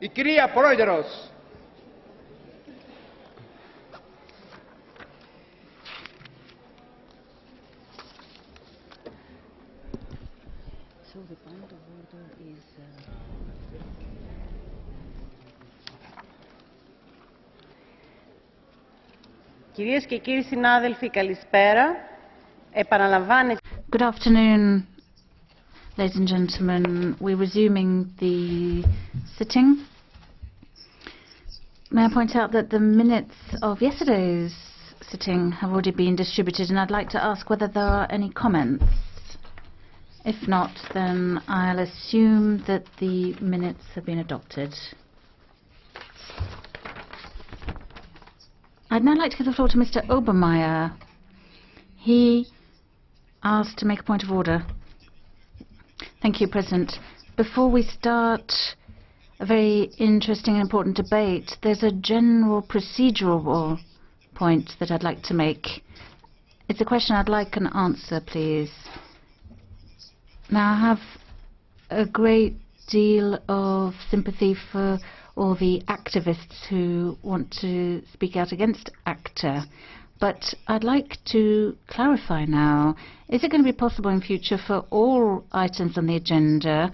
Η κυρία Πρόεδρος. So the point of order is Κυρίες και κύριοι συνάδελφοι, καλησπέρα. Επαναλαμβάνεται. Good afternoon, ladies and gentlemen. We're resuming the sitting. May I point out that the minutes of yesterday's sitting have already been distributed, and I'd like to ask whether there are any comments. If not, then I'll assume that the minutes have been adopted. I'd now like to give the floor to Mr. Obermeyer. He asked to make a point of order. Thank you, President. Before we start a very interesting and important debate, there's a general procedural point that I'd like to make. It's a question I'd like an answer, please. Now, I have a great deal of sympathy for all the activists who want to speak out against ACTA. But I'd like to clarify now, is it going to be possible in future for all items on the agenda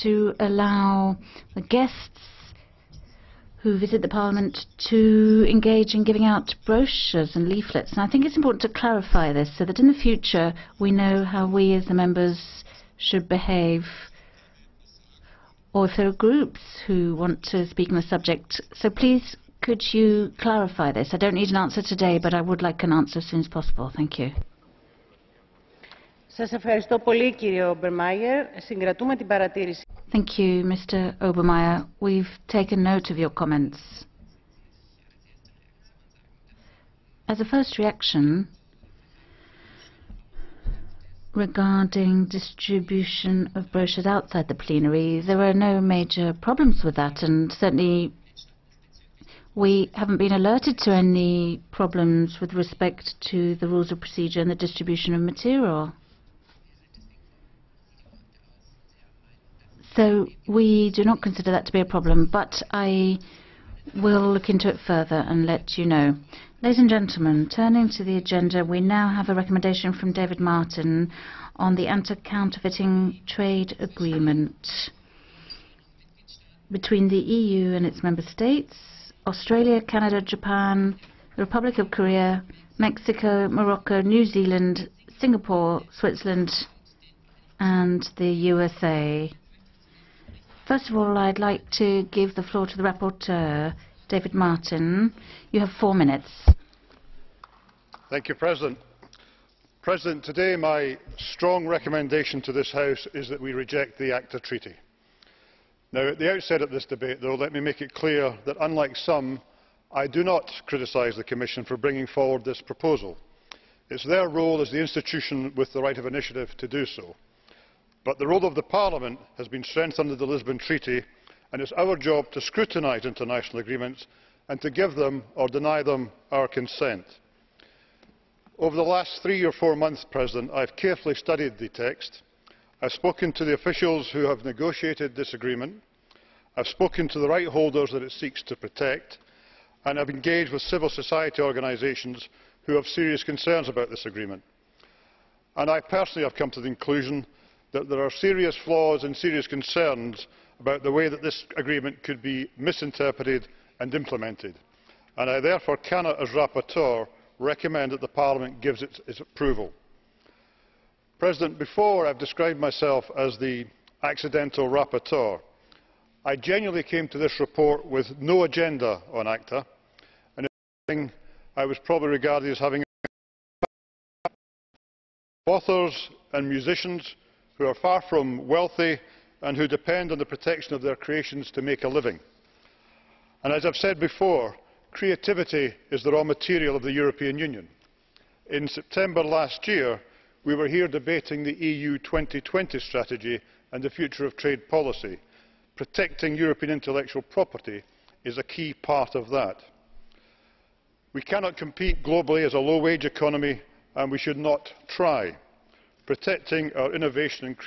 to allow the guests who visit the Parliament to engage in giving out brochures and leaflets? And I think it's important to clarify this so that in the future we know how we as the members should behave, or if there are groups who want to speak on the subject. So please, could you clarify this? I don't need an answer today, but I would like an answer as soon as possible. Thank you. Σας ευχαριστώ πολύ, κύριε Obermeyer. Συγκρατούμε την παρατήρηση. Thank you, Mr. Obermeyer. We've taken note of your comments. As a first reaction, regarding distribution of brochures outside the plenary, there are no major problems with that, and certainly we haven't been alerted to any problems with respect to the rules of procedure and the distribution of material. So we do not consider that to be a problem, but I will look into it further and let you know. Ladies and gentlemen, turning to the agenda, we now have a recommendation from David Martin on the anti-counterfeiting trade agreement between the EU and its member states, Australia, Canada, Japan, the Republic of Korea, Mexico, Morocco, New Zealand, Singapore, Switzerland, and the USA. First of all, I'd like to give the floor to the rapporteur, David Martin. You have 4 minutes. Thank you, President. President, today my strong recommendation to this House is that we reject the ACTA Treaty. Now, at the outset of this debate, though, let me make it clear that, unlike some, I do not criticise the Commission for bringing forward this proposal. It's their role as the institution with the right of initiative to do so. But the role of the Parliament has been strengthened under the Lisbon Treaty, and it's our job to scrutinise international agreements and to give them or deny them our consent. Over the last 3 or 4 months, President, I have carefully studied the text. I have spoken to the officials who have negotiated this agreement. I have spoken to the right holders that it seeks to protect, and I have engaged with civil society organisations who have serious concerns about this agreement. And I personally have come to the conclusion that there are serious flaws and serious concerns about the way that this agreement could be misinterpreted and implemented, and I therefore cannot, as rapporteur, recommend that the Parliament gives its approval. President, before I have described myself as the accidental rapporteur, I genuinely came to this report with no agenda on ACTA, and if anything, I was probably regarded as having authors and musicians who are far from wealthy and who depend on the protection of their creations to make a living. And as I have said before, creativity is the raw material of the European Union. In September last year, we were here debating the EU 2020 strategy and the future of trade policy. Protecting European intellectual property is a key part of that. We cannot compete globally as a low-wage economy, and we should not try. Protecting our innovation and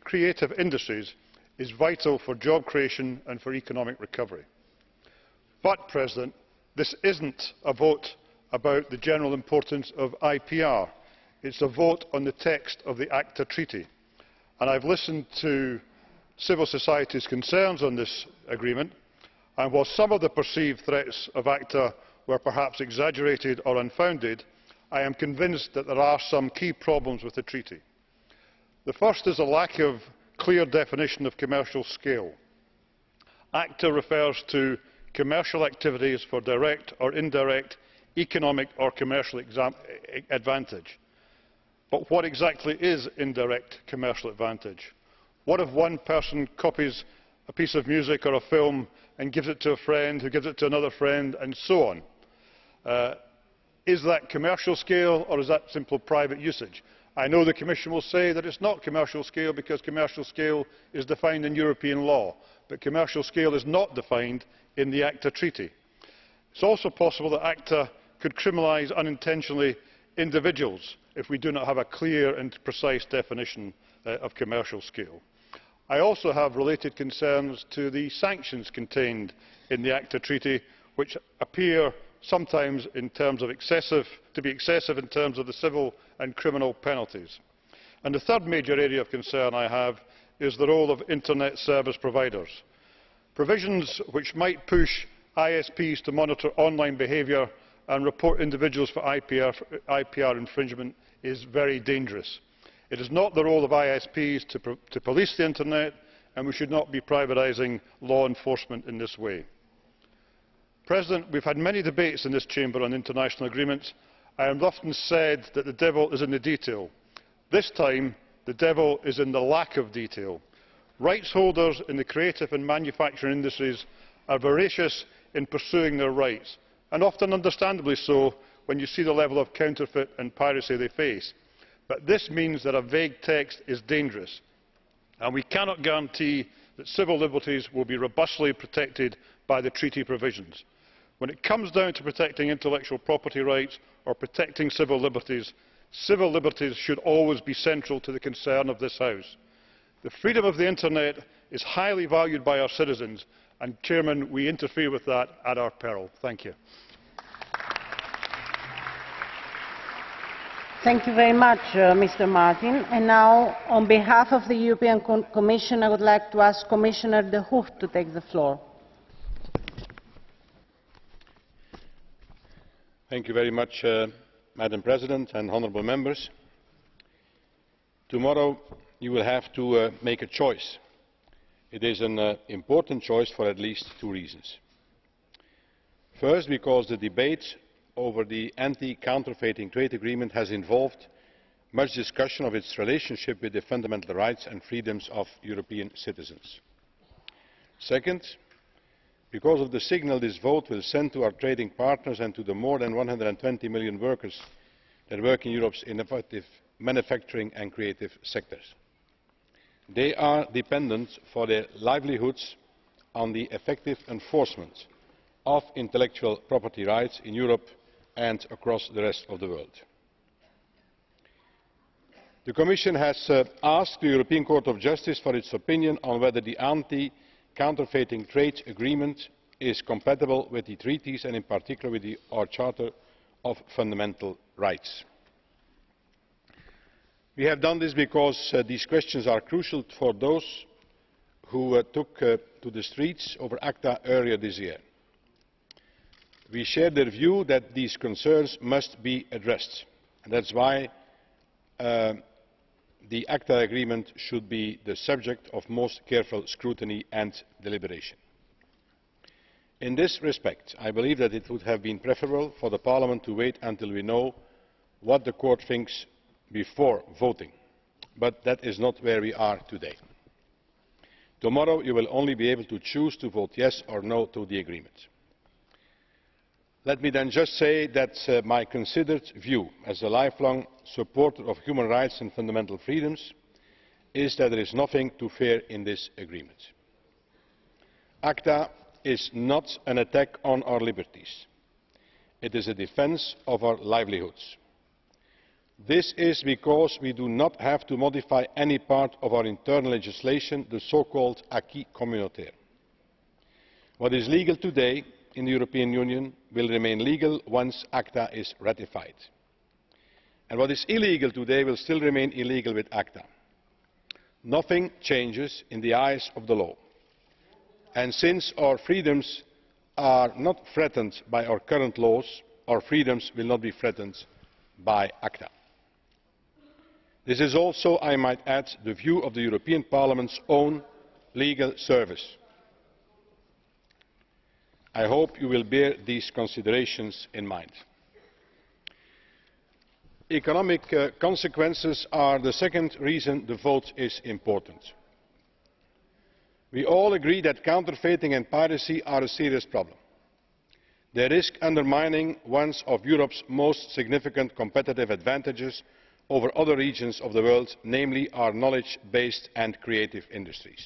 creative industries is vital for job creation and for economic recovery. But, President, this isn't a vote about the general importance of IPR. It's a vote on the text of the ACTA Treaty. And I've listened to civil society's concerns on this agreement, and while some of the perceived threats of ACTA were perhaps exaggerated or unfounded, I am convinced that there are some key problems with the treaty. The first is a lack of clear definition of commercial scale. ACTA refers to commercial activities for direct or indirect economic or commercial advantage. But what exactly is indirect commercial advantage? What if one person copies a piece of music or a film and gives it to a friend who gives it to another friend, and so on? Is that commercial scale, or is that simple private usage? I know the Commission will say that it's not commercial scale because commercial scale is defined in European law, but commercial scale is not defined in the ACTA Treaty. It's also possible that ACTA could criminalise unintentionally individuals if we do not have a clear and precise definition of commercial scale. I also have related concerns to the sanctions contained in the ACTA Treaty, which appear sometimes in terms of to be excessive in terms of the civil and criminal penalties. And the third major area of concern I have is the role of internet service providers. Provisions which might push ISPs to monitor online behaviour and report individuals for IPR infringement is very dangerous. It is not the role of ISPs to police the internet, and we should not be privatising law enforcement in this way. President, we have had many debates in this chamber on international agreements. I have often said that the devil is in the detail. This time, the devil is in the lack of detail. Rights holders in the creative and manufacturing industries are voracious in pursuing their rights, and often understandably so when you see the level of counterfeit and piracy they face. But this means that a vague text is dangerous, and we cannot guarantee that civil liberties will be robustly protected by the treaty provisions. When it comes down to protecting intellectual property rights or protecting civil liberties should always be central to the concern of this House. The freedom of the internet is highly valued by our citizens, and, Chairman, we interfere with that at our peril. Thank you. Thank you very much, Mr. Martin. And now, on behalf of the European Commission, I would like to ask Commissioner De Gucht to take the floor. Thank you very much, Madam President and honourable members. Tomorrow you will have to make a choice. It is an important choice for at least two reasons. First, because the debate over the anti-counterfeiting trade agreement has involved much discussion of its relationship with the fundamental rights and freedoms of European citizens. Second, because of the signal this vote will send to our trading partners and to the more than 120 million workers that work in Europe's innovative manufacturing and creative sectors. They are dependent for their livelihoods on the effective enforcement of intellectual property rights in Europe and across the rest of the world. The Commission has asked the European Court of Justice for its opinion on whether the anti-counterfeiting trade agreement is compatible with the treaties and in particular with our Charter of Fundamental Rights. We have done this because these questions are crucial for those who took to the streets over ACTA earlier this year. We share their view that these concerns must be addressed, and that is why the ACTA agreement should be the subject of most careful scrutiny and deliberation. In this respect, I believe that it would have been preferable for Parliament to wait until we know what the Court thinks before voting, but that is not where we are today. Tomorrow you will only be able to choose to vote yes or no to the agreement. Let me then just say that my considered view as a lifelong supporter of human rights and fundamental freedoms is that there is nothing to fear in this agreement. ACTA is not an attack on our liberties. It is a defence of our livelihoods. This is because we do not have to modify any part of our internal legislation, the so-called acquis communautaire. What is legal today in the European Union will remain legal once ACTA is ratified. And what is illegal today will still remain illegal with ACTA. Nothing changes in the eyes of the law. And since our freedoms are not threatened by our current laws, our freedoms will not be threatened by ACTA. This is also, I might add, the view of the European Parliament's own legal service. I hope you will bear these considerations in mind. Economic consequences are the second reason the vote is important. We all agree that counterfeiting and piracy are a serious problem. They risk undermining one of Europe's most significant competitive advantages over other regions of the world, namely our knowledge-based and creative industries.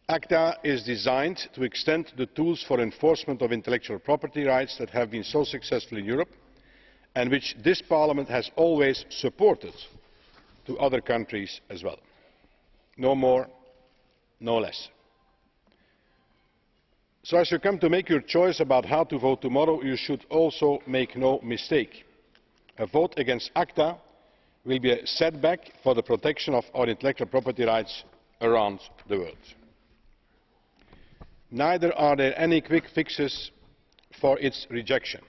ACTA is designed to extend the tools for enforcement of intellectual property rights that have been so successful in Europe and which this Parliament has always supported to other countries as well. No more, no less. So as you come to make your choice about how to vote tomorrow, you should also make no mistake. A vote against ACTA will be a setback for the protection of our intellectual property rights around the world. Neither are there any quick fixes for its rejection.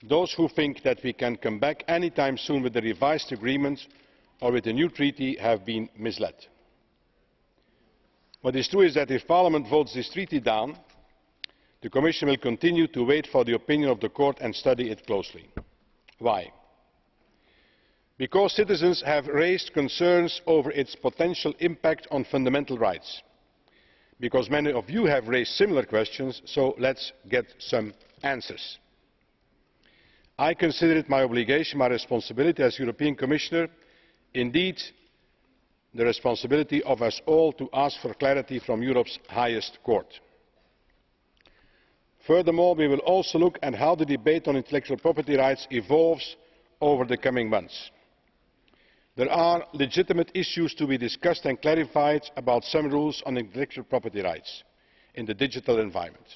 Those who think that we can come back any time soon with a revised agreement or with a new treaty have been misled. What is true is that if Parliament votes this treaty down, the Commission will continue to wait for the opinion of the Court and study it closely. Why? Because citizens have raised concerns over its potential impact on fundamental rights. Because many of you have raised similar questions, so let's get some answers. I consider it my obligation, my responsibility as European Commissioner, indeed the responsibility of us all, to ask for clarity from Europe's highest court. Furthermore, we will also look at how the debate on intellectual property rights evolves over the coming months. There are legitimate issues to be discussed and clarified about some rules on intellectual property rights in the digital environment.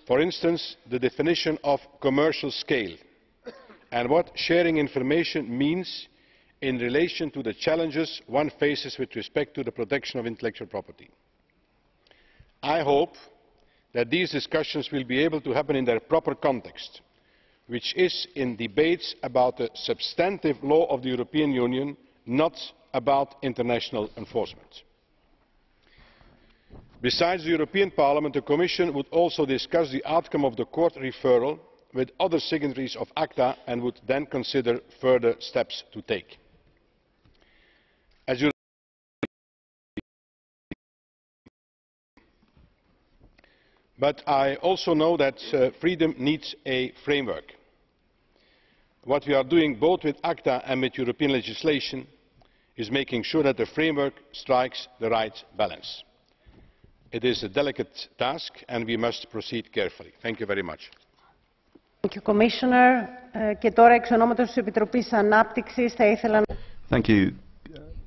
For instance, the definition of commercial scale and what sharing information means in relation to the challenges one faces with respect to the protection of intellectual property. I hope that these discussions will be able to happen in their proper context, which is in debates about the substantive law of the European Union, not about international enforcement. Besides the European Parliament, the Commission would also discuss the outcome of the court referral with other signatories of ACTA and would then consider further steps to take. But I also know that freedom needs a framework. What we are doing both with ACTA and with European legislation is making sure that the framework strikes the right balance. It is a delicate task and we must proceed carefully. Thank you very much. Thank you, Commissioner. Και τώρα εξ ονόματος της Επιτροπής Ανάπτυξης θα ήθελα να... Thank you,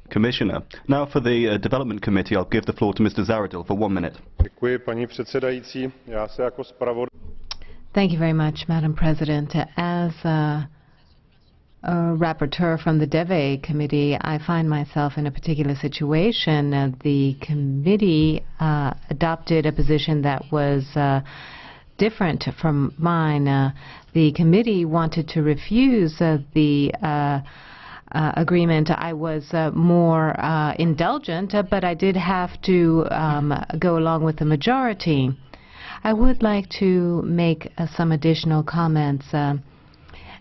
Commissioner. Now for the Development Committee, I'll give the floor to Mr. Zahradil for 1 minute. Děkuji, paní předsedající. Já se jako zpravodaj... Thank you very much, Madam President. As a rapporteur from the DEVE committee, I find myself in a particular situation. The committee adopted a position that was different from mine. The committee wanted to refuse the agreement. I was more indulgent, but I did have to go along with the majority. I would like to make some additional comments.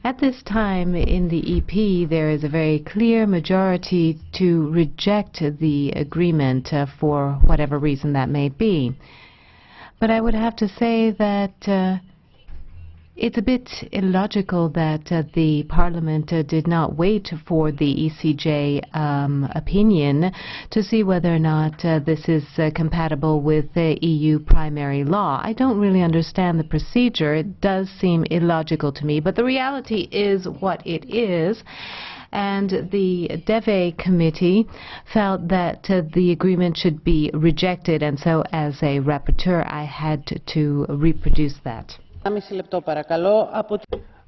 At this time in the EP, there is a very clear majority to reject the agreement for whatever reason that may be. But I would have to say that It's a bit illogical that the Parliament did not wait for the ECJ opinion to see whether or not this is compatible with the EU primary law. I don't really understand the procedure. It does seem illogical to me, but the reality is what it is. And the DEVE committee felt that the agreement should be rejected, and so as a rapporteur I had to reproduce that.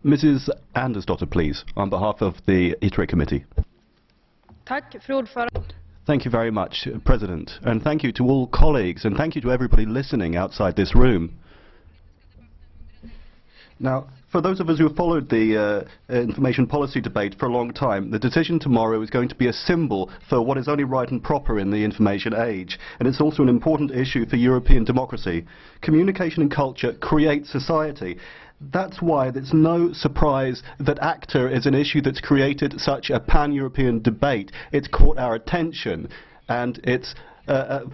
Mrs. Andersdotter, please, on behalf of the ITRE committee. Thank you very much, President, and thank you to all colleagues, and thank you to everybody listening outside this room. Now, for those of us who have followed the information policy debate for a long time, the decision tomorrow is going to be a symbol for what is only right and proper in the information age, and it's also an important issue for European democracy. Communication and culture create society. That's why it's no surprise that ACTA is an issue that's created such a pan-European debate. It's caught our attention, and it's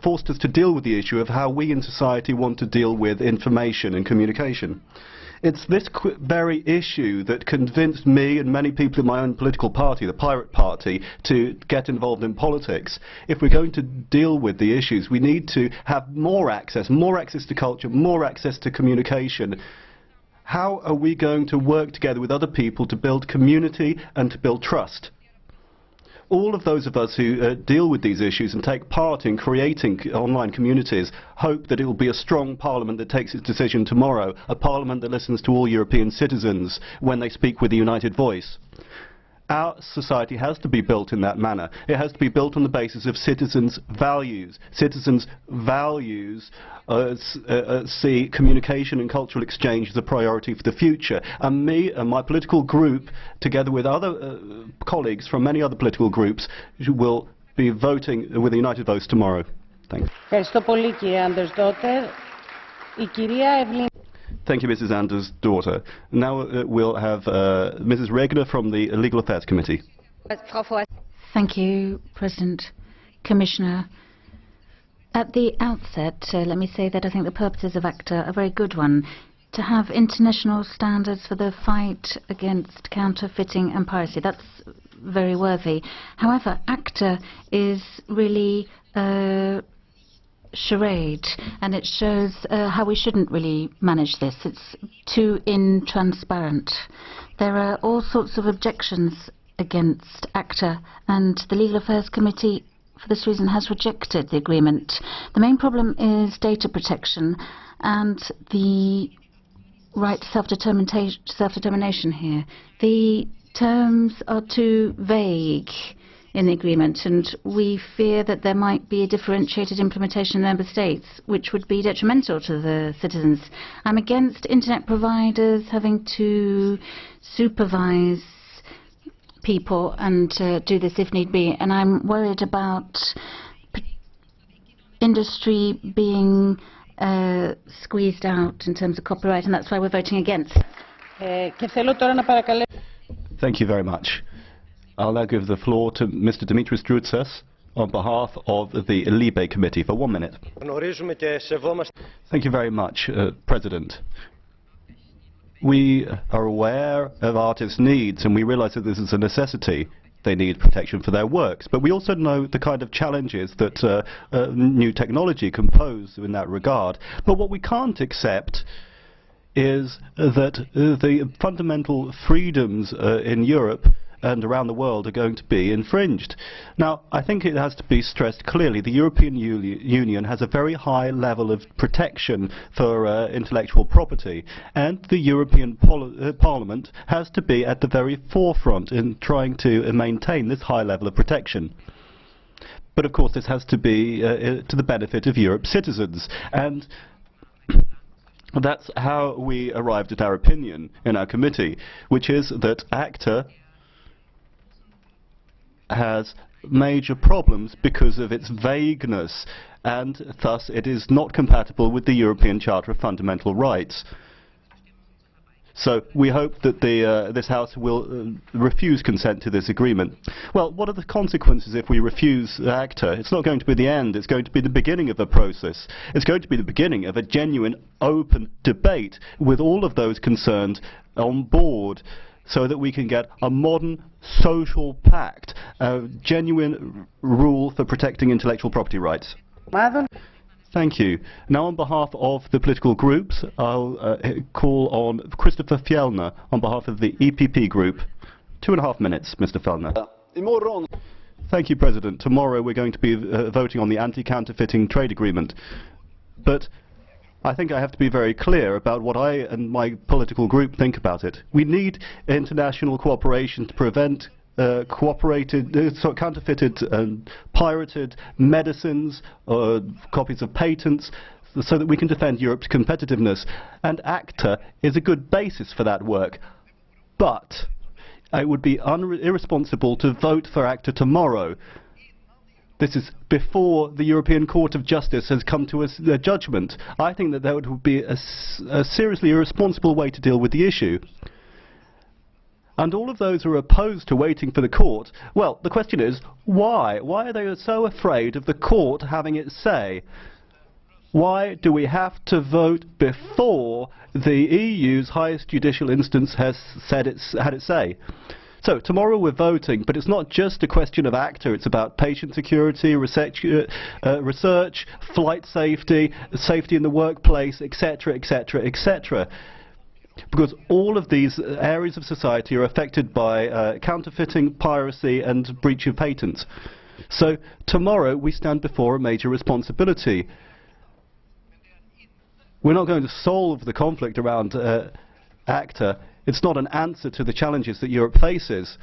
forced us to deal with the issue of how we in society want to deal with information and communication. It's this very issue that convinced me and many people in my own political party, the Pirate Party, to get involved in politics. If we're going to deal with the issues, we need to have more access to culture, more access to communication. How are we going to work together with other people to build community and to build trust? All of those of us who deal with these issues and take part in creating online communities hope that it will be a strong Parliament that takes its decision tomorrow, a Parliament that listens to all European citizens when they speak with a united voice. Our society has to be built in that manner. It has to be built on the basis of citizens' values. Citizens' values see communication and cultural exchange as a priority for the future. And me and my political group, together with other colleagues from many other political groups, will be voting with a united vote tomorrow. Thanks. Thank you, Mrs. Andersdotter. Now we'll have Mrs. Regner from the Legal Affairs Committee. Thank you, President. Commissioner, at the outset, let me say that I think the purposes of ACTA are a very good one. To have international standards for the fight against counterfeiting and piracy, that's very worthy. However, ACTA is really charade, and it shows how we shouldn't really manage this. It's too intransparent. There are all sorts of objections against ACTA, and the Legal Affairs Committee for this reason has rejected the agreement. The main problem is data protection and the right to self-determination here. The terms are too vague in the agreement, and we fear that there might be a differentiated implementation in member states, which would be detrimental to the citizens. I'm against internet providers having to supervise people and do this if need be, and I'm worried about industry being squeezed out in terms of copyright, and that's why we're voting against. Thank you very much. I'll now give the floor to Mr. Dimitris Drutsas on behalf of the Libe Committee for 1 minute. Thank you very much, President. We are aware of artists' needs, and we realize that this is a necessity. They need protection for their works, but we also know the kind of challenges that new technology can pose in that regard. But what we can't accept is that the fundamental freedoms in Europe and around the world are going to be infringed. Now, I think it has to be stressed clearly, the European Union has a very high level of protection for intellectual property, and the European Parliament has to be at the very forefront in trying to maintain this high level of protection. But of course this has to be to the benefit of Europe's citizens, and that's how we arrived at our opinion in our committee, which is that ACTA has major problems because of its vagueness, and thus it is not compatible with the European Charter of Fundamental Rights. So we hope that this House will refuse consent to this agreement. Well, what are the consequences if we refuse ACTA? It's not going to be the end. It's going to be the beginning of a process. It's going to be the beginning of a genuine, open debate with all of those concerned on board, so that we can get a modern social pact, a genuine rule for protecting intellectual property rights. Thank you. Now, on behalf of the political groups, I'll call on Christopher Fjellner on behalf of the EPP group. 2.5 minutes, Mr. Fjellner. Thank you, President. Tomorrow we're going to be voting on the anti-counterfeiting trade agreement. But I think I have to be very clear about what I and my political group think about it. We need international cooperation to prevent counterfeited and pirated medicines, copies of patents, so that we can defend Europe's competitiveness. And ACTA is a good basis for that work. But it would be irresponsible to vote for ACTA tomorrow. This is before the European Court of Justice has come to a judgment. I think that would be a seriously irresponsible way to deal with the issue. And all of those who are opposed to waiting for the court, well, the question is, why? Why are they so afraid of the court having its say? Why do we have to vote before the EU's highest judicial instance has had its say? So, tomorrow we're voting, but it's not just a question of ACTA, it's about patient security, research, flight safety, safety in the workplace, etc., etc., etc. Because all of these areas of society are affected by counterfeiting, piracy and breach of patents. So tomorrow we stand before a major responsibility. We're not going to solve the conflict around ACTA. It's not an answer to the challenges that Europe faces.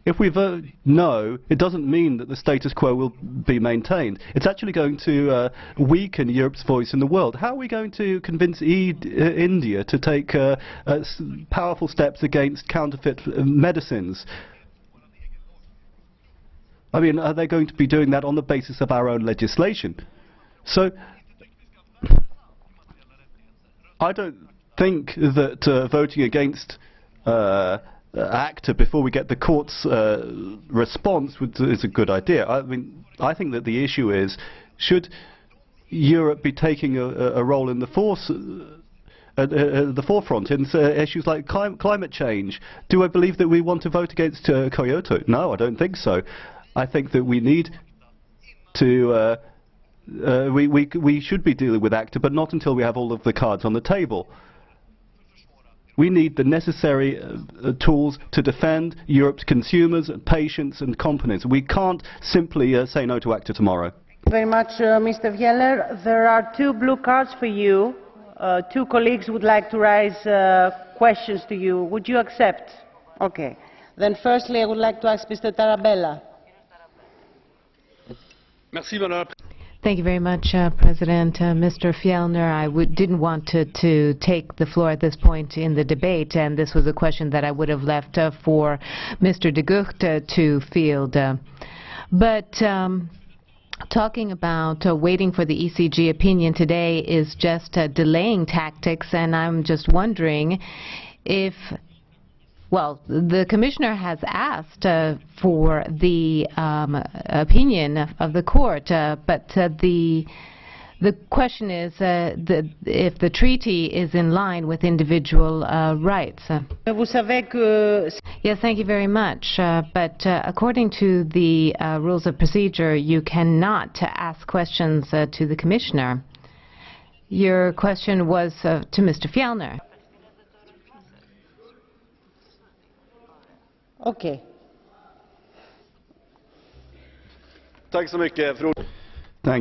If we vote no, it doesn't mean that the status quo will be maintained. It's actually going to weaken Europe's voice in the world. How are we going to convince India to take powerful steps against counterfeit medicines? I mean, are they going to be doing that on the basis of our own legislation? So, I don't think that voting against ACTA before we get the court's response is a good idea. I mean, I think that the issue is, should Europe be taking a role in the forefront in issues like climate change? Do I believe that we want to vote against Kyoto? No, I don't think so. I think that we need to we should be dealing with ACTA, but not until we have all of the cards on the table. We need the necessary tools to defend Europe's consumers, patients and companies. We can't simply say no to ACTA tomorrow. Thank you very much, Mr. Vieller. There are 2 blue cards for you. 2 colleagues would like to raise questions to you. Would you accept? Okay. Then firstly, I would like to ask Mr. Tarabella. Merci, Madame. Thank you very much, President. Mr. Fjellner, I didn't want to take the floor at this point in the debate, and this was a question that I would have left for Mr. de Gucht to field. But talking about waiting for the ECG opinion today is just delaying tactics, and I'm just wondering if, well, the Commissioner has asked for the opinion of the court, but the question is if the treaty is in line with individual rights. Yes, thank you very much. But according to the rules of procedure, you cannot ask questions to the Commissioner. Your question was to Mr. Fjellner. Okay. Thank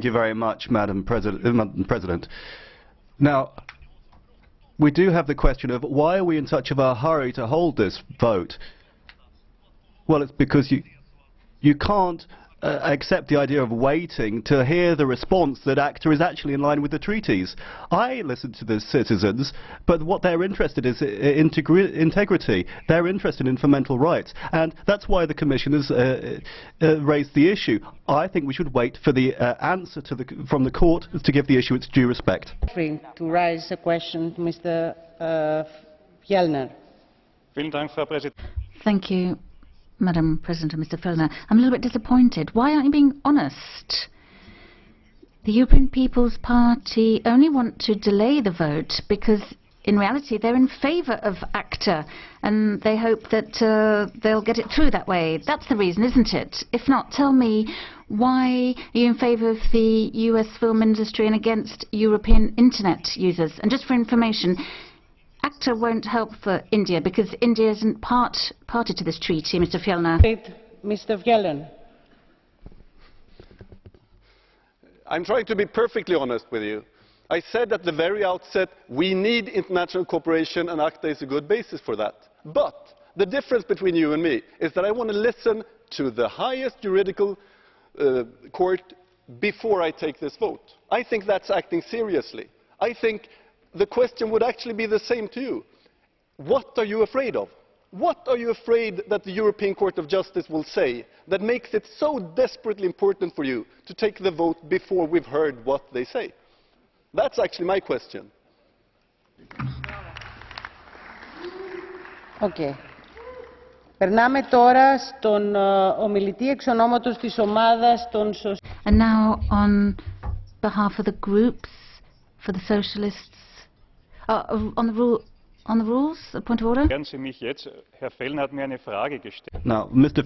you very much, Madam President. Now, we do have the question of why are we in such of a hurry to hold this vote? Well, it's because you can't accept the idea of waiting to hear the response that ACTA is actually in line with the treaties. I listen to the citizens, but what they're interested in is integrity. They're interested in fundamental rights, and that's why the Commission has raised the issue. I think we should wait for the answer from the court to give the issue its due respect. To raise a question to Mr. Fjellner. Thank you, Madam President and Mr. Fjellner. I'm a little bit disappointed. Why aren't you being honest? The European People's Party only want to delay the vote because in reality they're in favour of ACTA and they hope that they'll get it through that way. That's the reason, isn't it? If not, tell me, why are you in favour of the US film industry and against European internet users? And just for information, ACTA won't help for India because India isn't party to this treaty, Mr. Fjellner. Mr. Fjellner. I'm trying to be perfectly honest with you. I said at the very outset we need international cooperation and ACTA is a good basis for that. But the difference between you and me is that I want to listen to the highest juridical court before I take this vote. I think that's acting seriously. I think the question would actually be the same to you. What are you afraid of? What are you afraid that the European Court of Justice will say that makes it so desperately important for you to take the vote before we've heard what they say? That's actually my question. Okay. Περνάμε τώρα στον ομιλητή εξ ονόματος της ομάδας των Σοσιαλιστών. And now on behalf of the groups, for the Socialists, on the rules, a point of order. Now, Mr.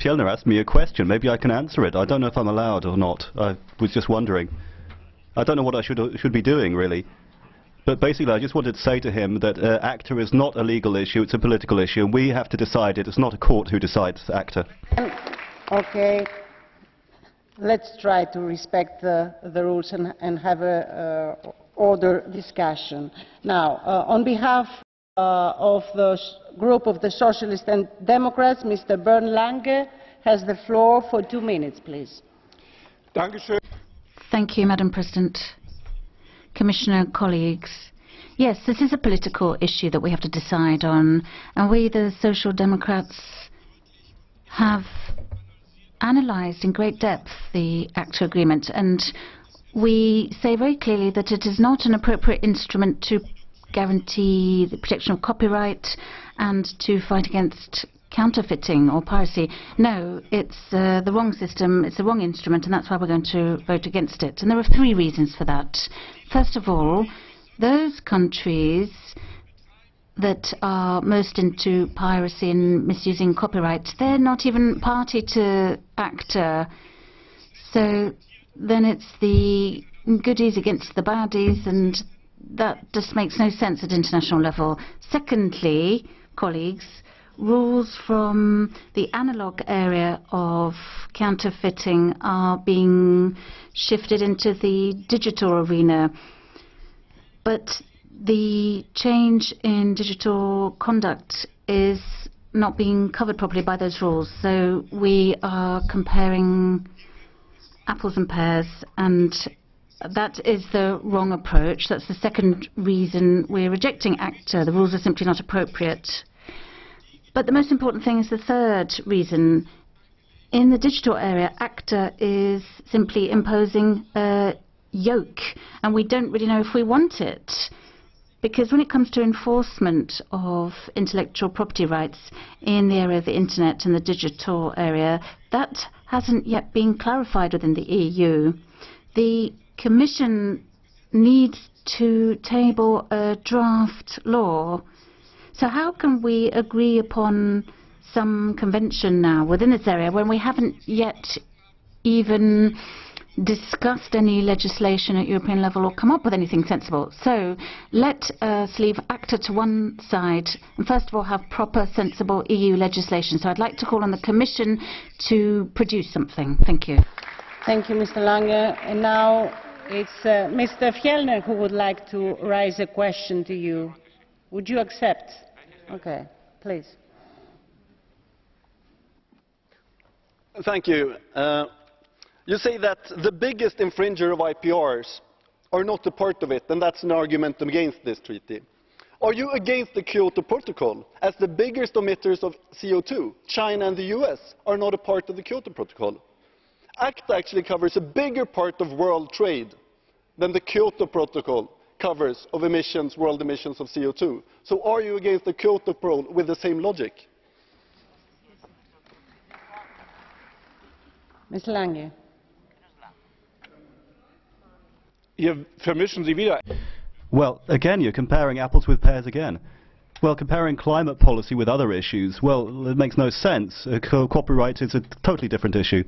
Fjellner asked me a question. Maybe I can answer it. I don't know if I'm allowed or not. I was just wondering. I don't know what I should be doing, really. But basically, I just wanted to say to him that ACTA is not a legal issue, it's a political issue, and we have to decide it. It's not a court who decides ACTA. Okay. Let's try to respect the rules and have a order discussion. Now, on behalf of the group of the Socialists and Democrats, Mr. Bernd Lange has the floor for 2 minutes, please. Thank you, Madam President. Commissioner, colleagues. Yes, this is a political issue that we have to decide on, and we, the Social Democrats, have analysed in great depth the ACTA agreement, and we say very clearly that it is not an appropriate instrument to guarantee the protection of copyright and to fight against counterfeiting or piracy. No, it's the wrong system, it's the wrong instrument, and that's why we're going to vote against it. And there are 3 reasons for that. First of all, those countries that are most into piracy and misusing copyright, they're not even party to ACTA. So then it's the goodies against the baddies, and that just makes no sense at international level. Secondly, colleagues, rules from the analogue area of counterfeiting are being shifted into the digital arena. But the change in digital conduct is not being covered properly by those rules. So we are comparing apples and pears, and that is the wrong approach. That's the second reason we're rejecting ACTA. The rules are simply not appropriate. But the most important thing is the third reason. In the digital area, ACTA is simply imposing a yoke, and we don't really know if we want it. Because when it comes to enforcement of intellectual property rights in the area of the internet and the digital area, that hasn't yet been clarified within the EU. The Commission needs to table a draft law. So how can we agree upon some convention now within this area when we haven't yet even discussed any legislation at European level or come up with anything sensible? So let us leave ACTA to one side and first of all have proper, sensible EU legislation. So I'd like to call on the Commission to produce something. Thank you. Thank you, Mr. Lange. And now it's Mr. Fjellner who would like to raise a question to you. Would you accept? Okay, please. Thank you. You say that the biggest infringer of IPRs are not a part of it, and that's an argument against this treaty. Are you against the Kyoto Protocol, as the biggest emitters of CO2, China and the US, are not a part of the Kyoto Protocol? ACTA actually covers a bigger part of world trade than the Kyoto Protocol covers of emissions, world emissions of CO2. So are you against the Kyoto Protocol with the same logic? Ms. Lange. Well, again, you're comparing apples with pears again. Well, comparing climate policy with other issues, well, it makes no sense. Copyright is a totally different issue.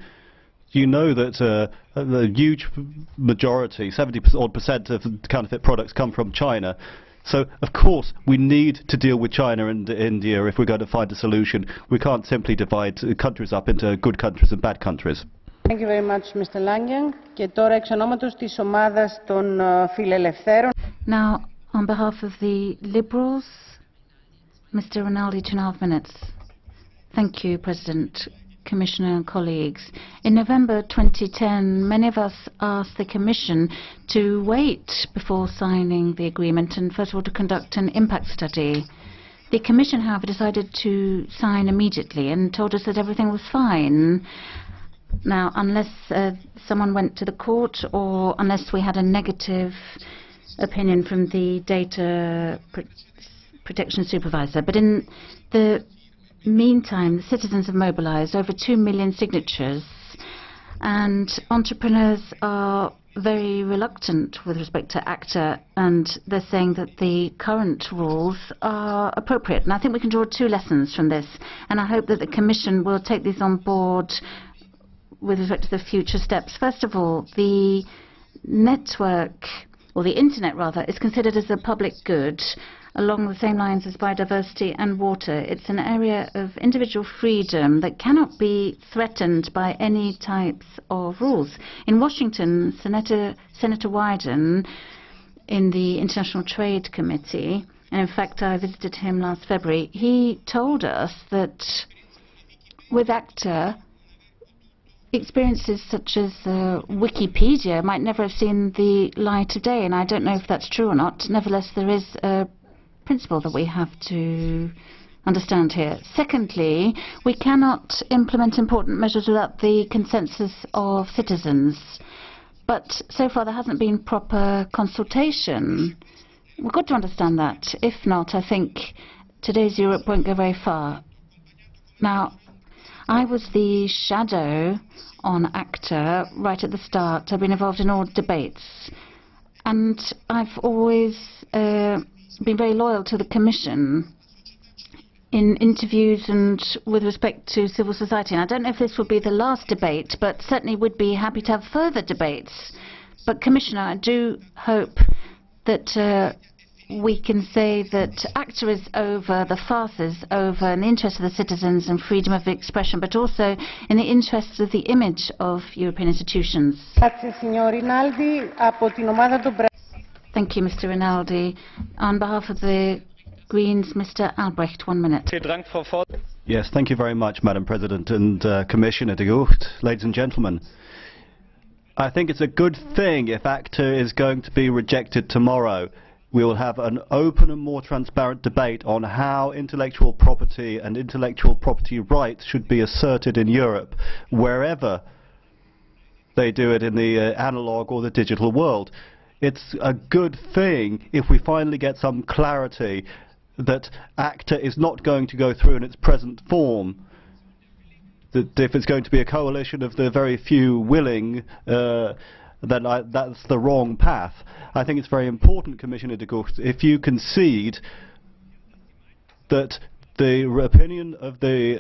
You know that the huge majority, 70% of counterfeit products come from China. So, of course, we need to deal with China and India if we're going to find a solution. We can't simply divide countries up into good countries and bad countries. Thank you very much, Mr. Langen. Και τώρα εξ ονόματος της ομάδας των φιλελευθέρων. Now, on behalf of the Liberals, Mr. Rinaldi, 2.5 minutes. Thank you, President, Commissioner and colleagues. In November 2010, many of us asked the Commission to wait before signing the agreement and, first of all, to conduct an impact study. The Commission, however, decided to sign immediately and told us that everything was fine. Now, unless someone went to the court or unless we had a negative opinion from the data protection supervisor. But in the meantime, the citizens have mobilized over 2 million signatures, and entrepreneurs are very reluctant with respect to ACTA, and they're saying that the current rules are appropriate. And I think we can draw 2 lessons from this, and I hope that the Commission will take these on board with respect to the future steps. First of all, the network, or the internet rather, is considered as a public good along the same lines as biodiversity and water. It's an area of individual freedom that cannot be threatened by any types of rules. In Washington, Senator Wyden, in the International Trade Committee, and in fact I visited him last February, he told us that with ACTA, experiences such as Wikipedia might never have seen the light of day, and I don't know if that's true or not. Nevertheless, there is a principle that we have to understand here. Secondly, we cannot implement important measures without the consensus of citizens. But so far there hasn't been proper consultation. We've got to understand that. If not, I think today's Europe won't go very far. Now, I was the shadow on ACTA right at the start. I've been involved in all debates. And I've always been very loyal to the Commission in interviews and with respect to civil society. And I don't know if this will be the last debate, but certainly would be happy to have further debates. But Commissioner, I do hope that we can say that ACTA is over, the farce is over, in the interest of the citizens and freedom of expression, but also in the interest of the image of European institutions. Thank you, Mr. Rinaldi. On behalf of the Greens, Mr. Albrecht, 1 minute. Yes, thank you very much, Madam President and Commissioner de Gucht. Ladies and gentlemen, I think it's a good thing if ACTA is going to be rejected tomorrow. We will have an open and more transparent debate on how intellectual property and intellectual property rights should be asserted in Europe, wherever they do it in the analog or the digital world. It's a good thing if we finally get some clarity that ACTA is not going to go through in its present form, that if it's going to be a coalition of the very few willing, then that's the wrong path. I think it's very important, Commissioner de Gucht, if you concede that the opinion of the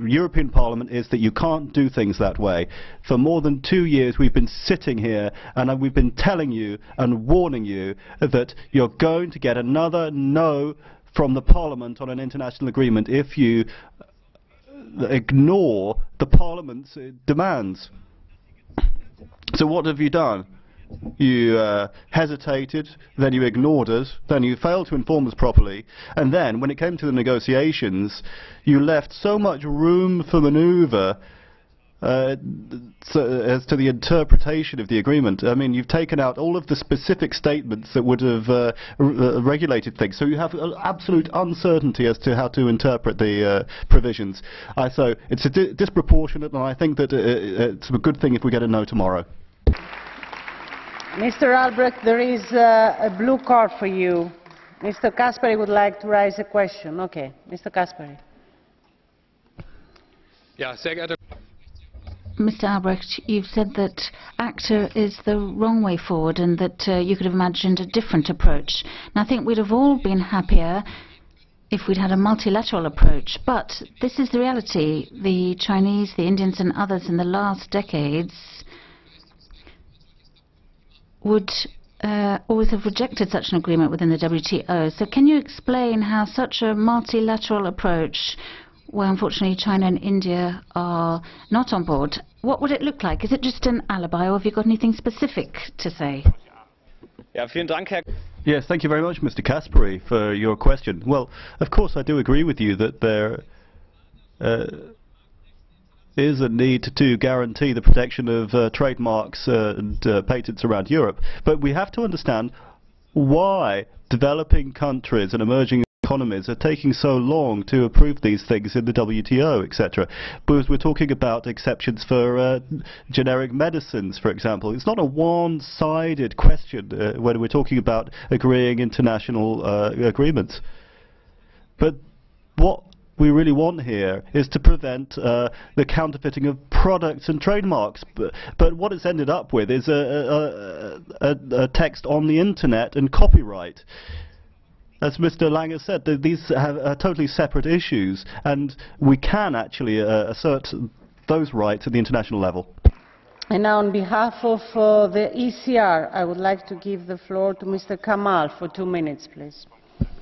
European Parliament is that you can't do things that way. For more than 2 years we've been sitting here and we've been telling you and warning you that you're going to get another no from the Parliament on an international agreement if you ignore the Parliament's demands. So what have you done? You hesitated, then you ignored us, then you failed to inform us properly, and then, when it came to the negotiations, you left so much room for manoeuvre as to the interpretation of the agreement. I mean, you've taken out all of the specific statements that would have regulated things, so you have absolute uncertainty as to how to interpret the provisions. So it's disproportionate, and I think that it's a good thing if we get a no tomorrow. Mr. Albrecht, there is a blue card for you. Mr. Kasperi would like to raise a question. Okay, Mr. Kasperi. Ja, sehr geehrter Mr. Albrecht, you've said that ACTA is the wrong way forward and that you could have imagined a different approach. And I think we'd have all been happier if we'd had a multilateral approach. But this is the reality. The Chinese, the Indians and others in the last decades would always have rejected such an agreement within the WTO. So can you explain how such a multilateral approach, where unfortunately China and India are not on board, what would it look like? Is it just an alibi, or have you got anything specific to say? Ja, vielen Dank, Herr Yes, thank you very much, Mr. Kasperi, for your question. Well, of course, I do agree with you that there is a need to guarantee the protection of trademarks and patents around Europe. But we have to understand why developing countries and emerging economies are taking so long to approve these things in the WTO, etc. Because we're talking about exceptions for generic medicines, for example. It's not a one-sided question when we're talking about agreeing international agreements. But what we really want here is to prevent the counterfeiting of products and trademarks. But what it's ended up with is a text on the internet and copyright. As Mr. Langer said, these are totally separate issues, and we can actually assert those rights at the international level. And now, on behalf of the ECR, I would like to give the floor to Mr. Kamal for 2 minutes, please.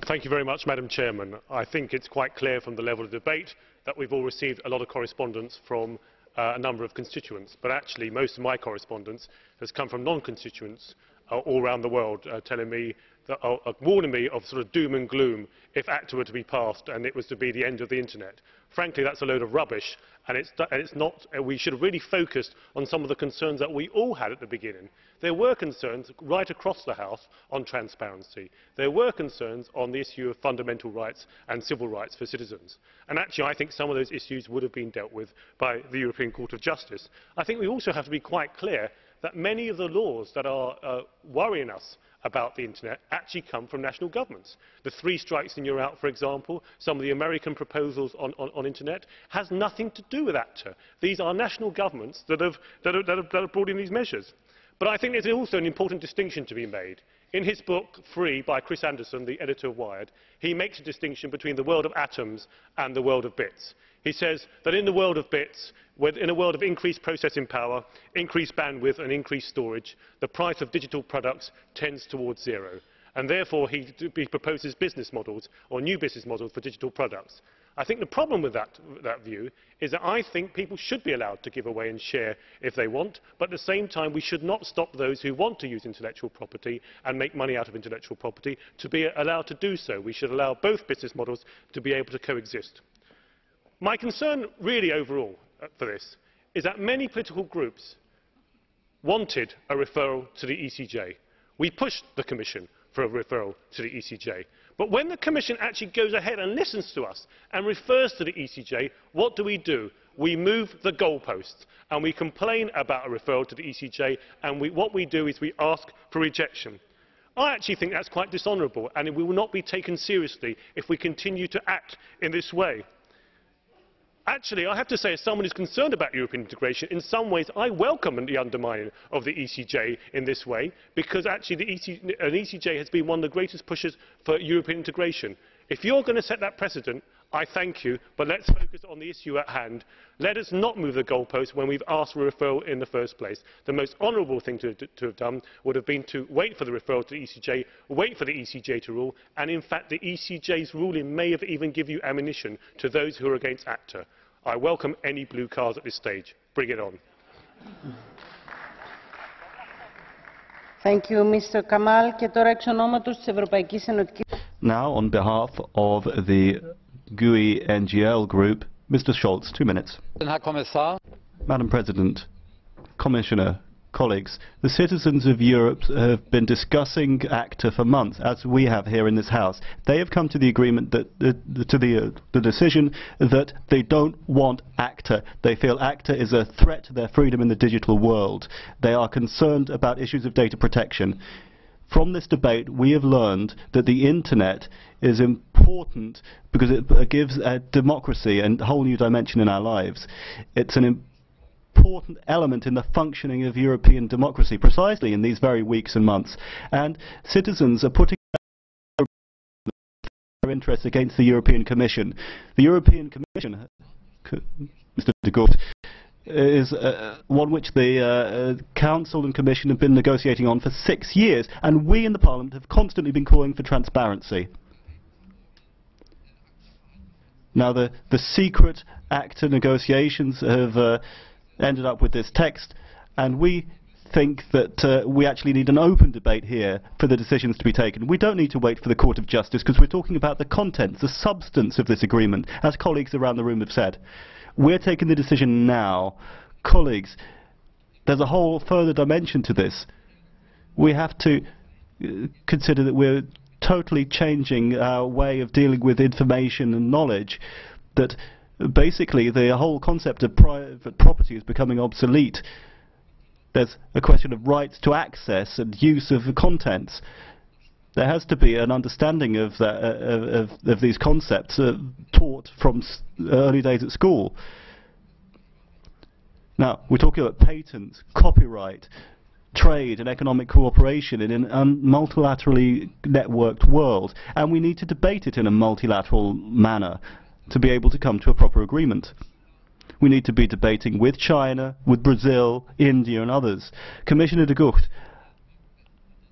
Thank you very much, Madam Chairman. I think it's quite clear from the level of debate that we've all received a lot of correspondence from a number of constituents, but actually most of my correspondence has come from non-constituents all around the world, telling me that, warning me of sort of doom and gloom if ACTA were to be passed and it was to be the end of the internet. Frankly, that's a load of rubbish, and it's not. We should have really focused on some of the concerns that we all had at the beginning. There were concerns right across the House on transparency. There were concerns on the issue of fundamental rights and civil rights for citizens. And actually, I think some of those issues would have been dealt with by the European Court of Justice. I think we also have to be quite clear that many of the laws that are worrying us about the internet actually come from national governments. The 3 strikes and you're out, for example, some of the American proposals on internet, has nothing to do with ACTA. These are national governments that have brought in these measures. But I think there's also an important distinction to be made. In his book, Free, by Chris Anderson, the editor of Wired, he makes a distinction between the world of atoms and the world of bits. He says that in the world of bits, in a world of increased processing power, increased bandwidth and increased storage, the price of digital products tends towards zero. And therefore, he proposes business models, or new business models for digital products. I think the problem with that view is that I think people should be allowed to give away and share if they want, but at the same time we should not stop those who want to use intellectual property and make money out of intellectual property to be allowed to do so. We should allow both business models to be able to coexist. My concern really overall for this is that many political groups wanted a referral to the ECJ. We pushed the Commission for a referral to the ECJ. But when the Commission actually goes ahead and listens to us and refers to the ECJ, what do? We move the goalposts and we complain about a referral to the ECJ, and what we do is we ask for rejection. I actually think that's quite dishonourable, and we will not be taken seriously if we continue to act in this way. Actually, I have to say, as someone who is concerned about European integration, in some ways I welcome the undermining of the ECJ in this way, because actually an ECJ has been one of the greatest pushers for European integration. If you're going to set that precedent, I thank you, but let's focus on the issue at hand. Let us not move the goalposts when we've asked for a referral in the first place. The most honourable thing to have done would have been to wait for the referral to the ECJ, wait for the ECJ to rule, and in fact the ECJ's ruling may have even given you ammunition to those who are against ACTA. I welcome any blue cards at this stage. Bring it on. Thank you, Mr. Kamal. Now, on behalf of the GUI NGL group, Mr. Scholz, 2 minutes. Madam President, Commissioner, Colleagues, the citizens of Europe have been discussing ACTA for months, as we have here in this House. They have come to the agreement that the decision that they don't want ACTA. They feel ACTA is a threat to their freedom in the digital world. They are concerned about issues of data protection. From this debate, we have learned that the Internet is important because it gives a democracy a whole new dimension in our lives. It's an important element in the functioning of European democracy, precisely in these very weeks and months. And citizens are putting their interests against the European Commission. The European Commission, Mr. de Gucht, is one which the Council and Commission have been negotiating on for 6 years, and we in the Parliament have constantly been calling for transparency. Now the secret ACTA negotiations have ended up with this text, and we think that we actually need an open debate here for the decisions to be taken. We don't need to wait for the Court of Justice, because we're talking about the contents, the substance of this agreement, as colleagues around the room have said. We're taking the decision now. Colleagues, there's a whole further dimension to this. We have to consider that we're totally changing our way of dealing with information and knowledge, that basically the whole concept of private property is becoming obsolete. There's a question of rights to access and use of the contents. There has to be an understanding of these concepts taught from early days at school. Now, we're talking about patents, copyright, trade and economic cooperation in a multilaterally networked world, and we need to debate it in a multilateral manner to be able to come to a proper agreement. We need to be debating with China, with Brazil, India and others. Commissioner de Gucht,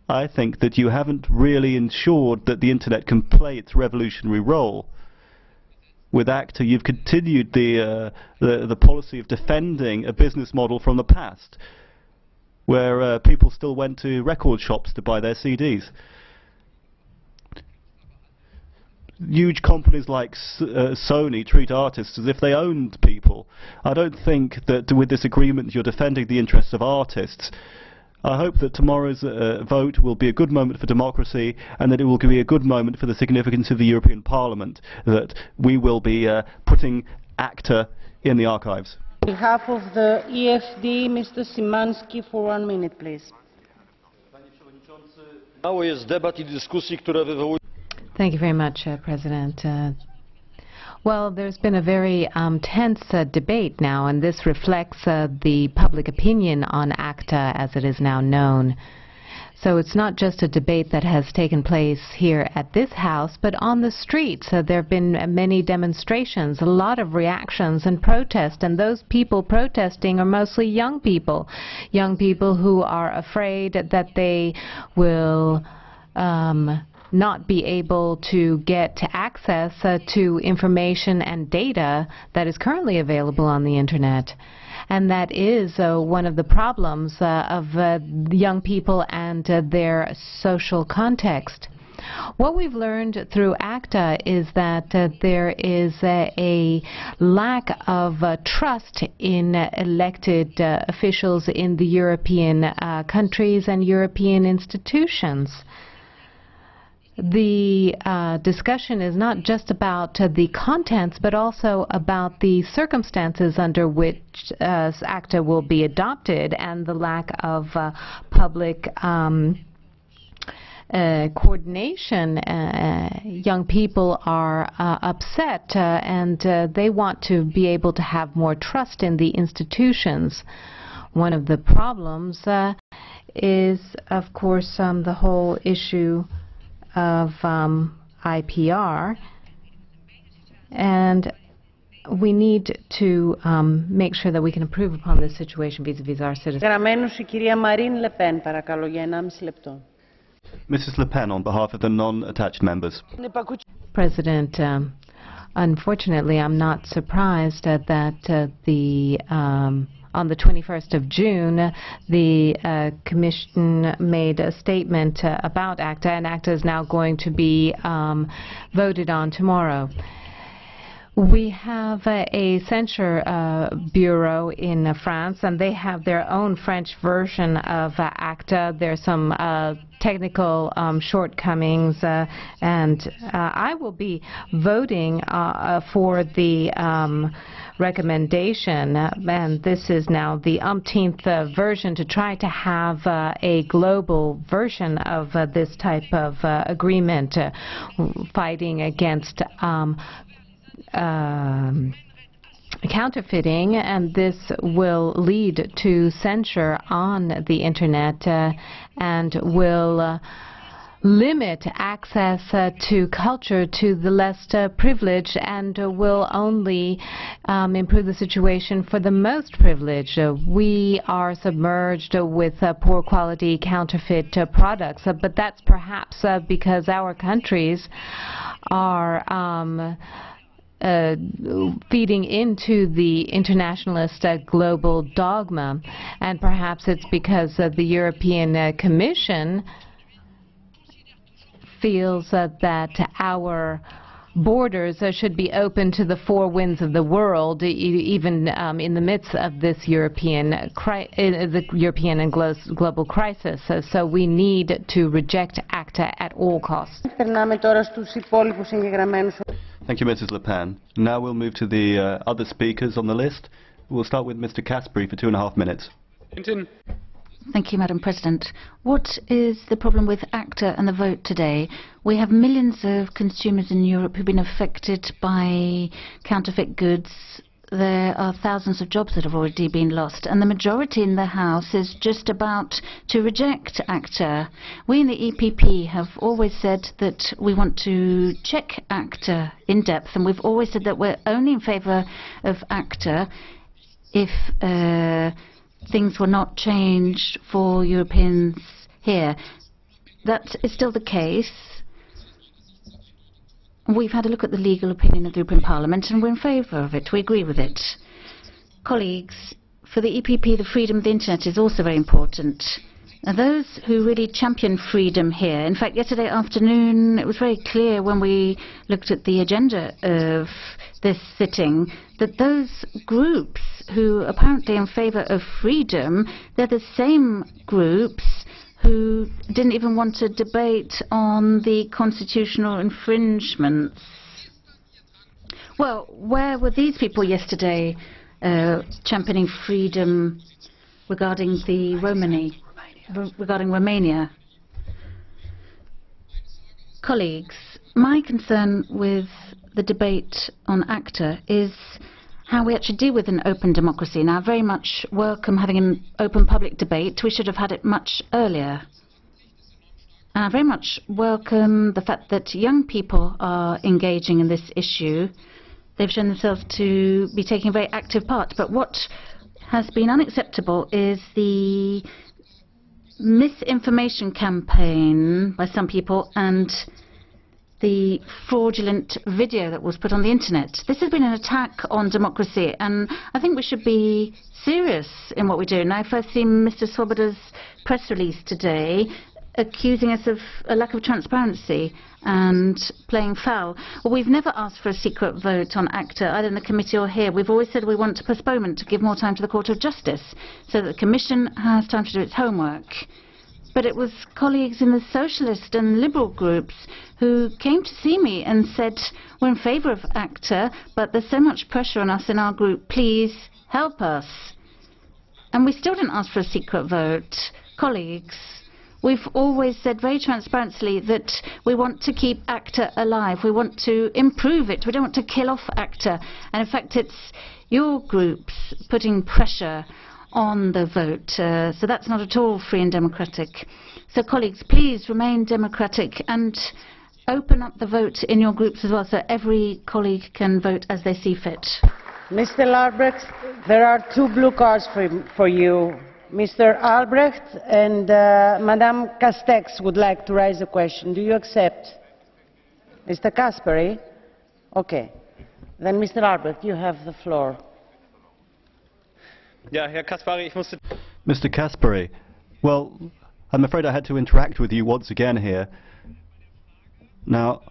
I think that you haven't really ensured that the Internet can play its revolutionary role. With ACTA, you've continued the policy of defending a business model from the past, where people still went to record shops to buy their CDs. Huge companies like Sony treat artists as if they owned people. I don't think that with this agreement you're defending the interests of artists. I hope that tomorrow's vote will be a good moment for democracy, and that it will be a good moment for the significance of the European Parliament, that we will be putting ACTA in the archives. On behalf of the EFD, Mr. Szymanski, for 1 minute, please. Thank you very much, President. Well, there's been a very tense debate now, and this reflects the public opinion on ACTA as it is now known. So it's not just a debate that has taken place here at this House, but on the streets. There have been many demonstrations, a lot of reactions and protest, and those people protesting are mostly young people who are afraid that they will not be able to get access to information and data that is currently available on the Internet. And that is one of the problems of young people and their social context. What we've learned through ACTA is that there is a lack of trust in elected officials in the European countries and European institutions. The discussion is not just about the contents, but also about the circumstances under which ACTA will be adopted, and the lack of public coordination. Young people are upset, and they want to be able to have more trust in the institutions. One of the problems is, of course, the whole issue of IPR, and we need to make sure that we can improve upon this situation vis-à-vis our citizens. Mrs. Le Pen, on behalf of the non-attached members. President, unfortunately, I'm not surprised that on the 21st of June, the Commission made a statement about ACTA, and ACTA is now going to be voted on tomorrow. We have a censure bureau in France, and they have their own French version of ACTA. There's some technical shortcomings, and I will be voting for the recommendation, and this is now the umpteenth version to try to have a global version of this type of agreement, fighting against counterfeiting, and this will lead to censure on the internet and will limit access to culture to the less privileged, and will only improve the situation for the most privileged. We are submerged with poor quality counterfeit products, but that's perhaps because our countries are feeding into the internationalist global dogma, and perhaps it's because the European Commission feels that our borders should be open to the four winds of the world, even in the midst of this European and global crisis. So we need to reject ACTA at all costs. Thank you, Mrs. Le Pen. Now we'll move to the other speakers on the list. We'll start with Mr. Caspary for 2.5 minutes. Thank you, Madam President. What is the problem with ACTA and the vote today? We have millions of consumers in Europe who've been affected by counterfeit goods. There are thousands of jobs that have already been lost, and the majority in the House is just about to reject ACTA. We in the EPP have always said that we want to check ACTA in depth, and we've always said that we're only in favour of ACTA if things were not changed for Europeans here. That is still the case. We've had a look at the legal opinion of the European Parliament, and we're in favour of it. We agree with it. Colleagues, for the EPP, the freedom of the internet is also very important. Now, those who really champion freedom here, in fact, yesterday afternoon, it was very clear when we looked at the agenda of this sitting, that those groups who are apparently in favour of freedom, they're the same groups who didn't even want to debate on the constitutional infringements. Well, where were these people yesterday championing freedom regarding the regarding Romania? Colleagues, my concern with the debate on ACTA is how we actually deal with an open democracy. Now, I very much welcome having an open public debate. We should have had it much earlier. And I very much welcome the fact that young people are engaging in this issue. They've shown themselves to be taking a very active part. But what has been unacceptable is the misinformation campaign by some people and the fraudulent video that was put on the internet. This has been an attack on democracy, and I think we should be serious in what we do. Now, I've first seen Mr. Swoboda's press release today accusing us of a lack of transparency and playing foul. Well, we've never asked for a secret vote on ACTA, either in the committee or here. We've always said we want a postponement to give more time to the Court of Justice so that the Commission has time to do its homework. But it was colleagues in the Socialist and Liberal groups who came to see me and said, we're in favour of ACTA, but there's so much pressure on us in our group, please help us. And we still didn't ask for a secret vote. Colleagues, we've always said very transparently that we want to keep ACTA alive. We want to improve it. We don't want to kill off ACTA. And in fact, it's your groups putting pressure on the vote. So that's not at all free and democratic. So colleagues, please remain democratic and open up the vote in your groups as well, so every colleague can vote as they see fit. Mr. Albrecht, there are two blue cards for you. Mr. Albrecht and Madame Castex would like to raise a question. Do you accept? Mr. Caspary? Okay. Then Mr. Albrecht, you have the floor. Ja, Herr Caspary, ich musste... Mr. Caspary, well, I'm afraid I had to interact with you once again here. Now,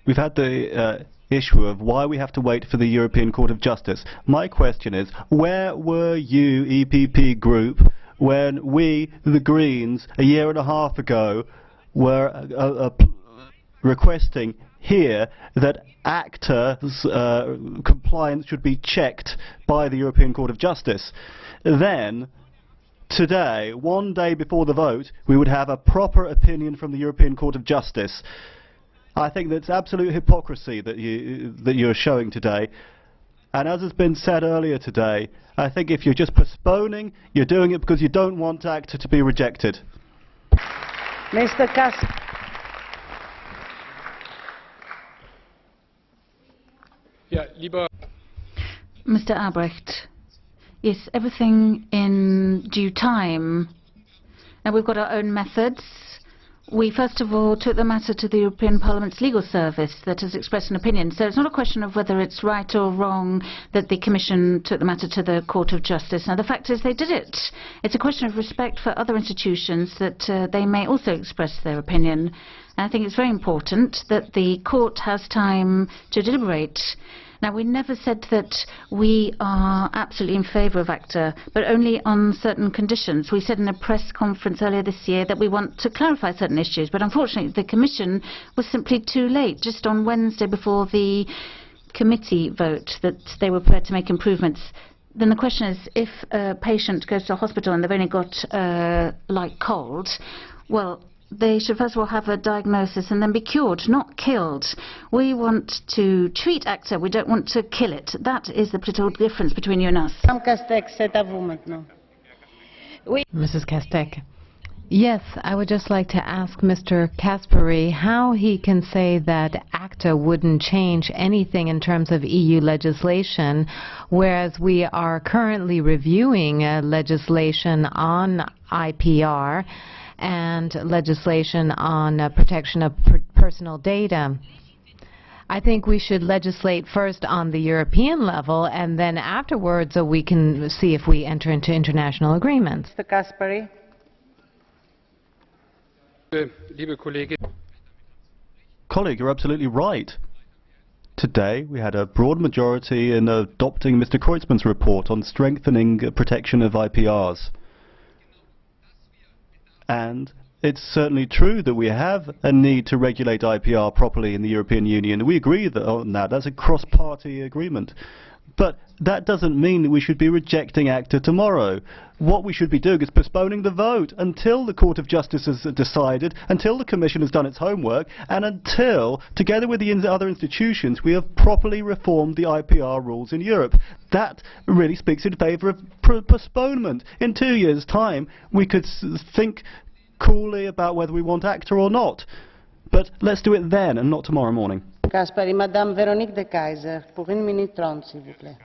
we've had the issue of why we have to wait for the European Court of Justice. My question is, where were you, EPP group, when we, the Greens, a year and a half ago, were requesting here that ACTA's compliance should be checked by the European Court of Justice? Then, today, one day before the vote, we would have a proper opinion from the European Court of Justice. I think that's absolute hypocrisy that you're showing today. And as has been said earlier today, I think if you're just postponing, you're doing it because you don't want ACTA to be rejected. Mr. Kass. Mr. Albrecht, yes, everything in due time. Now, we've got our own methods. We first of all took the matter to the European Parliament's legal service that has expressed an opinion. So it's not a question of whether it's right or wrong that the Commission took the matter to the Court of Justice. Now, the fact is they did it. It's a question of respect for other institutions that they may also express their opinion. And I think it's very important that the Court has time to deliberate. Now, we never said that we are absolutely in favour of ACTA, but only on certain conditions. We said in a press conference earlier this year that we want to clarify certain issues, but unfortunately the Commission was simply too late. Just on Wednesday before the committee vote that they were prepared to make improvements. Then the question is, if a patient goes to a hospital and they've only got light cold, well, they should first of all have a diagnosis and then be cured, not killed. We want to treat ACTA, we don't want to kill it. That is the political difference between you and us. Mrs. Kastek. Yes, I would just like to ask Mr. Kasperi how he can say that ACTA wouldn't change anything in terms of EU legislation, whereas we are currently reviewing legislation on IPR and legislation on protection of personal data. I think we should legislate first on the European level, and then afterwards we can see if we enter into international agreements. Mr. Kasperi. Colleague, you're absolutely right. Today we had a broad majority in adopting Mr. Kreutzmann's report on strengthening protection of IPRs. And it's certainly true that we have a need to regulate IPR properly in the European Union. We agree on that. That's a cross-party agreement. But that doesn't mean that we should be rejecting ACTA tomorrow. What we should be doing is postponing the vote until the Court of Justice has decided, until the Commission has done its homework, and until, together with the other institutions, we have properly reformed the IPR rules in Europe. That really speaks in favour of postponement. In 2 years' time, we could think coolly about whether we want ACTA or not. But let's do it then and not tomorrow morning. Kasperi, Madame Véronique de Keyser, pour 1 minute 30, s'il vous plaît.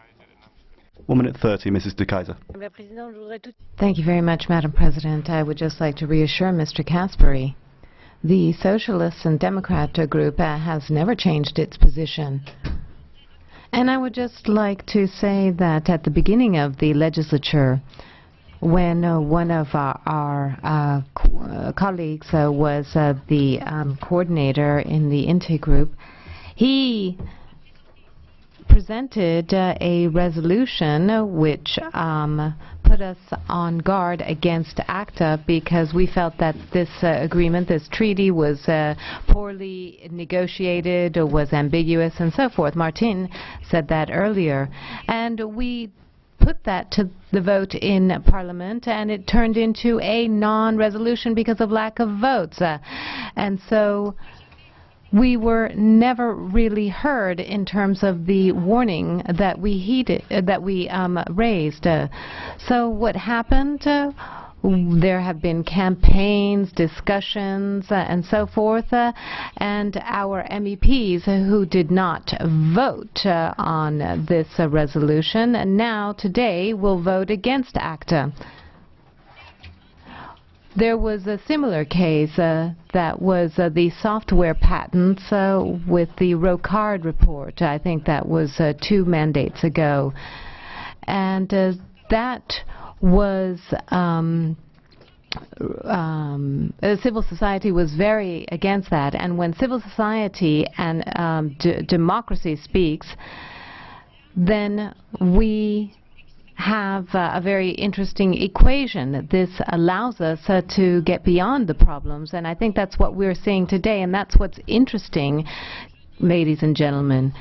1 minute 30, Mrs. de Keyser. Thank you very much, Madam President. I would just like to reassure Mr. Kasperi. The Socialists and Democrat group has never changed its position. And I would just like to say that at the beginning of the legislature, when one of our colleagues was the coordinator in the INTE group, he presented a resolution which put us on guard against ACTA because we felt that this agreement, this treaty, was poorly negotiated, or was ambiguous, and so forth. Martin said that earlier. And we put that to the vote in Parliament, and it turned into a non-resolution because of lack of votes. And so we were never really heard in terms of the warning that we raised. So what happened? There have been campaigns, discussions, and so forth, and our MEPs who did not vote on this resolution now today will vote against ACTA. There was a similar case that was the software patents with the Rocard report. I think that was 2 mandates ago. And that was civil society was very against that. And when civil society and democracy speaks, then we have a very interesting equation. This allows us to get beyond the problems, and I think that's what we're seeing today, and that's what's interesting, ladies and gentlemen.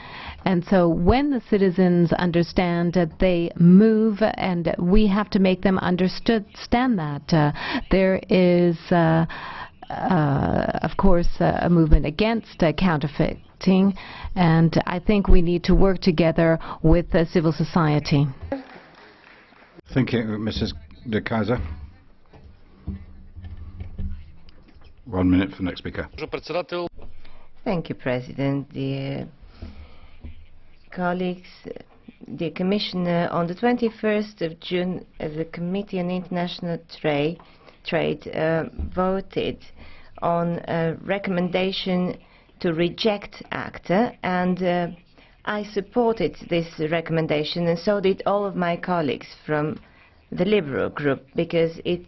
And so when the citizens understand that they move, and we have to make them understand that there is, of course, a movement against counterfeiting, and I think we need to work together with civil society. Thank you, Mrs. de Keyser. 1 minute for the next speaker. Thank you, President. Dear colleagues, dear Commissioner, on the 21st of June, the Committee on International Trade voted on a recommendation to reject ACTA, and I supported this recommendation, and so did all of my colleagues from the Liberal group, because it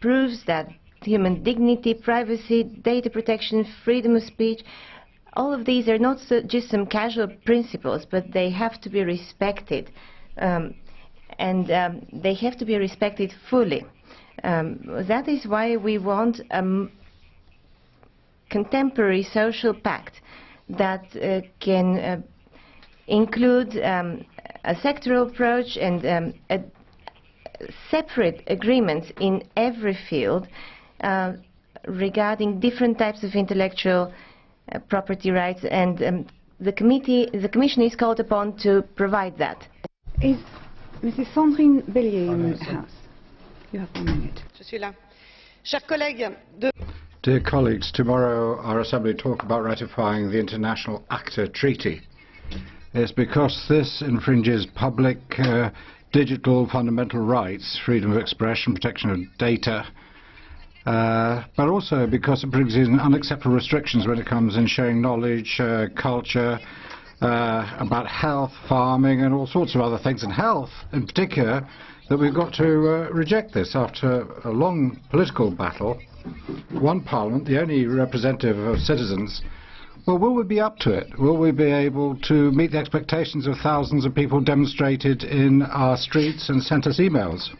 proves that human dignity, privacy, data protection, freedom of speech, all of these are not just some casual principles, but they have to be respected, and they have to be respected fully. That is why we want a contemporary social pact that can include a sectoral approach and separate agreements in every field regarding different types of intellectual property rights, and the Commission is called upon to provide that. Is Mrs. Sandrine Bellier in the House? You have 1 minute. Dear colleagues, tomorrow our Assembly talk about ratifying the International ACTA Treaty. It's because this infringes public digital fundamental rights, freedom of expression, protection of data, but also because it brings in unacceptable restrictions when it comes in sharing knowledge, culture, about health, farming, and all sorts of other things, and health in particular, that we've got to reject this after a long political battle. One Parliament, the only representative of citizens. Well, will we be up to it? Will we be able to meet the expectations of thousands of people demonstrated in our streets and sent us emails?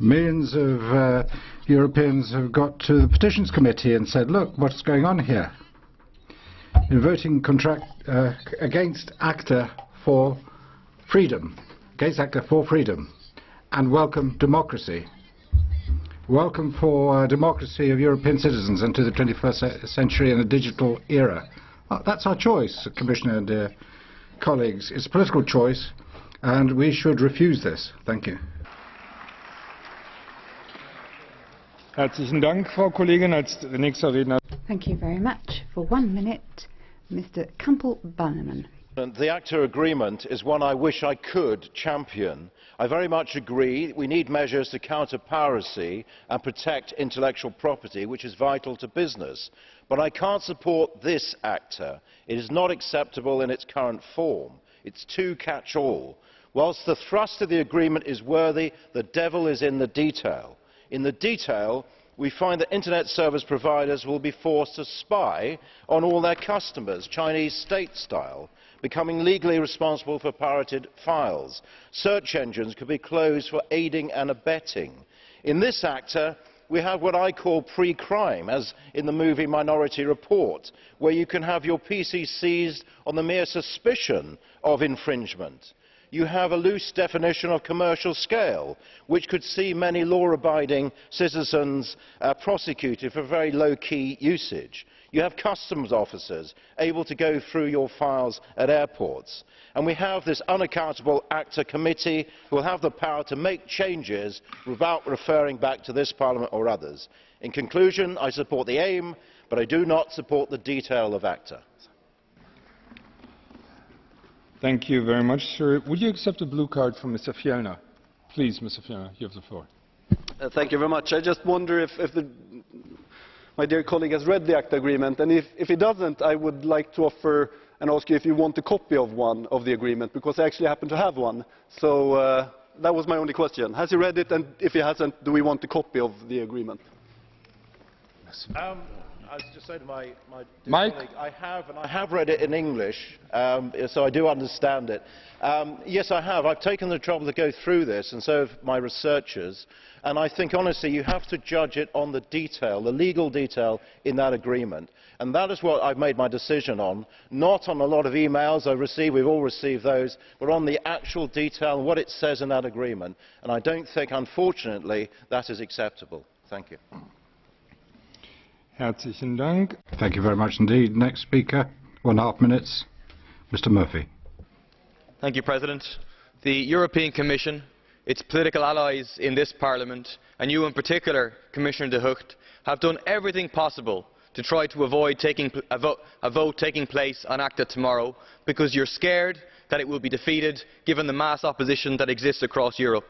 Millions of Europeans have got to the Petitions Committee and said, look, what's going on here? In voting against ACTA for freedom, and welcome democracy. Welcome for democracy of European citizens into the 21st century and the digital era. That's our choice, Commissioner and colleagues. It's a political choice, and we should refuse this. Thank you. Herzlichen Dank, Frau Kollegin. Als nächster Redner. Thank you very much. For 1 minute, Mr. Campbell-Bannerman. The ACTA agreement is one I wish I could champion. I very much agree we need measures to counter piracy and protect intellectual property, which is vital to business. But I can't support this ACTA. It is not acceptable in its current form. It's too catch-all. Whilst the thrust of the agreement is worthy, the devil is in the detail. In the detail, we find that internet service providers will be forced to spy on all their customers, Chinese state-style, becoming legally responsible for pirated files. Search engines could be closed for aiding and abetting. In this ACTA, we have what I call pre-crime, as in the movie Minority Report, where you can have your PC seized on the mere suspicion of infringement. You have a loose definition of commercial scale, which could see many law-abiding citizens prosecuted for very low-key usage. You have customs officers able to go through your files at airports. And we have this unaccountable ACTA committee who will have the power to make changes without referring back to this Parliament or others. In conclusion, I support the aim, but I do not support the detail of ACTA. Thank you very much, sir. Would you accept a blue card from Mr. Fjellner? Please, Mr. Fjellner, you have the floor. Thank you very much. I just wonder if my dear colleague has read the ACTA agreement, and if he doesn't, I would like to offer and ask you if you want a copy of one of the agreement, because I actually happen to have one. So That was my only question. Has he read it, and if he hasn't, do we want a copy of the agreement? I was just saying to my dear Mike? colleague, I have read it in English, so I do understand it. Yes, I have. I've taken the trouble to go through this, and so have my researchers. And I think, honestly, you have to judge it on the detail, the legal detail in that agreement. And that is what I've made my decision on, not on a lot of emails I've received, we've all received those, but on the actual detail and what it says in that agreement. And I don't think, unfortunately, that is acceptable. Thank you. Herzlichen Dank. Thank you very much indeed. Next speaker, 1.5 minutes, Mr. Murphy. Thank you, President. The European Commission, its political allies in this Parliament, and you in particular, Commissioner de Gucht, have done everything possible to try to avoid a vote taking place on ACTA tomorrow, because you're scared that it will be defeated given the mass opposition that exists across Europe.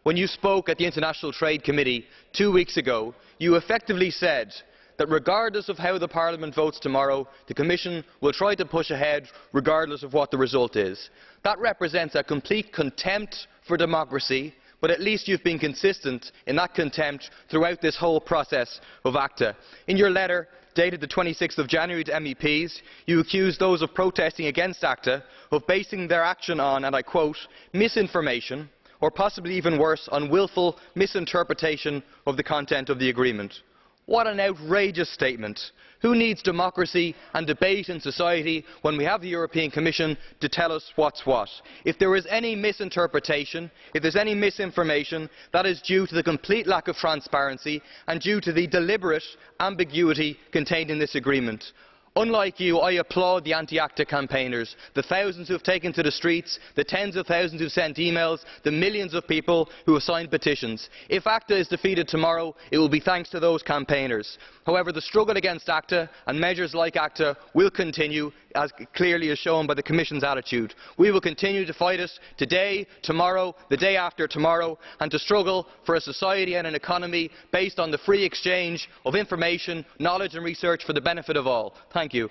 When you spoke at the International Trade Committee 2 weeks ago, you effectively said that regardless of how the Parliament votes tomorrow, the Commission will try to push ahead regardless of what the result is. That represents a complete contempt for democracy, but at least you've been consistent in that contempt throughout this whole process of ACTA. In your letter, dated the 26th of January to MEPs, you accused those of protesting against ACTA of basing their action on, and I quote, misinformation, or possibly even worse, on willful misinterpretation of the content of the agreement. What an outrageous statement. Who needs democracy and debate in society when we have the European Commission to tell us what's what? If there is any misinterpretation, if there is any misinformation, that is due to the complete lack of transparency and due to the deliberate ambiguity contained in this agreement. Unlike you, I applaud the anti-ACTA campaigners, the thousands who have taken to the streets, the tens of thousands who have sent emails, the millions of people who have signed petitions. If ACTA is defeated tomorrow, it will be thanks to those campaigners. However, the struggle against ACTA and measures like ACTA will continue, as clearly is shown by the Commission's attitude. We will continue to fight it today, tomorrow, the day after tomorrow, and to struggle for a society and an economy based on the free exchange of information, knowledge and research for the benefit of all. Thank you.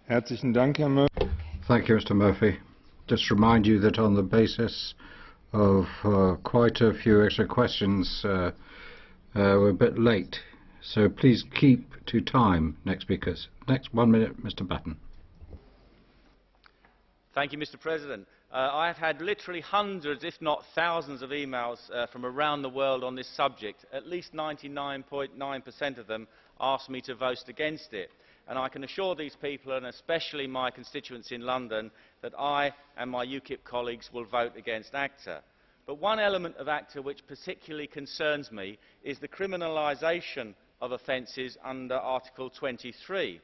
Herzlichen Dank, Herr Murphy. Thank you, Mr. Murphy. Just remind you that on the basis of quite a few extra questions, we're a bit late. So please keep to time, next speakers. Next 1 minute, Mr. Batten. Thank you, Mr. President. I have had literally hundreds, if not thousands, of emails from around the world on this subject. At least 99.9% of them asked me to vote against it. And I can assure these people, and especially my constituents in London, that I and my UKIP colleagues will vote against ACTA. But one element of ACTA which particularly concerns me is the criminalisation of offences under Article 23.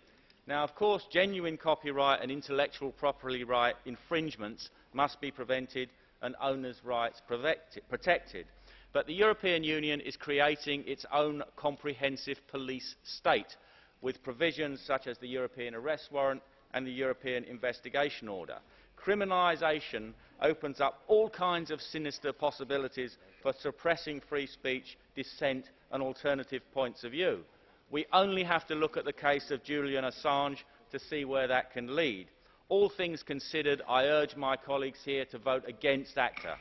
Now, of course, genuine copyright and intellectual property right infringements must be prevented and owners' rights protected. But the European Union is creating its own comprehensive police state, with provisions such as the European Arrest Warrant and the European Investigation Order. Criminalisation opens up all kinds of sinister possibilities for suppressing free speech, dissent and alternative points of view. We only have to look at the case of Julian Assange to see where that can lead. All things considered, I urge my colleagues here to vote against ACTA.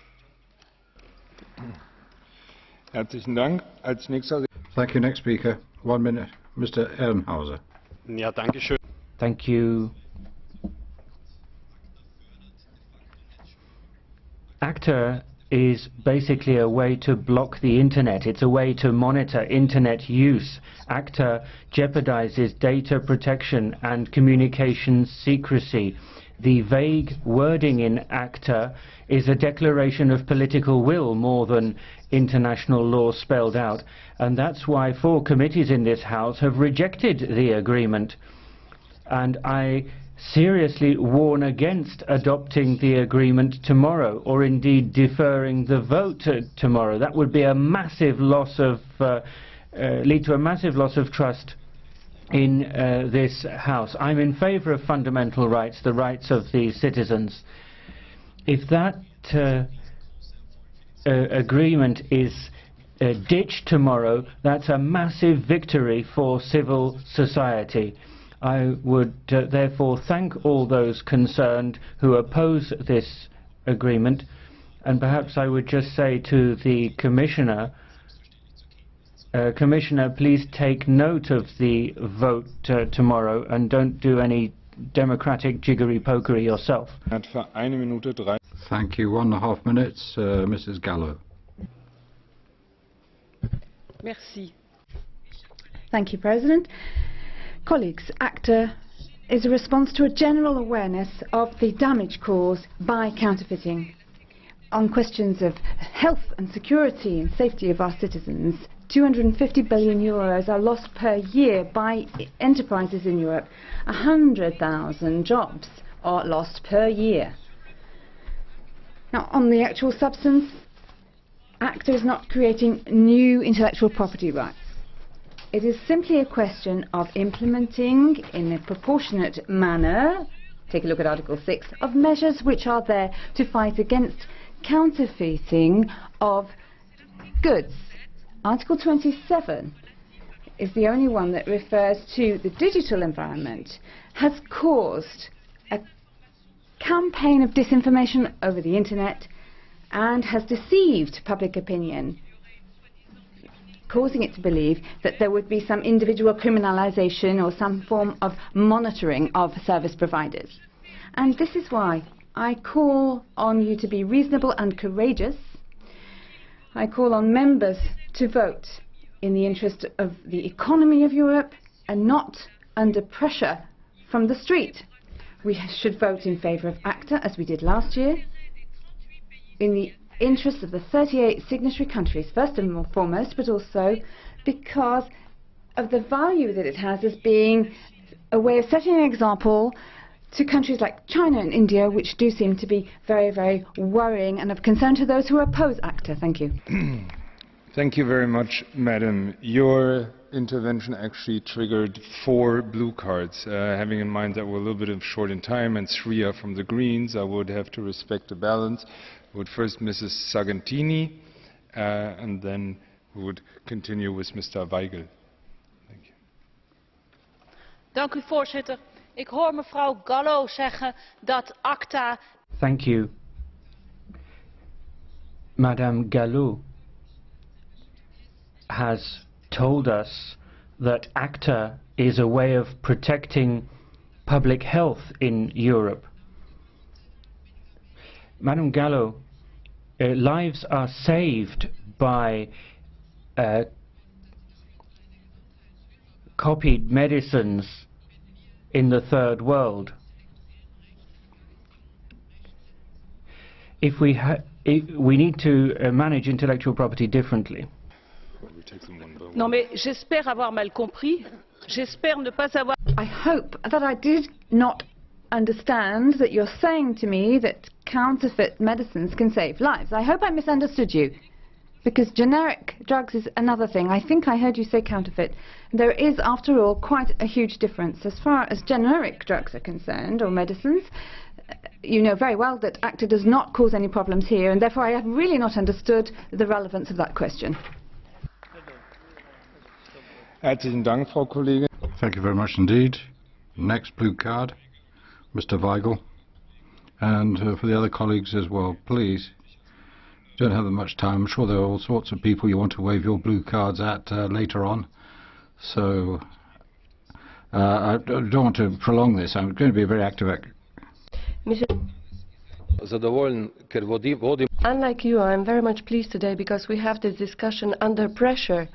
Herzlichen Dank. Als nächster... Thank you. Next speaker. 1 minute, Mr. Ehrenhauser. Ja, danke schön. Thank you. ACTA is basically a way to block the internet. It's a way to monitor internet use. ACTA jeopardizes data protection and communications secrecy. The vague wording in ACTA is a declaration of political will more than international law spelled out, and that's why 4 committees in this House have rejected the agreement. And I seriously warn against adopting the agreement tomorrow, or indeed deferring the vote tomorrow. That would be a massive loss of lead to a massive loss of trust in this House. I'm in favour of fundamental rights, the rights of the citizens. If that agreement is ditched tomorrow, that's a massive victory for civil society. I would therefore thank all those concerned who oppose this agreement, and perhaps I would just say to the Commissioner, Commissioner, please take note of the vote tomorrow and don't do any democratic jiggery-pokery yourself. Thank you. 1.5 minutes, Mrs. Gallo. Merci. Thank you, President. Colleagues, ACTA is a response to a general awareness of the damage caused by counterfeiting. On questions of health and security and safety of our citizens, 250 billion euros are lost per year by enterprises in Europe. 100,000 jobs are lost per year. Now, on the actual substance, ACTA is not creating new intellectual property rights. It is simply a question of implementing in a proportionate manner, take a look at Article 6, of measures which are there to fight against counterfeiting of goods. Article 27 is the only one that refers to the digital environment, has caused a campaign of disinformation over the internet and has deceived public opinion, causing it to believe that there would be some individual criminalization or some form of monitoring of service providers. And this is why I call on you to be reasonable and courageous. I call on members to vote in the interest of the economy of Europe and not under pressure from the street. We should vote in favour of ACTA, as we did last year, in the interest of the 38 signatory countries, first and foremost, but also because of the value that it has as being a way of setting an example to countries like China and India, which do seem to be very, very worrying and of concern to those who oppose ACTA. Thank you. Thank you very much, Madam. Your intervention actually triggered 4 blue cards. Having in mind that we're a little bit short in time and 3 are from the Greens, I would have to respect the balance. Would first Mrs. Sargentini, and then we would continue with Mr. Weigel. Thank you. Dank u, voorzitter. Ik hoor mevrouw Gallo zeggen dat ACTA... Thank you. Madame Gallo has told us that ACTA is a way of protecting public health in Europe. Madame Gallo, lives are saved by copied medicines in the third world. If we need to manage intellectual property differently. Non mais j'espère avoir mal compris. J'espère ne pas avoir... I hope that I did not understand that you're saying to me that counterfeit medicines can save lives. I hope I misunderstood you, because generic drugs is another thing. I think I heard you say counterfeit. There is, after all, quite a huge difference. As far as generic drugs are concerned, or medicines, you know very well that ACTA does not cause any problems here, and therefore I have really not understood the relevance of that question. Herzlichen Dank, Frau Kollegin. Thank you very much indeed. Next blue card, Mr. Weigel. And for the other colleagues as well, please. You don't have much time. I'm sure there are all sorts of people you want to wave your blue cards at later on. So I don't want to prolong this. I'm going to be very active. Unlike you, I'm very much pleased today because we have this discussion under pressure.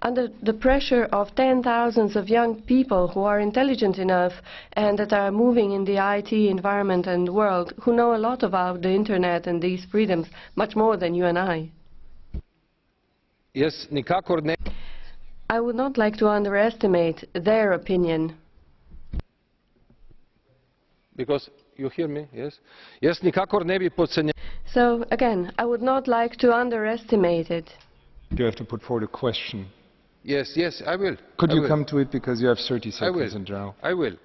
Under the pressure of 10,000s of young people who are intelligent enough and that are moving in the IT environment and world, who know a lot about the internet and these freedoms, much more than you and I. Yes, nikakor ne. I would not like to underestimate their opinion. Because you hear me, yes? Yes, nikakor ne bi podcenjevali. So, again, I would not like to underestimate it. You have to put forward a question. Yes, yes, I will. Could you come to it, because you have 30 seconds in now. I will.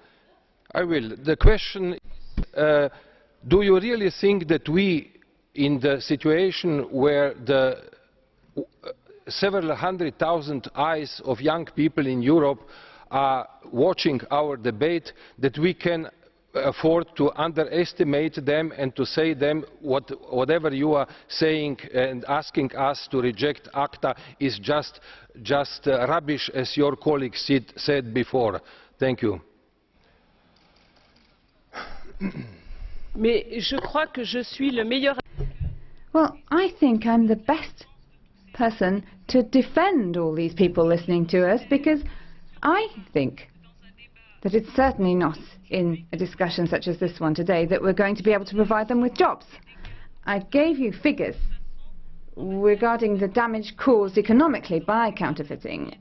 The question is, do you really think that we, in the situation where the several 100,000 eyes of young people in Europe are watching our debate that we can afford to underestimate them and to say them whatever you are saying and asking us to reject ACTA is just rubbish, as your colleague said before. Thank you. Mais je crois que je suis le meilleur. Well, I think I'm the best person to defend all these people listening to us, because I think that it's certainly not in a discussion such as this one today that we're going to be able to provide them with jobs. I gave you figures regarding the damage caused economically by counterfeiting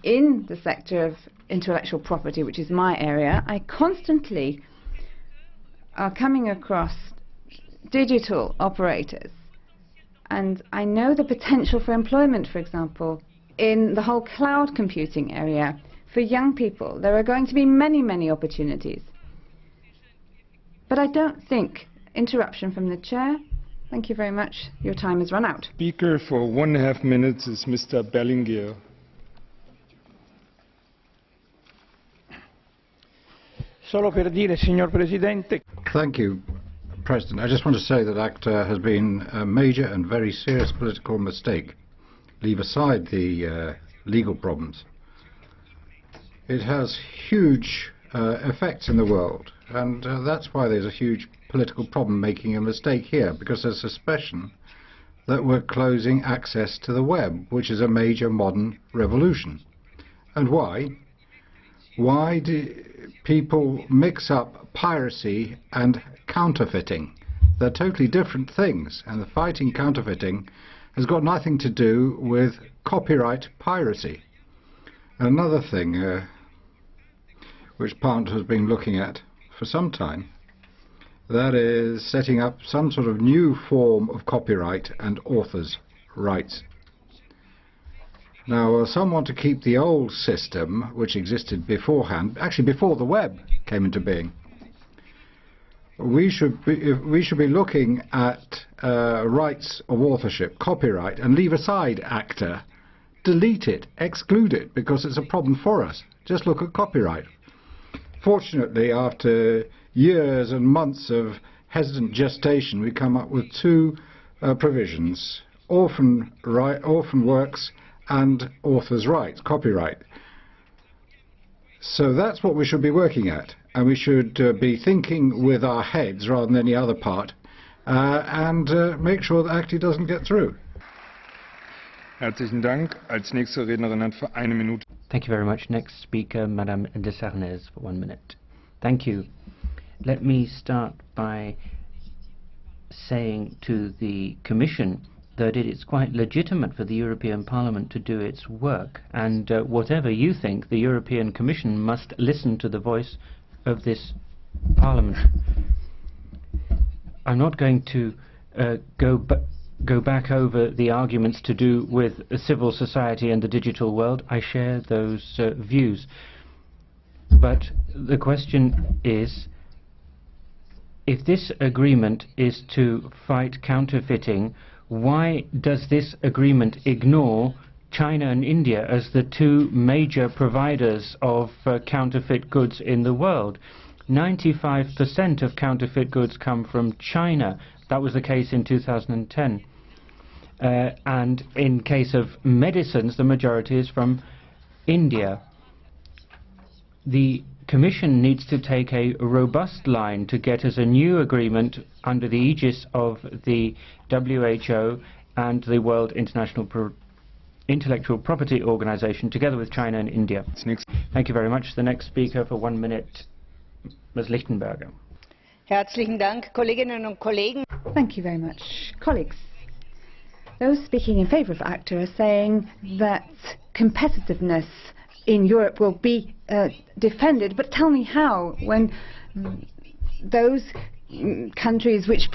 in the sector of intellectual property, which is my area. I constantly are coming across digital operators, and I know the potential for employment, for example, in the whole cloud computing area. For young people, there are going to be many, many opportunities. But I don't think... Interruption from the chair. Thank you very much. Your time has run out. Speaker for 1.5 minutes is Mr. Bellinger. Solo per dire, signor Presidente. Thank you, President. I just want to say that ACTA has been a major and very serious political mistake. Leave aside the legal problems. It has huge effects in the world, and that's why there's a huge political problem making a mistake here, because there's suspicion that we're closing access to the web, which is a major modern revolution. And why? Why do people mix up piracy and counterfeiting? They're totally different things, and the fighting counterfeiting has got nothing to do with copyright piracy. Another thing which Parliament has been looking at for some time, that is setting up some sort of new form of copyright and authors' rights. Now, some want to keep the old system which existed beforehand, actually before the web came into being. We should be looking at rights of authorship, copyright, and leave aside ACTA, delete it, exclude it, because it's a problem for us. Just look at copyright. Fortunately, after years and months of hesitant gestation, we come up with two provisions: orphan works and authors' rights, copyright. So that's what we should be working at, and we should be thinking with our heads rather than any other part, and make sure that ACTA doesn't get through. Herzlichen Dank. Als nächste Rednerin hat für 1 Minute. Thank you very much. Next speaker, Madame de Sarnez, for 1 minute. Thank you. Let me start by saying to the Commission that it is quite legitimate for the European Parliament to do its work, and whatever you think, the European Commission must listen to the voice of this Parliament. I'm not going to go back over the arguments to do with civil society and the digital world. I share those views. But the question is, if this agreement is to fight counterfeiting, why does this agreement ignore China and India as the two major providers of counterfeit goods in the world? 95% of counterfeit goods come from China. That was the case in 2010. And in case of medicines, the majority is from India. The Commission needs to take a robust line to get us a new agreement under the aegis of the WHO and the World Intellectual Property Organization, together with China and India. Thank you very much. The next speaker for 1 minute, Ms. Lichtenberger. Herzlichen Dank, Kolleginnen und Kollegen. Thank you very much. Colleagues, those speaking in favour of ACTA are saying that competitiveness in Europe will be defended, but tell me how, when those countries which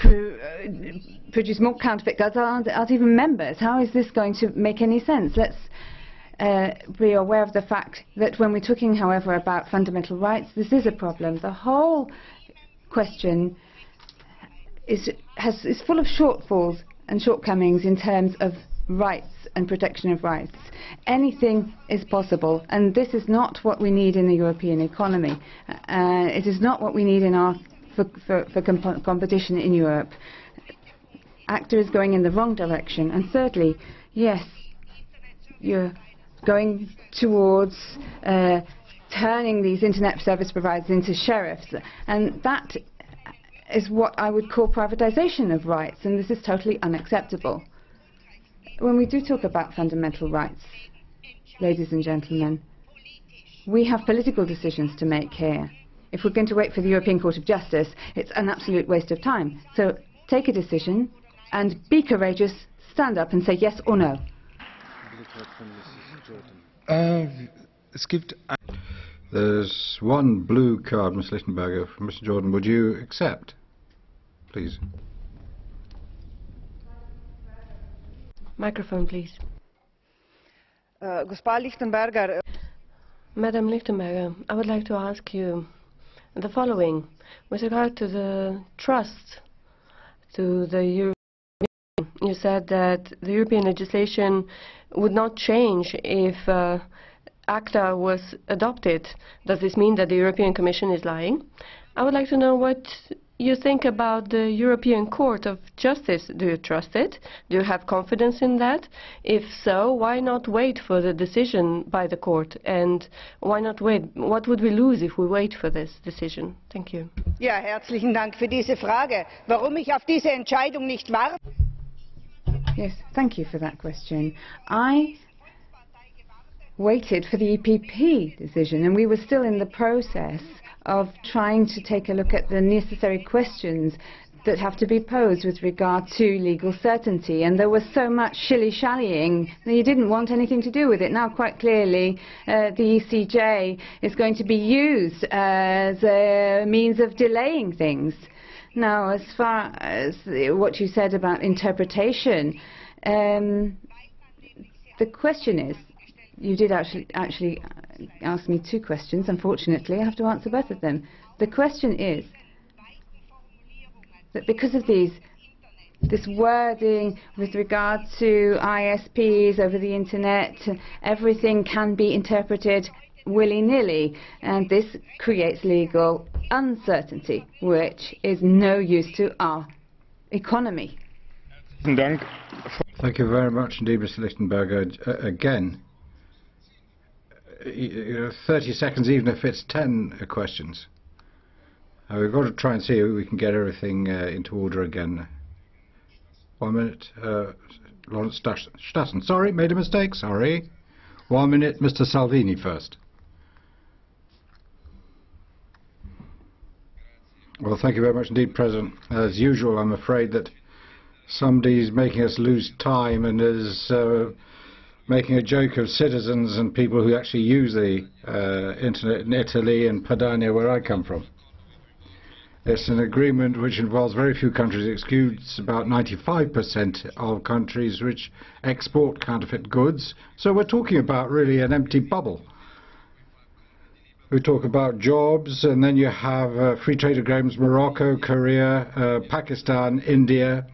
produce more counterfeit goods aren't even members. How is this going to make any sense? Let's be aware of the fact that when we're talking, however, about fundamental rights, this is a problem. The whole question is full of shortfalls and shortcomings in terms of rights and protection of rights. Anything is possible, and this is not what we need in the European economy. It is not what we need in for competition in Europe. ACTA is going in the wrong direction. And thirdly, yes, you're going towards turning these internet service providers into sheriffs, and that is what I would call privatization of rights, and this is totally unacceptable. When we do talk about fundamental rights, ladies and gentlemen, we have political decisions to make here. If we're going to wait for the European Court of Justice, it's an absolute waste of time. So take a decision and be courageous, stand up and say yes or no. There's one blue card, Ms. Lichtenberger, from Mr. Jordan. Would you accept, please? Microphone, please. Gospa Lichtenberger. Madam Lichtenberger, I would like to ask you the following. With regard to the trust to the European Union, you said that the European legislation would not change if ACTA was adopted. Does this mean that the European Commission is lying? I would like to know what you think about the European Court of Justice. Do you trust it? Do you have confidence in that? If so, why not wait for the decision by the court? And why not wait? What would we lose if we wait for this decision? Thank you. Ja, herzlichen Dank für diese Frage. Warum ich auf diese Entscheidung nicht warte? Yes, thank you for that question. I waited for the EPP decision, and we were still in the process of trying to take a look at the necessary questions that have to be posed with regard to legal certainty, and there was so much shilly-shallying that you didn't want anything to do with it. Now, quite clearly, the ECJ is going to be used as a means of delaying things. Now, as far as what you said about interpretation, the question is, you did actually ask me two questions. Unfortunately, I have to answer both of them. The question is that because of this wording with regard to ISPs over the internet, everything can be interpreted willy-nilly, and this creates legal uncertainty, which is no use to our economy. Thank you very much indeed, Mr. Lichtenberger. Again, 30 seconds, even if it's 10 questions. We've got to try and see if we can get everything into order again. 1 minute. Lawrence Stassen. Sorry, made a mistake. Sorry. 1 minute, Mr. Salvini first. Well, thank you very much indeed, President. As usual, I'm afraid that somebody's making us lose time and is making a joke of citizens and people who actually use the internet in Italy and Padania, where I come from. It's an agreement which involves very few countries. It excludes about 95% of countries which export counterfeit goods. So we're talking about really an empty bubble. We talk about jobs, and then you have free trade agreements, Morocco, Korea, Pakistan, India.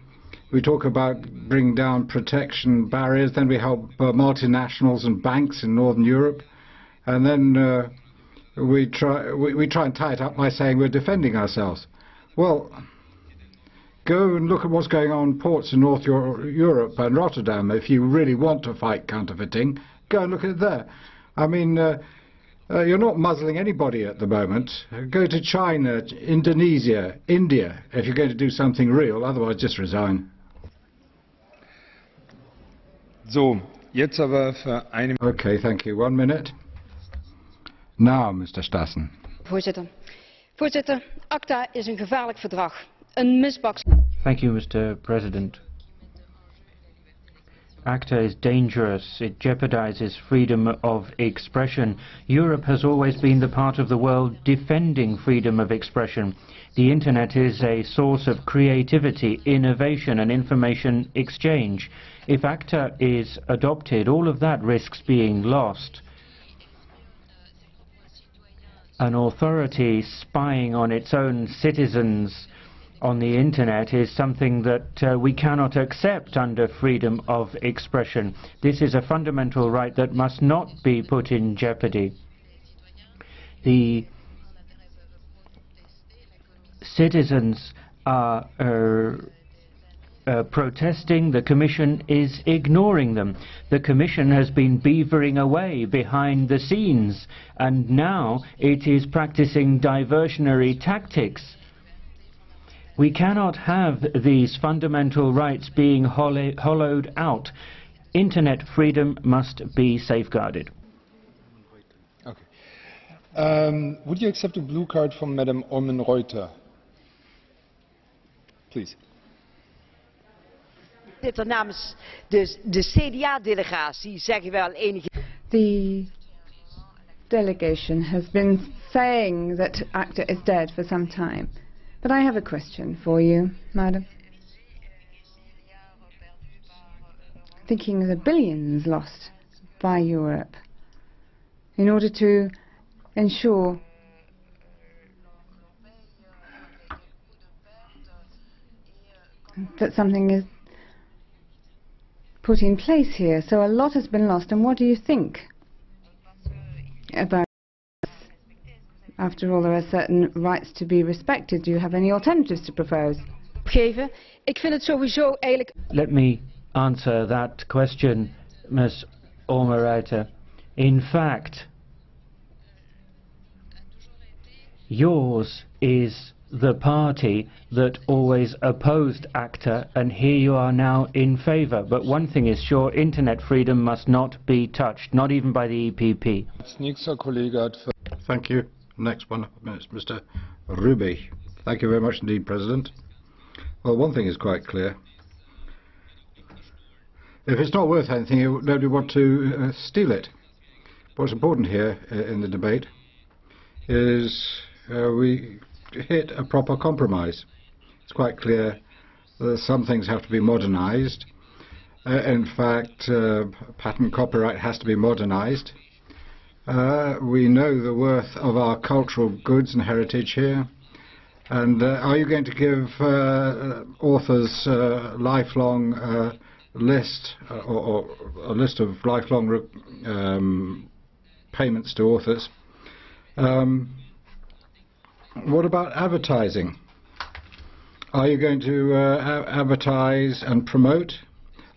We talk about bringing down protection barriers, then we help multinationals and banks in Northern Europe, and then we try and tie it up by saying we're defending ourselves. Well, go and look at what's going on in ports in North Europe and Rotterdam. If you really want to fight counterfeiting, go and look at it there. I mean, you're not muzzling anybody at the moment. Go to China, Indonesia, India, if you're going to do something real. Otherwise, just resign. So, jetzt aber für eine... Okay, thank you. 1 minute. Now, Mr. Stassen. Voorzitter, ACTA is een gevaarlijk verdrag. Een misbruik. Thank you, Mr. President. ACTA is dangerous. It jeopardizes freedom of expression. Europe has always been the part of the world defending freedom of expression. The internet is a source of creativity, innovation and information exchange. If ACTA is adopted, all of that risks being lost. An authority spying on its own citizens on the internet is something that we cannot accept under freedom of expression. This is a fundamental right that must not be put in jeopardy. The citizens are protesting. The Commission is ignoring them. The Commission has been beavering away behind the scenes, and now it is practicing diversionary tactics. We cannot have these fundamental rights being hollowed out. Internet freedom must be safeguarded. Okay. Would you accept a blue card from Madam Oomen-Ruijten? Please. Namens de CDA-delegatie zeggen we al enige... The delegation has been saying that ACTA is dead for some time. But I have a question for you, Madam. Thinking of the billions lost by Europe in order to ensure that something is put in place here. So a lot has been lost, and what do you think about this? After all, there are certain rights to be respected. Do you have any alternatives to propose? Let me answer that question, Ms. Oomen-Ruijten. In fact, yours is the party that always opposed ACTA, and here you are now in favour. But one thing is sure, internet freedom must not be touched, not even by the EPP. Thank you. Next one, Mr. Rübig. Thank you very much indeed, President. Well, one thing is quite clear. If it's not worth anything, nobody want to steal it. What's important here in the debate is we hit a proper compromise. It's quite clear that some things have to be modernized. In fact, patent copyright has to be modernized. We know the worth of our cultural goods and heritage here. And are you going to give authors a lifelong list or a list of lifelong payments to authors? What about advertising? Are you going to advertise and promote?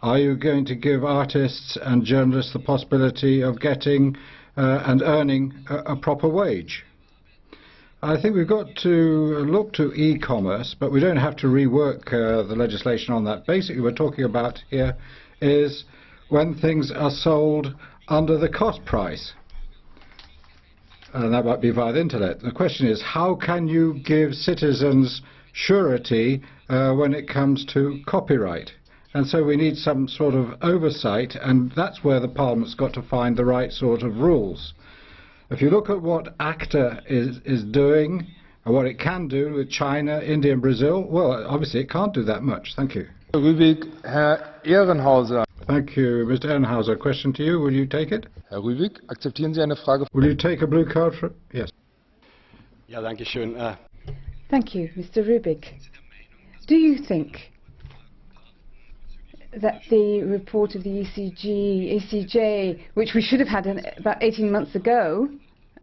Are you going to give artists and journalists the possibility of getting and earning a proper wage? I think we've got to look to e-commerce, but we don't have to rework the legislation on that. Basically, what we're talking about here is when things are sold under the cost price. And that might be via the internet. The question is, how can you give citizens surety when it comes to copyright? And so we need some sort of oversight, and that's where the Parliament's got to find the right sort of rules. If you look at what ACTA is doing, and what it can do with China, India and Brazil, well, obviously it can't do that much. Thank you. Rübig, Herr Ehrenhauser. Thank you. Mr. Ehrenhauser, question to you. Will you take it? Herr Rübig, akzeptieren Sie eine Frage? Will you take a blue card? Yes. Ja, danke schön. Thank you, Mr. Rübig. Do you think that the report of the ECJ, which we should have had about 18 months ago,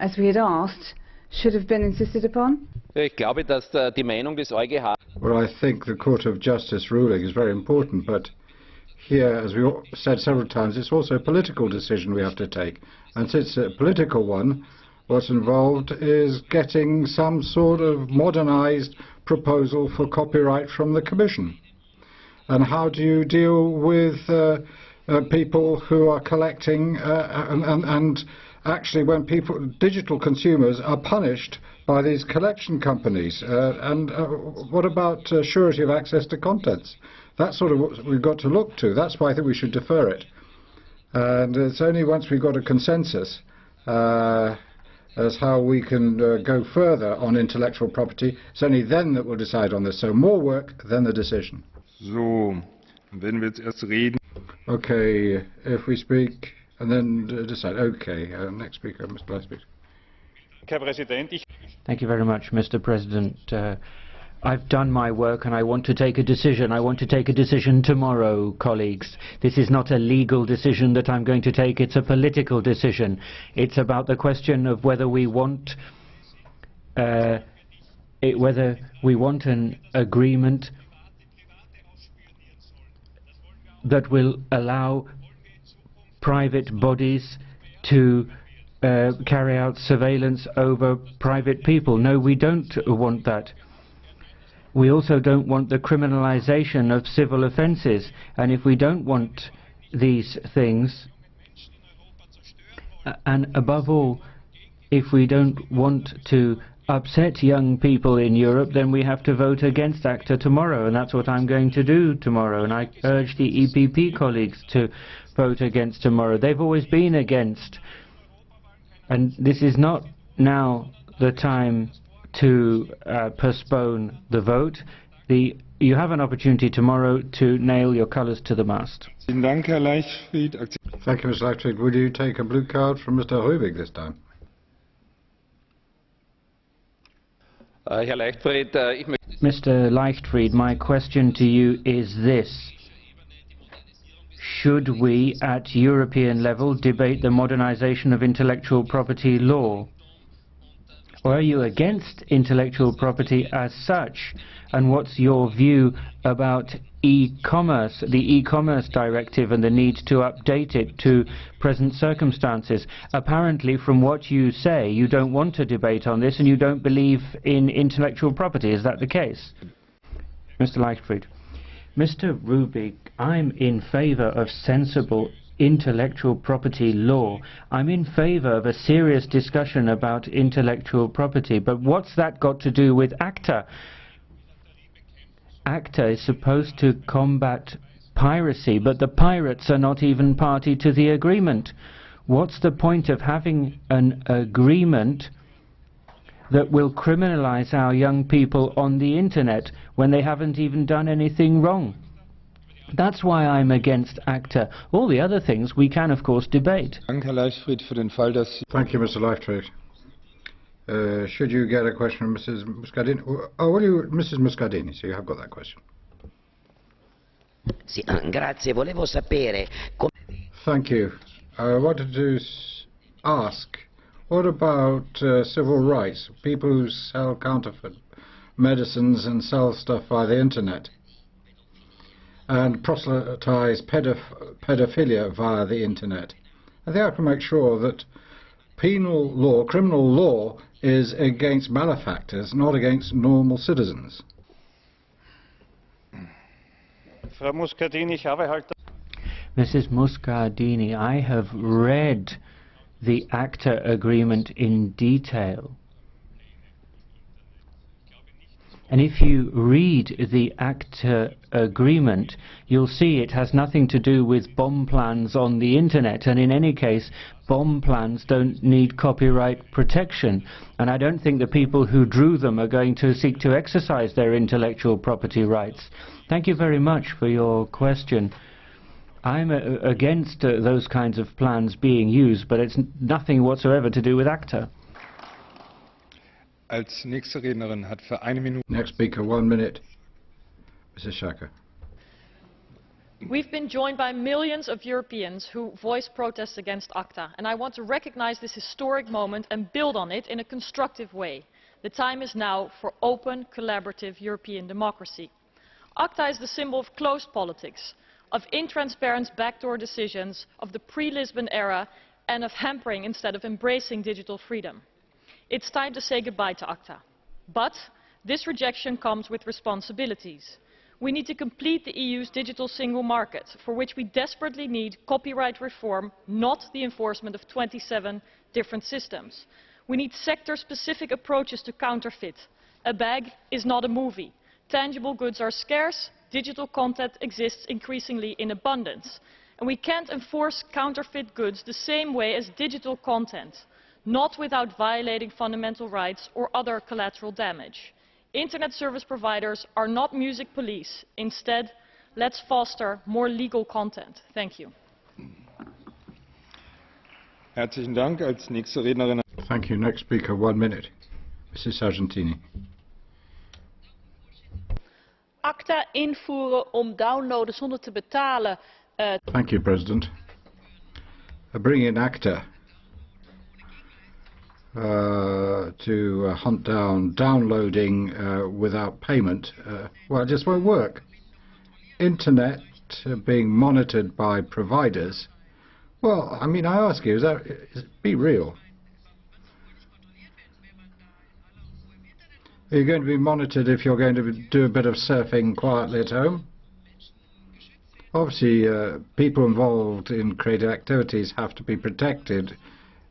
as we had asked, should have been insisted upon? Ich glaube, dass die Meinung des EuGH... Well, I think the Court of Justice ruling is very important, but here, as we said several times, it's also a political decision we have to take. And since it's a political one, what's involved is getting some sort of modernized proposal for copyright from the Commission. And how do you deal with people who are collecting and actually when digital consumers are punished by these collection companies? And what about surety of access to contents? That's sort of what we've got to look to. That's why I think we should defer it. And it's only once we've got a consensus as how we can go further on intellectual property, it's only then that we'll decide on this. So more work than the decision. So, wenn wir jetzt erst reden. Okay, if we speak and then decide. Okay, next speaker, Mr. Vice Speaker. Thank you very much, Mr. President. I've done my work and I want to take a decision. I want to take a decision tomorrow, colleagues. This is not a legal decision that I'm going to take. It's a political decision. It's about the question of whether we want an agreement that will allow private bodies to carry out surveillance over private people. No, we don't want that. We also don't want the criminalization of civil offences. And if we don't want these things, and above all, if we don't want to upset young people in Europe, then we have to vote against ACTA tomorrow, and that's what I'm going to do tomorrow. And I urge the EPP colleagues to vote against tomorrow. They've always been against. And this is not now the time to postpone the vote. You have an opportunity tomorrow to nail your colours to the mast. Thank you, Mr. Leichtfried. Would you take a blue card from Mr. Rübig this time? Herr Leichtfried, Mr. Leichtfried, my question to you is this. Should we, at European level, debate the modernization of intellectual property law? Or are you against intellectual property as such? And what's your view about e-commerce, the e-commerce directive and the need to update it to present circumstances? Apparently, from what you say, you don't want to debate on this and you don't believe in intellectual property. Is that the case? Mr. Leichtfried. Mr. Rübig, I'm in favor of sensible intellectual property law. I'm in favor of a serious discussion about intellectual property. But what's that got to do with ACTA? ACTA is supposed to combat piracy, but the pirates are not even party to the agreement. What's the point of having an agreement that will criminalize our young people on the internet when they haven't even done anything wrong? That's why I'm against ACTA. All the other things we can, of course, debate. Thank you, Mr. Leichtfried. Should you get a question from Mrs. Muscardini? Oh, well, Mrs. Muscardini, so you have got that question. Thank you. I wanted to ask, what about civil rights? People who sell counterfeit medicines and sell stuff via the internet and proselytize pedophilia via the internet. I think I have to make sure that penal law, criminal law, is against malefactors, not against normal citizens. Mrs. Muscardini, I have read the ACTA agreement in detail. And if you read the ACTA agreement, you'll see it has nothing to do with bomb plans on the internet. And in any case, bomb plans don't need copyright protection. And I don't think the people who drew them are going to seek to exercise their intellectual property rights. Thank you very much for your question. I'm against those kinds of plans being used, but it's nothing whatsoever to do with ACTA. Als nächste Rednerin hat für 1 Minute. Next speaker, 1 minute. Mrs. Schaka. We've been joined by millions of Europeans who voice protests against ACTA, and I want to recognize this historic moment and build on it in a constructive way. The time is now for open, collaborative European democracy. ACTA is the symbol of closed politics, of intransparent backdoor decisions, of the pre-Lisbon era, and of hampering instead of embracing digital freedom. It's time to say goodbye to ACTA. But this rejection comes with responsibilities. We need to complete the EU's digital single market, for which we desperately need copyright reform, not the enforcement of 27 different systems. We need sector-specific approaches to counterfeit. A bag is not a movie. Tangible goods are scarce, digital content exists increasingly in abundance. And we can't enforce counterfeit goods the same way as digital content, not without violating fundamental rights or other collateral damage. Internet service providers are not music police. Instead, let's foster more legal content. Thank you. Herzlichen Dank. Als nächste Rednerin. Thank you. Next speaker, 1 minute. Mrs. Sargentini. ACTA invoeren om downloaden zonder te betalen. Thank you, President. Bringing in ACTA to hunt down downloading without payment, well, it just won't work. Internet being monitored by providers, well, I mean, I ask you, be real. Are you going to be monitored if you're going to do a bit of surfing quietly at home? Obviously, people involved in creative activities have to be protected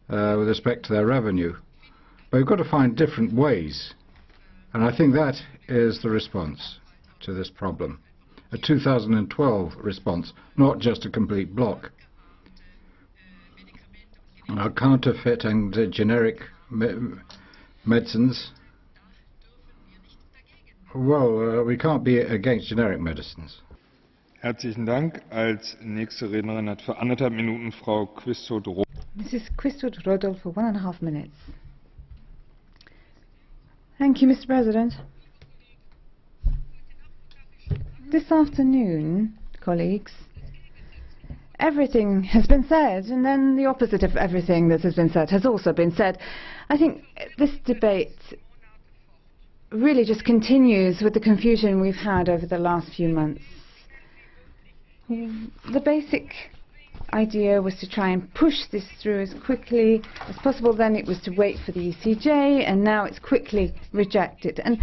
with respect to their revenue. But we've got to find different ways. And I think that is the response to this problem. A 2012 response, not just a complete block. Now, counterfeit and generic medicines, well, we can't be against generic medicines. Herzlichen Dank. Als nächste Rednerin hat für 1,5 Minuten Frau Quistot-Rowohl. Mrs. Quistot-Rowohl for 1.5 minutes. Thank you, Mr. President. This afternoon, colleagues, everything has been said, and then the opposite of everything that has been said has also been said. I think this debate really just continues with the confusion we've had over the last few months. The basic idea was to try and push this through as quickly as possible. Then it was to wait for the ECJ, and now it's quickly rejected. And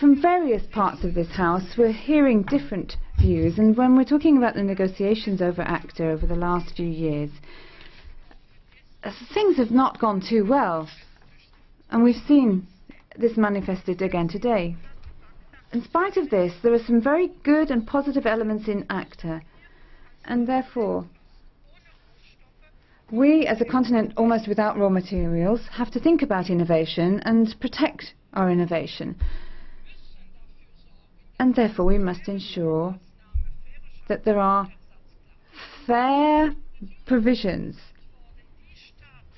from various parts of this House, we're hearing different views. And when we're talking about the negotiations over ACTA over the last few years, things have not gone too well. And we've seen this manifested again today. In spite of this, there are some very good and positive elements in ACTA, and therefore we, as a continent almost without raw materials, have to think about innovation and protect our innovation. And therefore we must ensure that there are fair provisions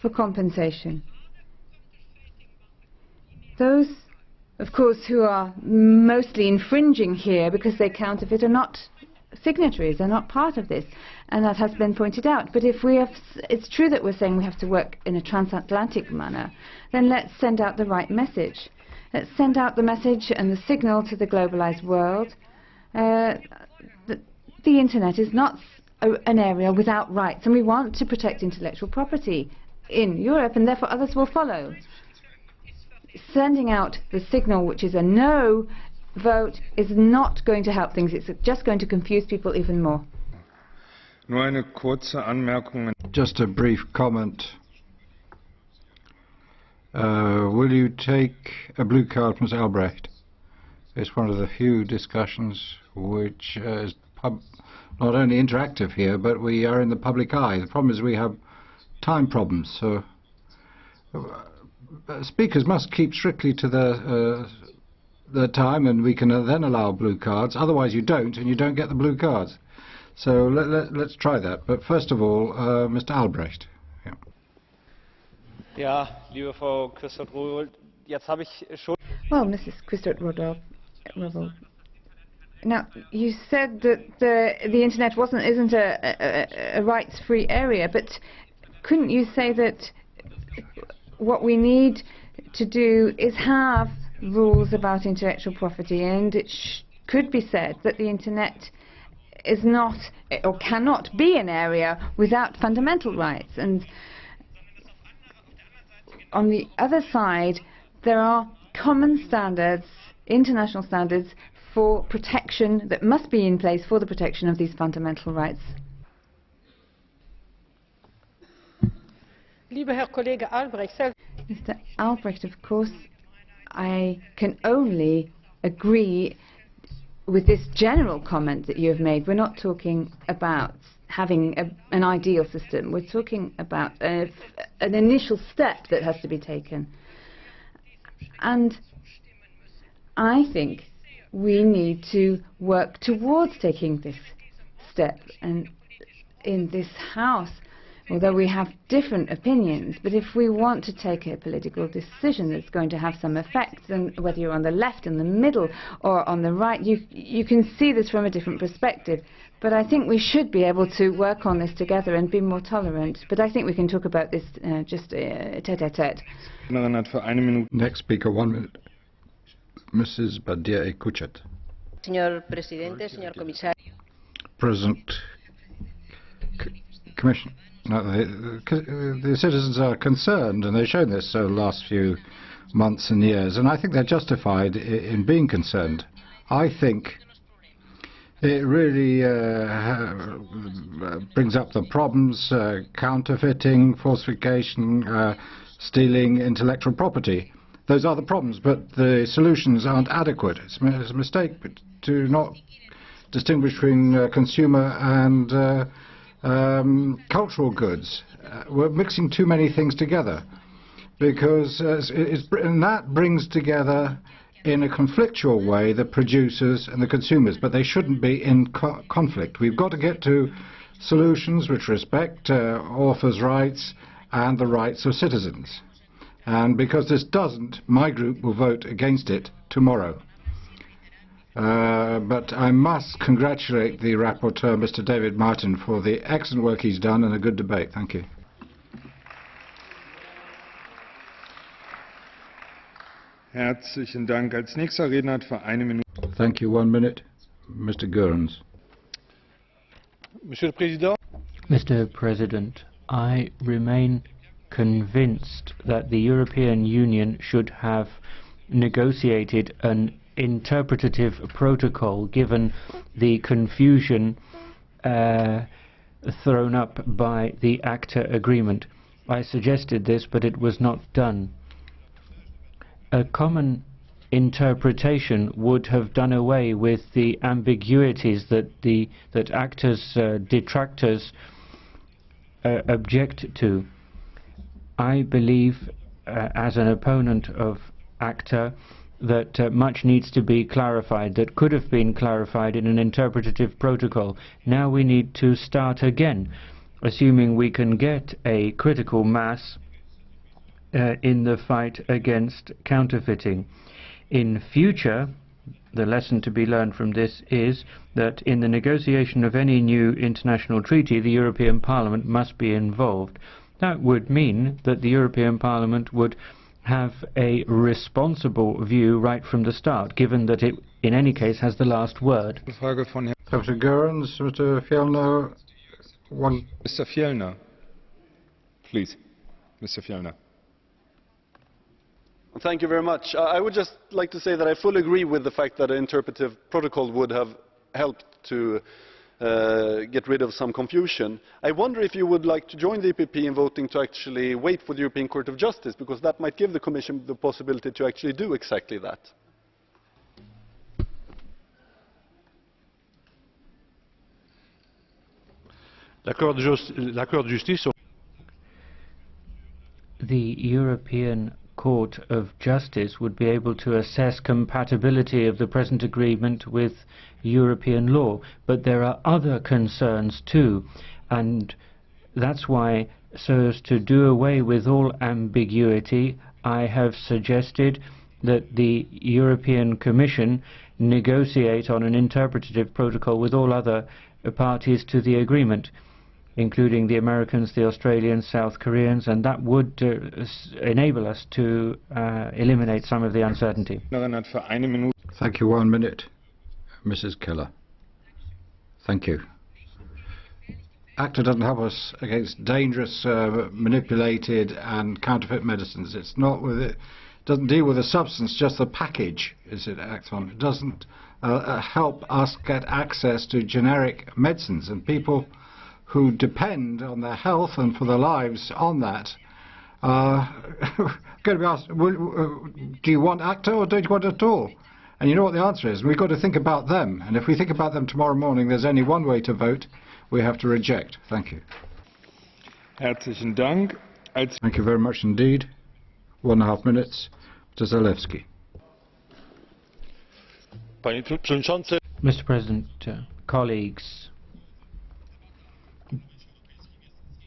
for compensation. Those, of course, who are mostly infringing here because they counterfeit are not signatories, they're not part of this, and that has been pointed out. But if we have, it's true that we're saying we have to work in a transatlantic manner, then let's send out the right message. Let's send out the message and the signal to the globalized world that the internet is not an area without rights, and we want to protect intellectual property in Europe, and therefore others will follow. Sending out the signal, which is a no vote, is not going to help things. It's just going to confuse people even more. Nur eine kurze Anmerkung. Just a brief comment. Will you take a blue card from Ms. Albrecht? It's one of the few discussions which is not only interactive here, but we are in the public eye. The problem is we have time problems, so speakers must keep strictly to the time, and we can then allow blue cards. Otherwise you don't, and you don't get the blue cards. So let's try that. But first of all, Mr. Albrecht. Ja, liebe Frau Quistot-Rowohl, jetzt habe ich schon... Well, Mrs. Quistot-Rowohl, now you said that the internet isn't a rights-free area, but couldn't you say that what we need to do is have rules about intellectual property, and it could be said that the internet is not or cannot be an area without fundamental rights? And on the other side, there are common standards, international standards for protection that must be in place for the protection of these fundamental rights. Liebe Herr Kollege Albrecht, Mr. Albrecht, of course, I can only agree with this general comment that you have made. We're not talking about having an ideal system. We're talking about an initial step that has to be taken. And I think we need to work towards taking this step. And in this House, although we have different opinions. But if we want to take a political decision that's going to have some effect, then whether you're on the left, in the middle, or on the right, you can see this from a different perspective. But I think we should be able to work on this together and be more tolerant. But I think we can talk about this just tête-à-tête. Next speaker, 1 minute. Mrs. Badia-Ekuchet. Señor Presidente, señor Comisario. President, Commission, the citizens are concerned, and they've shown this over the last few months and years, and I think they're justified in being concerned. I think it really brings up the problems, counterfeiting, falsification, stealing intellectual property. Those are the problems, but the solutions aren't adequate. It's a mistake to not distinguish between consumer and cultural goods. We're mixing too many things together, because and that brings together in a conflictual way the producers and the consumers, but they shouldn't be in conflict. We've got to get to solutions which respect authors' rights and the rights of citizens. And because this doesn't, my group will vote against it tomorrow. But I must congratulate the rapporteur, Mr. David Martin, for the excellent work he's done and a good debate. Thank you. Herzlichen Dank. Als nächster Redner hat für 1 Minute. Thank you. 1 minute. Mr. Goerens. Mr. President, I remain convinced that the European Union should have negotiated an interpretative protocol given the confusion thrown up by the ACTA agreement. I suggested this, but it was not done. A common interpretation would have done away with the ambiguities that ACTA's detractors object to. I believe, as an opponent of ACTA, that much needs to be clarified, that could have been clarified in an interpretative protocol. Now we need to start again, assuming we can get a critical mass in the fight against counterfeiting. In future, the lesson to be learned from this is that in the negotiation of any new international treaty, the European Parliament must be involved. That would mean that the European Parliament would have a responsible view right from the start, given that it, in any case, has the last word. Mr. Goerens, Mr. Fjellner, Mr. Fjellner, please. Mr. Fjellner. Thank you very much. I would just like to say that I fully agree with the fact that an interpretive protocol would have helped to get rid of some confusion. I wonder if you would like to join the EPP in voting to actually wait for the European Court of Justice, because that might give the Commission the possibility to actually do exactly that. The European Court of Justice would be able to assess compatibility of the present agreement with European law, but there are other concerns too, and that's why, so as to do away with all ambiguity, I have suggested that the European Commission negotiate on an interpretative protocol with all other parties to the agreement, including the Americans, the Australians, South Koreans, and that would enable us to eliminate some of the uncertainty. Thank you. 1 minute. Mrs. Keller. Thank you. ACTA doesn't help us against dangerous, manipulated and counterfeit medicines. It's not with it. Doesn't deal with the substance, just the package. Is it acts on? It doesn't help us get access to generic medicines, and people who depend on their health and for their lives on that are going to be asked, do you want ACTA or don't you want it at all? And you know what the answer is. We've got to think about them. And if we think about them tomorrow morning, there's only one way to vote. We have to reject. Thank you. Herzlichen Dank. Thank you very much indeed. 1.5 minutes. Mr. Zalewski. Mr. President, colleagues,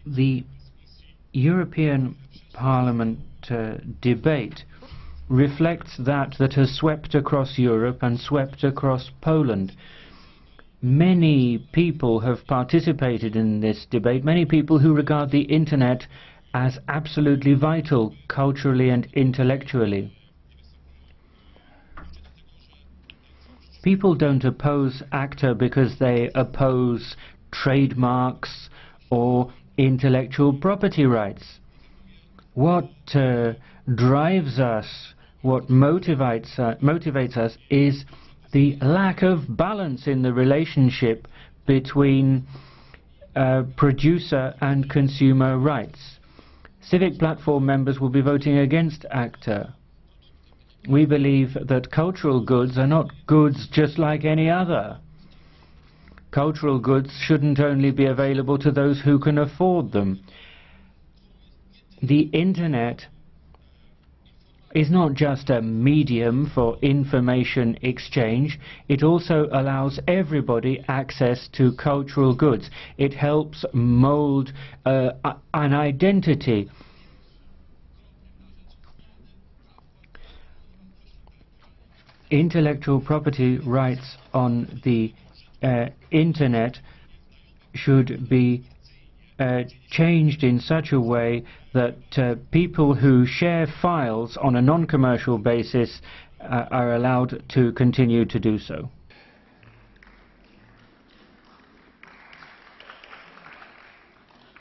The European Parliament debate reflects that has swept across Europe and swept across Poland. Many people have participated in this debate, many people who regard the Internet as absolutely vital culturally and intellectually. People don't oppose ACTA because they oppose trademarks or intellectual property rights. What drives us, what motivates us is the lack of balance in the relationship between producer and consumer rights. Civic Platform members will be voting against ACTA. We believe that cultural goods are not goods just like any other. Cultural goods shouldn't only be available to those who can afford them. The Internet is not just a medium for information exchange, it also allows everybody access to cultural goods. It helps mold an identity. Intellectual property rights on the Internet should be changed in such a way that people who share files on a non-commercial basis are allowed to continue to do so.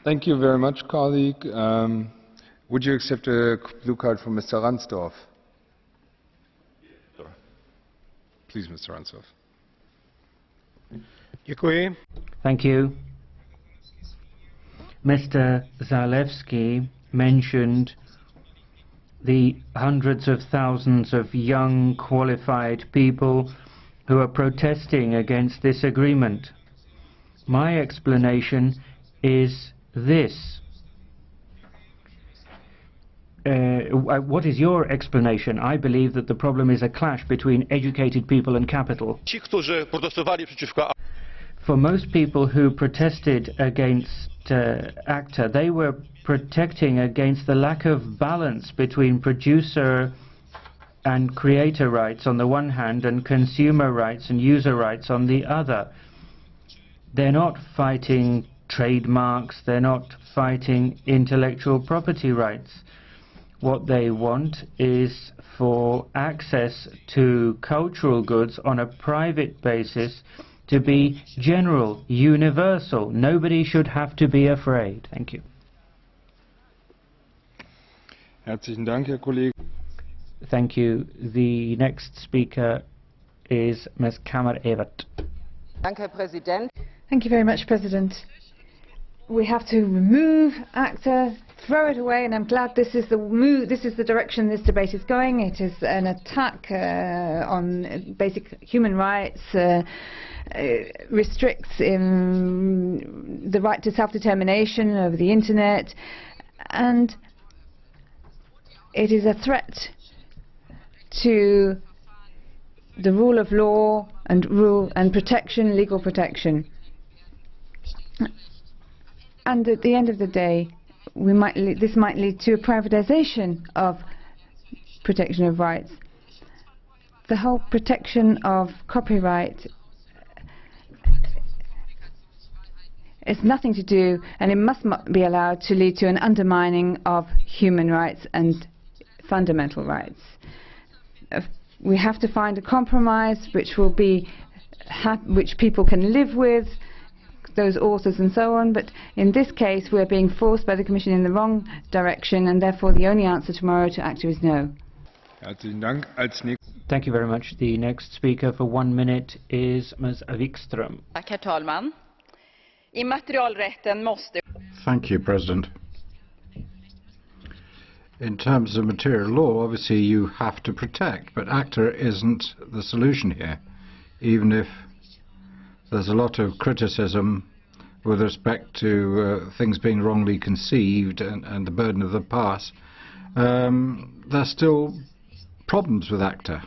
Thank you very much, colleague. Would you accept a blue card from Mr. Ransdorf? Please, Mr. Ransdorf. Thank you. Mr. Zalewski mentioned the hundreds of thousands of young, qualified people who are protesting against this agreement. My explanation is this. What is your explanation? I believe that the problem is a clash between educated people and capital. For most people who protested against ACTA, they were protecting against the lack of balance between producer and creator rights on the one hand and consumer rights and user rights on the other. They're not fighting trademarks, they're not fighting intellectual property rights. What they want is for access to cultural goods on a private basis to be general, universal. Nobody should have to be afraid. Thank you. Herzlichen Dank, Herr Kollege. Thank you. The next speaker is Ms. Kammer-Evert. Thank you very much, President. We have to remove ACTA, throw it away, and I'm glad this is the direction this debate is going. It is an attack on basic human rights, restricts the right to self-determination over the Internet, and it is a threat to the rule of law and protection, legal protection. And at the end of the day, this might lead to a privatization of protection of rights. The whole protection of copyright is nothing to do, and it must not be allowed to lead to an undermining of human rights and fundamental rights. We have to find a compromise which will be which people can live with, those authors and so on, but in this case we're being forced by the Commission in the wrong direction, and therefore the only answer tomorrow to ACTA is no. Thank you very much. The next speaker for 1 minute is Ms. Wikström. Herr talman. Immaterialrätten måste... Thank you, President. In terms of material law, obviously you have to protect, but ACTA isn't the solution here, even if there's a lot of criticism with respect to things being wrongly conceived and the burden of the past. There's still problems with ACTA.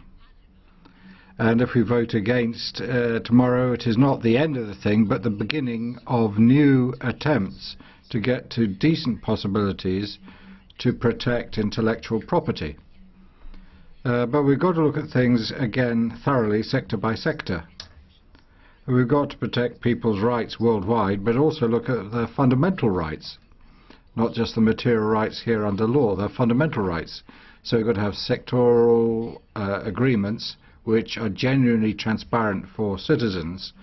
And if we vote against tomorrow, it is not the end of the thing, but the beginning of new attempts to get to decent possibilities to protect intellectual property. But we've got to look at things again thoroughly, sector by sector. We've got to protect people's rights worldwide, but also look at their fundamental rights, not just the material rights here under law, their fundamental rights. So we've got to have sectoral agreements which are genuinely transparent for citizens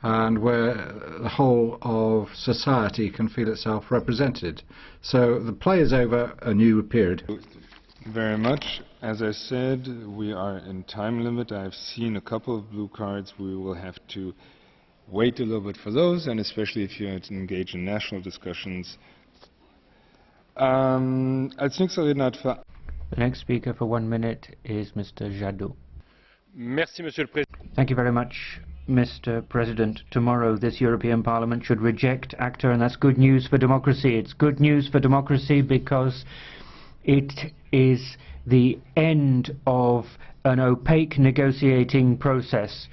and where the whole of society can feel itself represented. So the play is over a new period. Very much. As I said, we are in time limit. I've seen a couple of blue cards. We will have to wait a little bit for those, and especially if you engage in national discussions. Als nächster Redner hat für The next speaker for 1 minute is Mr. Jadot. Merci, Monsieur le Président. Thank you very much, Mr. President. Tomorrow this European Parliament should reject ACTA, and that's good news for democracy. It's good news for democracy because it is the end of an opaque negotiating process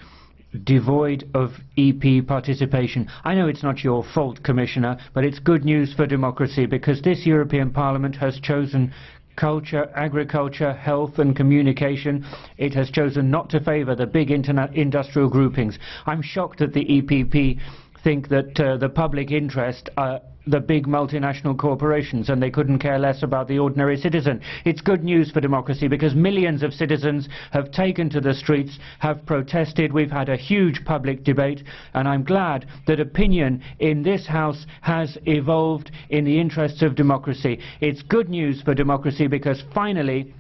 devoid of EP participation. I know it's not your fault, Commissioner, but it's good news for democracy because this European Parliament has chosen culture, agriculture, health and communication. It has chosen not to favour the big industrial groupings. I'm shocked that the EPP think that the public interest are the big multinational corporations and they couldn't care less about the ordinary citizen. It's good news for democracy because millions of citizens have taken to the streets, have protested. We've had a huge public debate, and I'm glad that opinion in this House has evolved in the interests of democracy. It's good news for democracy because finally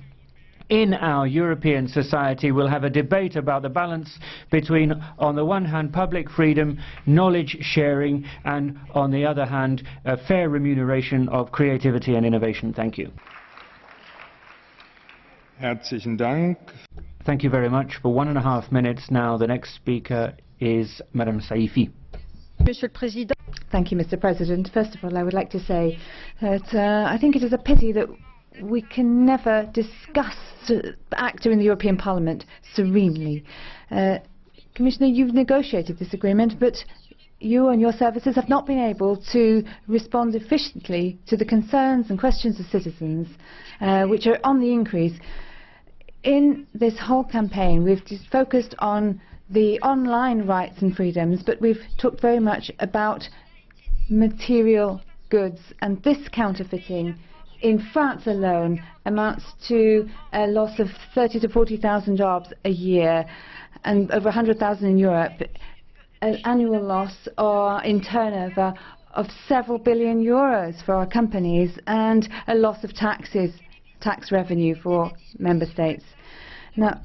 in our European society we'll have a debate about the balance between, on the one hand, public freedom, knowledge sharing, and on the other hand, a fair remuneration of creativity and innovation. Thank you. Herzlichen Dank. Thank you very much. For 1.5 minutes now, the next speaker is Madame Saifi. Thank you, Mr. President. First of all, I would like to say that I think it is a pity that we can never discuss ACTA in the European Parliament serenely. Commissioner, you've negotiated this agreement, but you and your services have not been able to respond efficiently to the concerns and questions of citizens, which are on the increase. In this whole campaign, we've just focused on the online rights and freedoms, but we've talked very much about material goods, and this counterfeiting in France alone amounts to a loss of 30,000 to 40,000 jobs a year, and over 100,000 in Europe, an annual loss or in turnover of several billion euros for our companies, and a loss of tax revenue for member states. Now,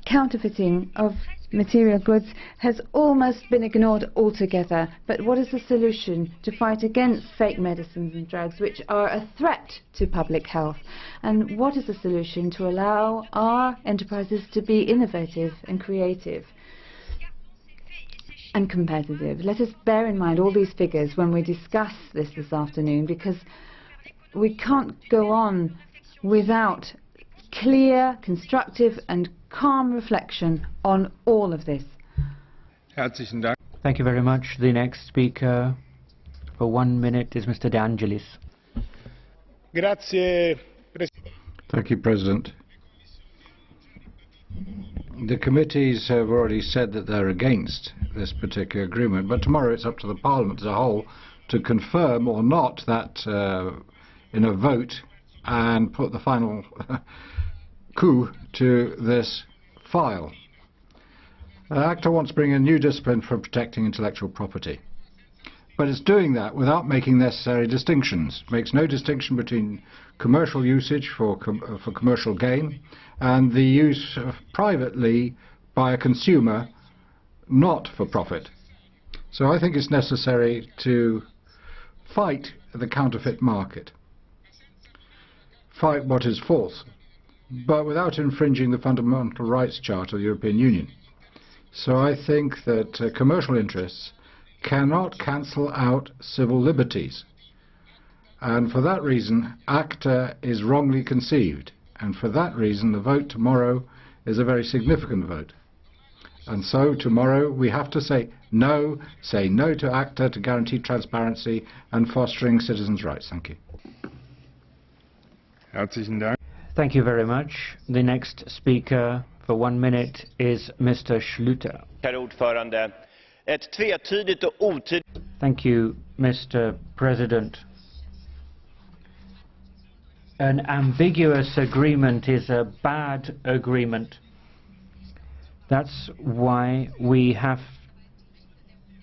counterfeiting of material goods has almost been ignored altogether. But what is the solution to fight against fake medicines and drugs which are a threat to public health? And what is the solution to allow our enterprises to be innovative and creative and competitive? Let us bear in mind all these figures when we discuss this afternoon, because we can't go on without clear, constructive and calm reflection on all of this. Herzlichen Dank. Thank you very much. The next speaker for 1 minute is Mr. De Angelis. Thank you, President. The committees have already said that they're against this particular agreement, but tomorrow it's up to the Parliament as a whole to confirm or not that in a vote and put the final coup to this file. ACTA wants to bring a new discipline for protecting intellectual property, but it's doing that without making necessary distinctions. It makes no distinction between commercial usage for commercial gain and the use privately by a consumer not for profit. So I think it's necessary to fight the counterfeit market, fight what is false, but without infringing the Fundamental Rights Charter of the European Union. So I think that commercial interests cannot cancel out civil liberties. And for that reason, ACTA is wrongly conceived. And for that reason, the vote tomorrow is a very significant vote. And so tomorrow we have to say no to ACTA to guarantee transparency and fostering citizens' rights. Thank you. Herzlichen Dank. Thank you very much. The next speaker for 1 minute is Mr. Schlüter. Herr ordförande, ett tvetydigt och otydligt. Thank you, Mr. President. An ambiguous agreement is a bad agreement. That's why we have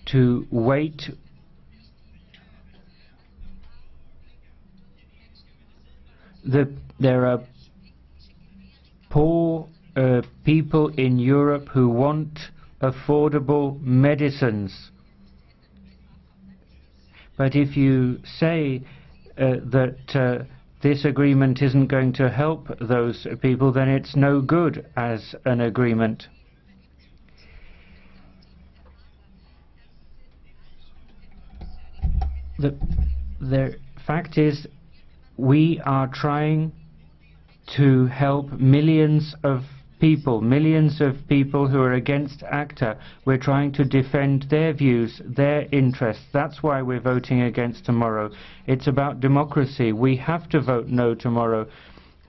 to wait there are poor people in Europe who want affordable medicines. But if you say that this agreement isn't going to help those people, then it's no good as an agreement. The fact is, we are trying to help millions of people who are against ACTA. We're trying to defend their views, their interests. That's why we're voting against tomorrow. It's about democracy. We have to vote no tomorrow.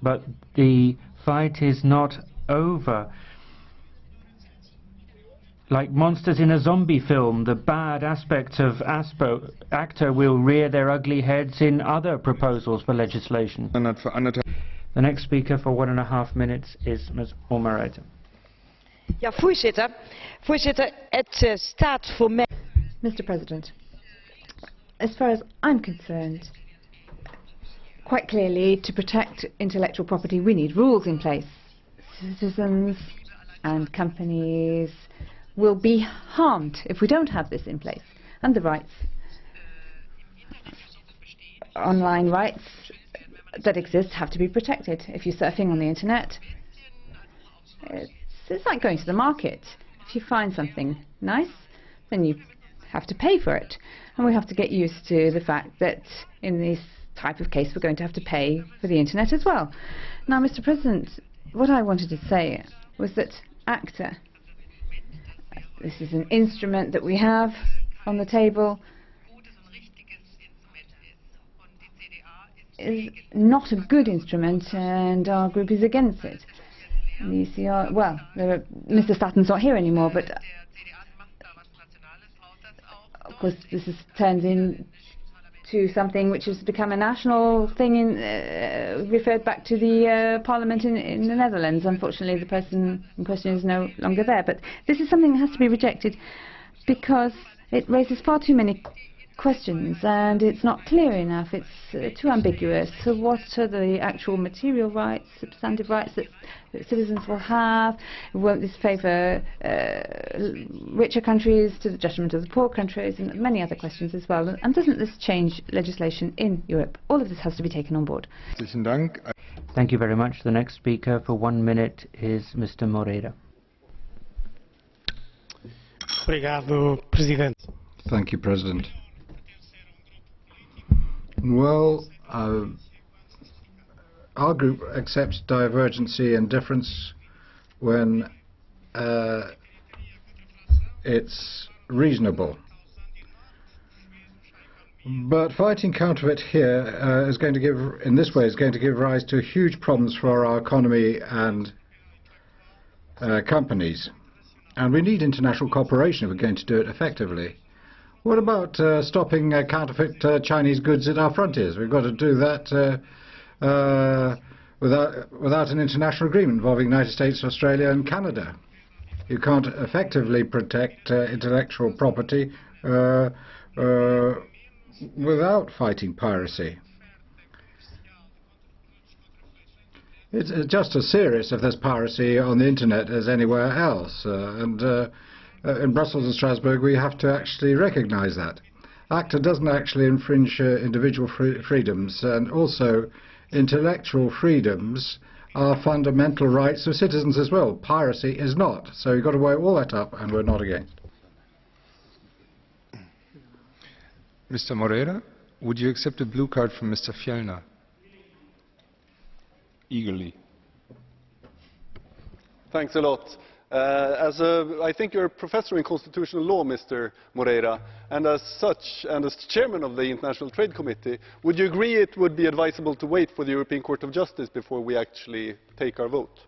But the fight is not over. Like monsters in a zombie film, the bad aspects of ACTA will rear their ugly heads in other proposals for legislation. The next speaker for 1.5 minutes is Ms. Omerite. Ja, voorzitter, het staat voor mij. Mr. President, as far as I'm concerned, quite clearly, to protect intellectual property, we need rules in place. Citizens and companies will be harmed if we don't have this in place. And the rights, online rights that exist, have to be protected. If you're surfing on the internet, it's like going to the market. If you find something nice, then you have to pay for it. And we have to get used to the fact that in this type of case we're going to have to pay for the internet as well. Now, Mr. President, what I wanted to say was that ACTA, this is an instrument that we have on the table, is not a good instrument, and our group is against it. The ECR, well, Mr. Statton's not here anymore, but of course this turns into something which has become a national thing, referred back to the Parliament in the Netherlands. Unfortunately, the person in question is no longer there. But this is something that has to be rejected because it raises far too many questions and it's not clear enough. It's too ambiguous. So what are the actual material rights, substantive rights that citizens will have? Won't this favour richer countries to the detriment of the poor countries, and many other questions as well? And doesn't this change legislation in Europe? All of this has to be taken on board. Thank you very much. The next speaker for 1 minute is Mr. Moreira. Thank you, President. Well, our group accepts divergency and difference when it's reasonable. But fighting counterfeit here is going to give rise to huge problems for our economy and companies. And we need international cooperation if we're going to do it effectively. What about stopping counterfeit Chinese goods at our frontiers? We've got to do that without an international agreement involving the United States, Australia and Canada. You can't effectively protect intellectual property without fighting piracy. It's just as serious if there's piracy on the internet as anywhere else. In Brussels and Strasbourg we have to actually recognise that. ACTA doesn't actually infringe individual freedoms, and also intellectual freedoms are fundamental rights of citizens as well. Piracy is not. So you've got to weigh all that up, and we're not against. Mr. Moreira, would you accept a blue card from Mr. Fjellner? Eagerly. Thanks a lot. I think you're a professor in constitutional law, Mr. Moreira, and as such, and as chairman of the International Trade Committee, would you agree it would be advisable to wait for the European Court of Justice before we actually take our vote?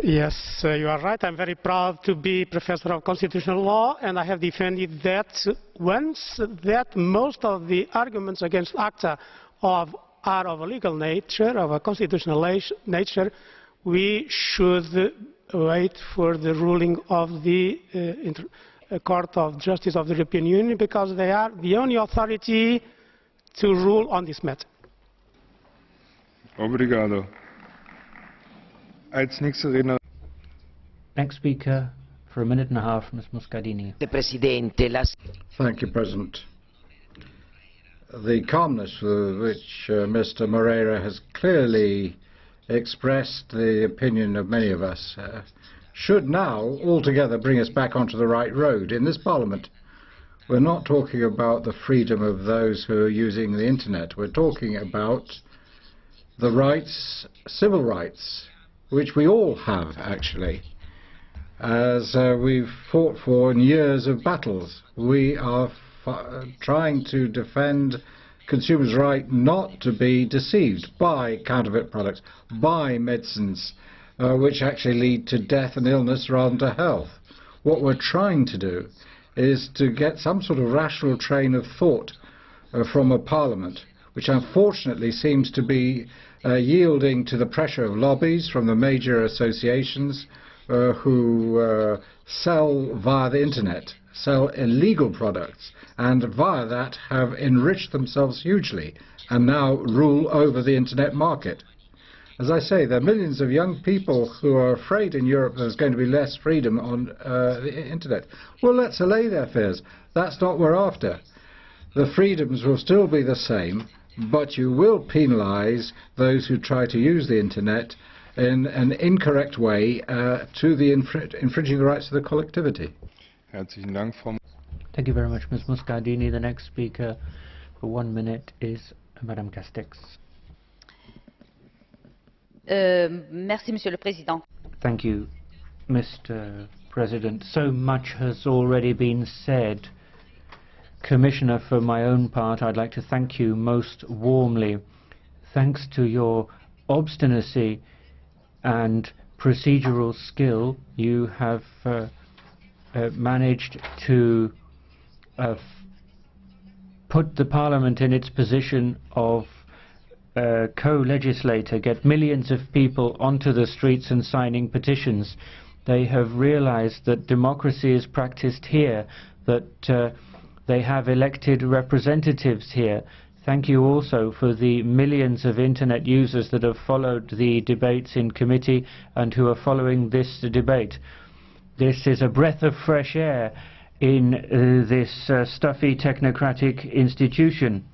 Yes, you are right. I'm very proud to be professor of constitutional law, and I have defended that once that most of the arguments against ACTA are of a legal nature, of a constitutional nature, we should wait for the ruling of the Court of Justice of the European Union, because they are the only authority to rule on this matter. Obrigado. Next speaker for a minute and a half, Ms. Muscardini. Thank you, President. The calmness with which Mr. Moreira has clearly expressed the opinion of many of us should now altogether bring us back onto the right road. In this Parliament, we're not talking about the freedom of those who are using the Internet. We're talking about the rights, civil rights, which we all have, actually, as we've fought for in years of battles. We are trying to defend consumers' right not to be deceived by counterfeit products, by medicines, which actually lead to death and illness rather than to health. What we're trying to do is to get some sort of rational train of thought from a parliament, which unfortunately seems to be yielding to the pressure of lobbies from the major associations who sell via the internet, sell illegal products, and via that have enriched themselves hugely and now rule over the internet market. As I say, there are millions of young people who are afraid in Europe there's going to be less freedom on the internet. Well, let's allay their fears. That's not what we're after. The freedoms will still be the same, but you will penalize those who try to use the internet in an incorrect way to the infringing the rights of the collectivity. Thank you very much, Ms. Muscardini. The next speaker for 1 minute is Madame Castex. Merci, Monsieur le Président. Thank you, Mr. President. So much has already been said. Commissioner, for my own part, I'd like to thank you most warmly. Thanks to your obstinacy and procedural skill, you have managed to put the Parliament in its position of co-legislator, get millions of people onto the streets and signing petitions. They have realized that democracy is practiced here, that they have elected representatives here. Thank you also for the millions of internet users that have followed the debates in committee and who are following this debate. This is a breath of fresh air in this stuffy technocratic institution.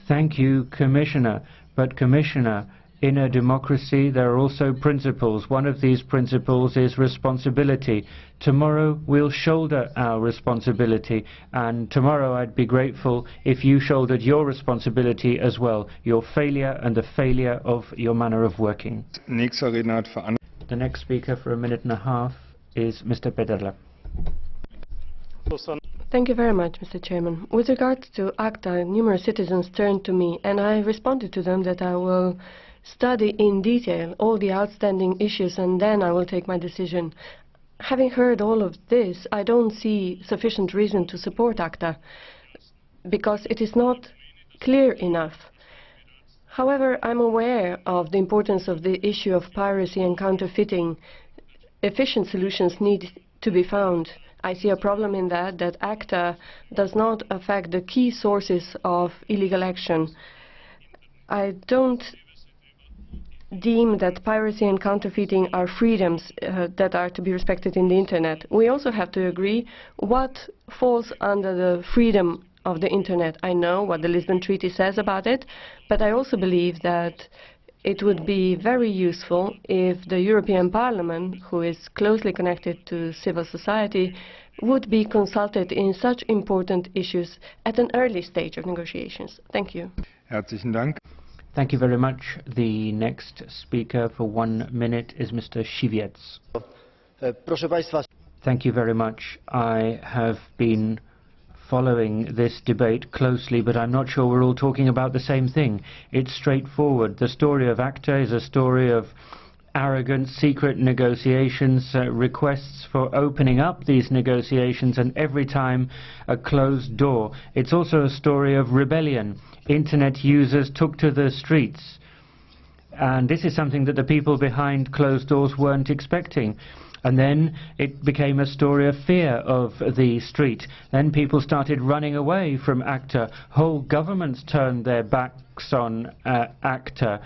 Thank you, Commissioner. But Commissioner, in a democracy there are also principles. One of these principles is responsibility. Tomorrow we'll shoulder our responsibility, and tomorrow I'd be grateful if you shouldered your responsibility as well, your failure and the failure of your manner of working. The next speaker for a minute and a half is Mr. Pederle. Thank you very much, Mr. Chairman. With regard to ACTA, numerous citizens turned to me, and I responded to them that I will study in detail all the outstanding issues, and then I will take my decision. Having heard all of this, I don't see sufficient reason to support ACTA, because it is not clear enough. However, I'm aware of the importance of the issue of piracy and counterfeiting. Efficient solutions need to be found. I see a problem in that ACTA does not affect the key sources of illegal action. I don't deem that piracy and counterfeiting are freedoms that are to be respected in the Internet. We also have to agree what falls under the freedom of the Internet. I know what the Lisbon Treaty says about it, but I also believe that it would be very useful if the European Parliament, who is closely connected to civil society, would be consulted in such important issues at an early stage of negotiations. Thank you. Thank Thank you very much. The next speaker for 1 minute is Mr. Siwiec. Thank you very much. I have been following this debate closely, but I'm not sure we're all talking about the same thing. It's straightforward. The story of ACTA is a story of arrogant, secret negotiations, requests for opening up these negotiations, and every time a closed door. It's also a story of rebellion. Internet users took to the streets, and this is something that the people behind closed doors weren't expecting. And then it became a story of fear of the street. Then people started running away from ACTA. Whole governments turned their backs on ACTA.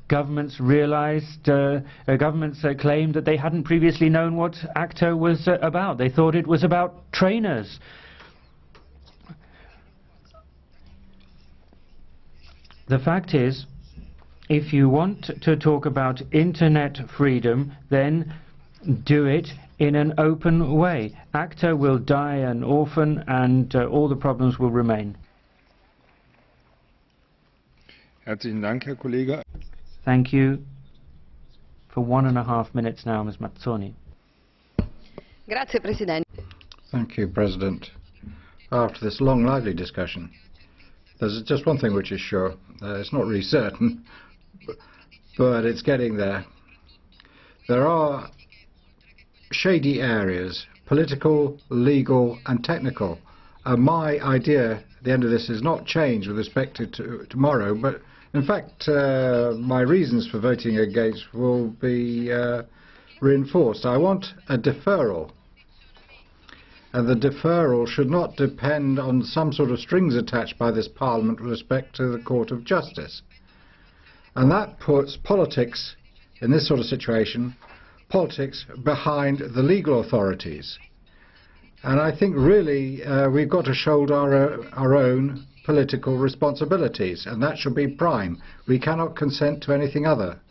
Governments realized, governments claimed that they hadn't previously known what ACTA was about. They thought it was about trainers. The fact is, if you want to talk about internet freedom, then do it in an open way. ACTA will die an orphan, and all the problems will remain. Herzlichen Dank, Herr Kollege. Thank you. For 1.5 minutes now, Ms. Mazzoni. Grazie, Presidente. Thank you, President. After this long, lively discussion, there's just one thing which is sure. It's not really certain, but it's getting there. There are shady areas, political, legal and technical. My idea at the end of this is not change with respect to tomorrow, but in fact my reasons for voting against will be reinforced. I want a deferral, and the deferral should not depend on some sort of strings attached by this Parliament with respect to the Court of Justice. And that puts politics, in this sort of situation, politics behind the legal authorities. And I think really we've got to shoulder our own political responsibilities, and that should be prime. We cannot consent to anything other.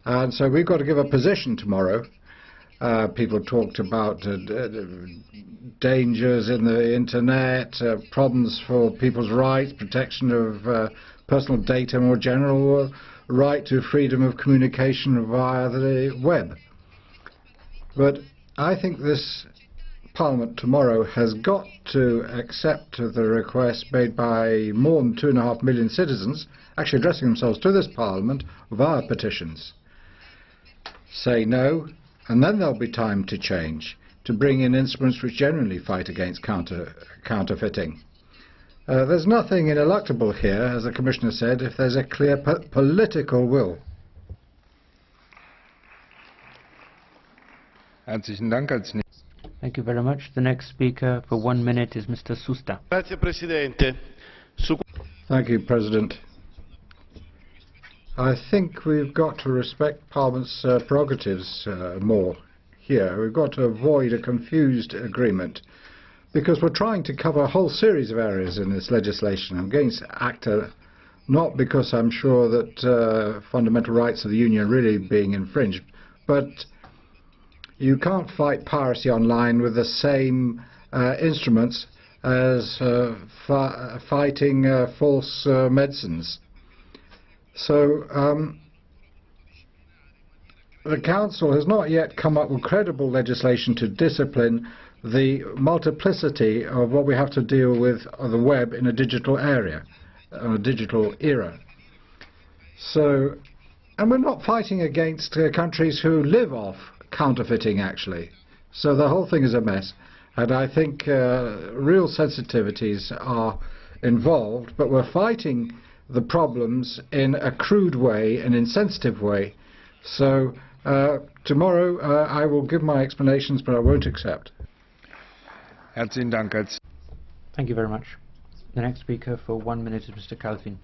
And so we've got to give a position tomorrow. People talked about dangers in the internet, problems for people's rights, protection of personal data, more general right to freedom of communication via the web. But I think this Parliament tomorrow has got to accept the request made by more than 2.5 million citizens, actually addressing themselves to this Parliament via petitions. Say no, and then there'll be time to change, to bring in instruments which genuinely fight against counterfeiting. There's nothing ineluctable here, as the Commissioner said, if there's a clear political will. Thank you very much. The next speaker for 1 minute is Mr. Susta. Thank you, President. I think we've got to respect Parliament's prerogatives more here. We've got to avoid a confused agreement, because we're trying to cover a whole series of areas in this legislation. I'm against ACTA not because I'm sure that fundamental rights of the Union are really being infringed, but you can't fight piracy online with the same instruments as fighting false medicines. So the Council has not yet come up with credible legislation to discipline the multiplicity of what we have to deal with on the web in a digital area, a digital era. So, and we're not fighting against countries who live off counterfeiting, actually. So the whole thing is a mess, and I think real sensitivities are involved, but we're fighting the problems in a crude way, an insensitive way. So tomorrow I will give my explanations, but I won't accept. Thank you very much. The next speaker for 1 minute is Mr. Kalfin.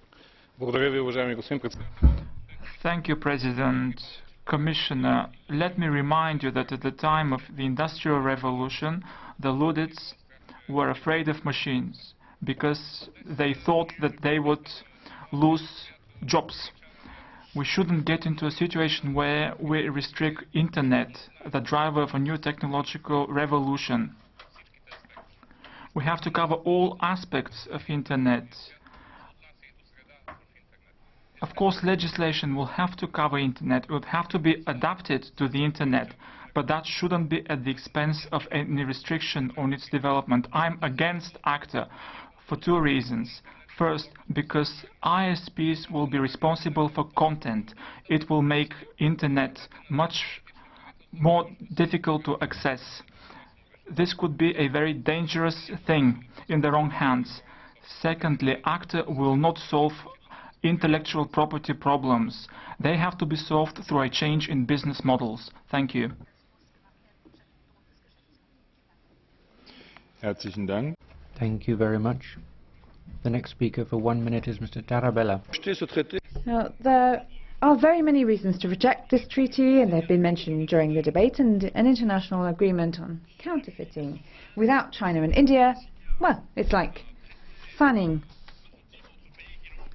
Thank you, President. Commissioner, let me remind you that at the time of the Industrial Revolution, the Luddites were afraid of machines because they thought that they would lose jobs. We shouldn't get into a situation where we restrict Internet, the driver of a new technological revolution. We have to cover all aspects of Internet. Of course, legislation will have to cover internet. It would have to be adapted to the internet, but that shouldn't be at the expense of any restriction on its development. I'm against ACTA for two reasons. First, because ISPs will be responsible for content. It will make internet much more difficult to access. This could be a very dangerous thing in the wrong hands. Secondly, ACTA will not solve intellectual property problems. They have to be solved through a change in business models. Thank you. Herzlichen Dank. Thank you very much. The next speaker for 1 minute is Mr. Tarabella. Now, there are very many reasons to reject this treaty, and they've been mentioned during the debate, and an international agreement on counterfeiting without China and India, well, it's like signing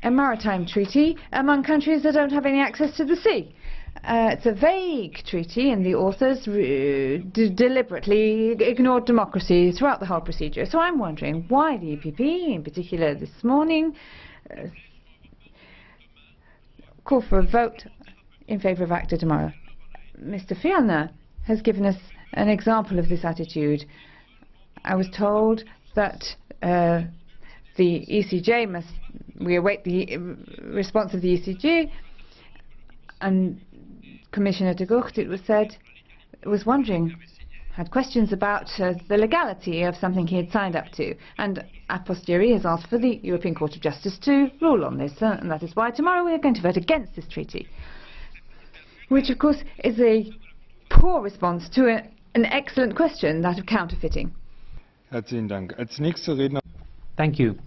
a maritime treaty among countries that don't have any access to the sea. It's a vague treaty, and the authors deliberately ignored democracy throughout the whole procedure. So I'm wondering why the EPP, in particular this morning, call for a vote in favour of ACTA tomorrow. Mr. Fjellner has given us an example of this attitude. I was told that the ECJ we await the response of the ECJ, and Commissioner de Gucht, it was said, was wondering, had questions about the legality of something he had signed up to, and a posteriori has asked for the European Court of Justice to rule on this, and that is why tomorrow we are going to vote against this treaty, which of course is a poor response to an excellent question, that of counterfeiting. Herzlichen Dank. Als nächste Redner. Thank you.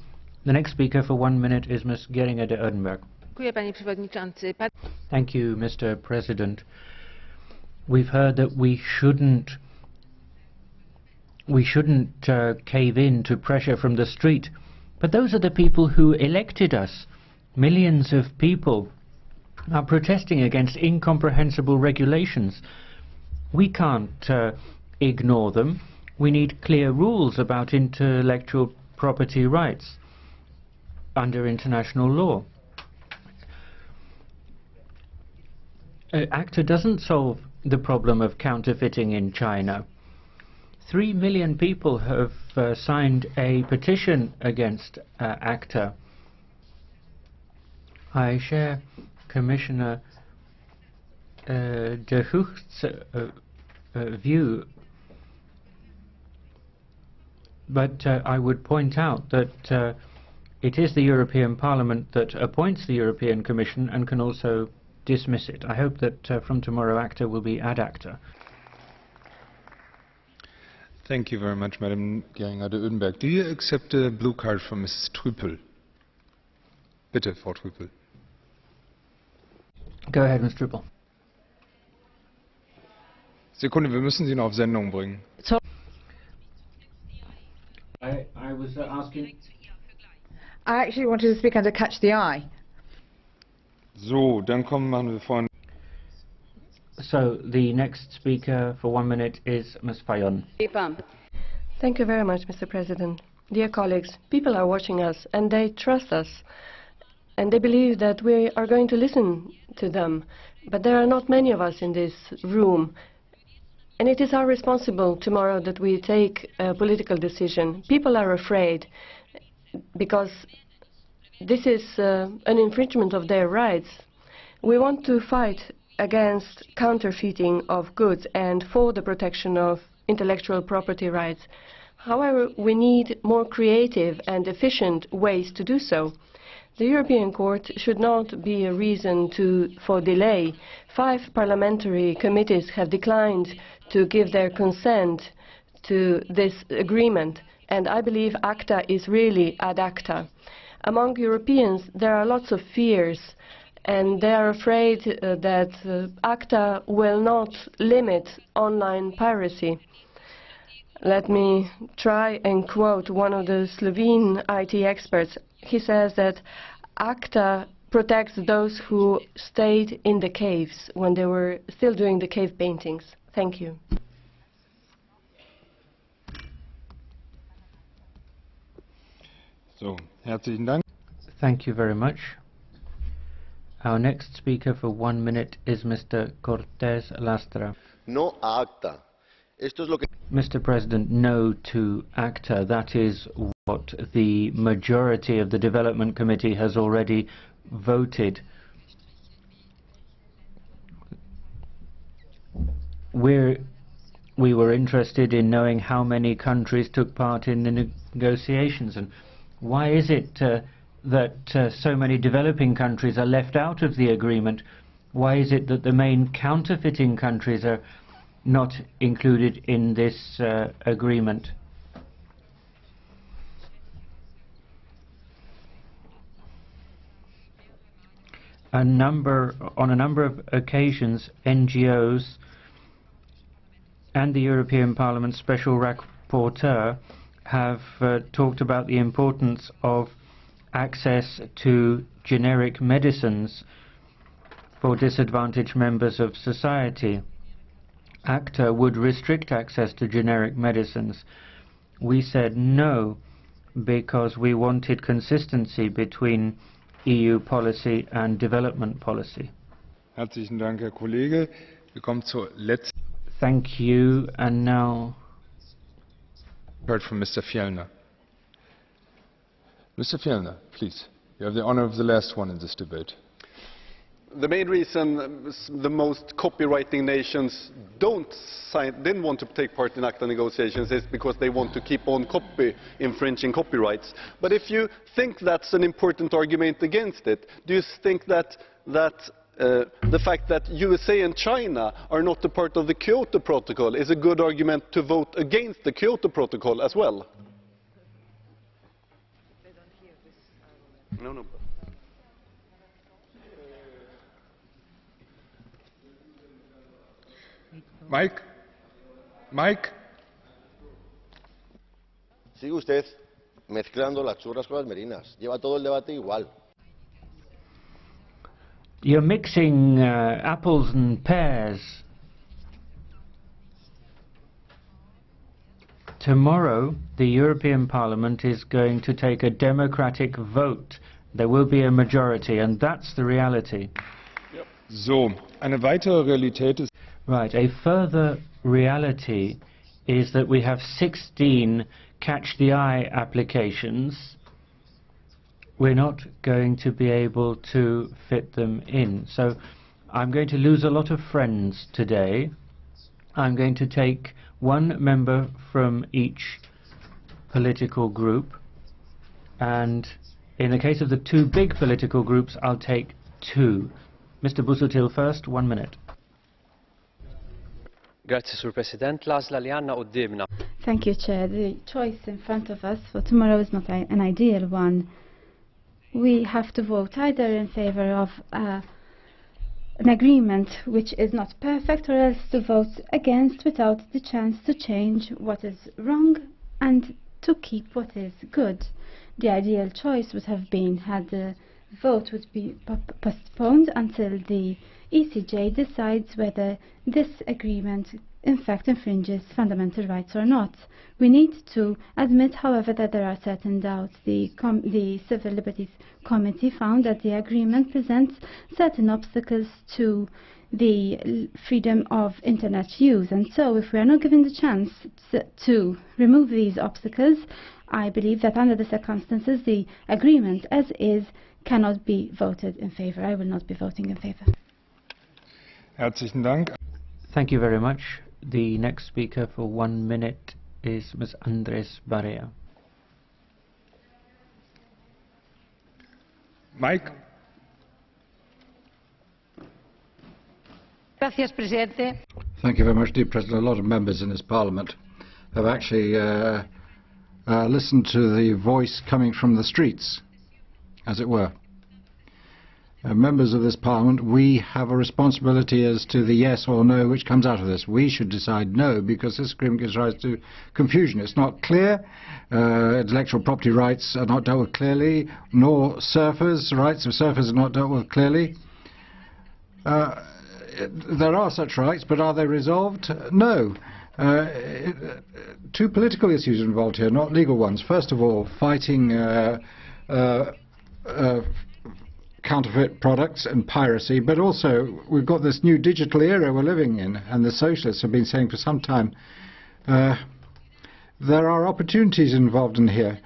The next speaker for 1 minute is Ms. Geringer de Oedenberg. Thank you, Mr. President. We've heard that we shouldn't cave in to pressure from the street, but those are the people who elected us. Millions of people are protesting against incomprehensible regulations. We can't ignore them. We need clear rules about intellectual property rights under international law. ACTA doesn't solve the problem of counterfeiting in China. 3 million people have signed a petition against ACTA. I share Commissioner de Gucht's view, but I would point out that it is the European Parliament that appoints the European Commission and can also dismiss it. I hope that from tomorrow ACTA will be ad acta. Thank you very much, Madam Geringer de Oedenberg. Do you accept a blue card from Mrs. Trüpel? Bitte, Frau Trüpel. Go ahead, Ms. Trüpel. Sekunde, wir müssen Sie noch auf Sendung bringen. I was asking... I actually wanted to speak under Catch the Eye. So, dann machen wir vorne. So, the next speaker for 1 minute is Ms. Fayon. Thank you very much, Mr. President. Dear colleagues, people are watching us and they trust us and they believe that we are going to listen to them. But there are not many of us in this room. And it is our responsibility tomorrow that we take a political decision. People are afraid because this is an infringement of their rights. We want to fight against counterfeiting of goods and for the protection of intellectual property rights. However, we need more creative and efficient ways to do so. The European Court should not be a reason for delay. 5 parliamentary committees have declined to give their consent to this agreement, and I believe ACTA is really ad acta. Among Europeans, there are lots of fears, and they are afraid that ACTA will not limit online piracy. Let me try and quote one of the Slovene IT experts. He says that ACTA protects those who stayed in the caves when they were still doing the cave paintings. Thank you. So, herzlichen Dank. Thank you very much. Our next speaker for 1 minute is Mr. Cortés Lastra. No a ACTA. Esto es lo que... Mr. President, no to ACTA. That is what the majority of the Development Committee has already voted. We were interested in knowing how many countries took part in the negotiations, and why is it that so many developing countries are left out of the agreement? Why is it that the main counterfeiting countries are not included in this agreement? On a number of occasions, NGOs and the European Parliament Special Rapporteur have talked about the importance of access to generic medicines for disadvantaged members of society. ACTA would restrict access to generic medicines. We said no because we wanted consistency between EU policy and development policy. Herzlichen Dank, Herr Kollege. Wir kommen zur letzten. Thank you, and now Heard from Mr. Fjellner. Mr. Fjellner, please. You have the honor of the last one in this debate. The main reason the most copywriting nations didn't want to take part in ACTA negotiations is because they want to keep on infringing copyrights. But if you think that's an important argument against it, do you think that the fact that USA and China are not a part of the Kyoto Protocol is a good argument to vote against the Kyoto Protocol as well? No. Mike? Sigue usted mezclando las churras con las merinas. Lleva todo el debate igual. You're mixing apples and pears. Tomorrow, the European Parliament is going to take a democratic vote. There will be a majority, and that's the reality. So, eine weitere Realität ist... Right, a further reality is that we have 16 catch-the-eye applications. We're not going to be able to fit them in. So I'm going to lose a lot of friends today. I'm going to take one member from each political group, and in the case of the two big political groups, I'll take two. Mr. Busuttil first, 1 minute. Grazie, Sur President. L-għażla li għandna qudiemna. Thank you, Chair. The choice in front of us for tomorrow is not an ideal one. We have to vote either in favor of an agreement which is not perfect, or else to vote against without the chance to change what is wrong and to keep what is good. The ideal choice would have been had the vote would be postponed until the ECJ decides whether this agreement in fact infringes fundamental rights or not. We need to admit, however, that there are certain doubts. The Civil Liberties Committee found that the agreement presents certain obstacles to the freedom of internet use, and so if we are not given the chance to remove these obstacles, I believe that under the circumstances the agreement as is cannot be voted in favor. I will not be voting in favor. Herzlichen Dank. Thank you very much. The next speaker for 1 minute is Ms. Andres Barea. Mike? Gracias, Presidente. Thank you very much, dear President. A lot of members in this Parliament have actually listened to the voice coming from the streets, as it were. Members of this Parliament, we have a responsibility as to the yes or no which comes out of this. We should decide no, because this agreement gives rise to confusion. It's not clear. Intellectual property rights are not dealt with clearly, nor surfers' rights of surfers are not dealt with clearly. There are such rights, but are they resolved? No. Two political issues involved here, not legal ones. First of all, fighting counterfeit products and piracy, but also we've got this new digital era we're living in, and the socialists have been saying for some time there are opportunities involved in here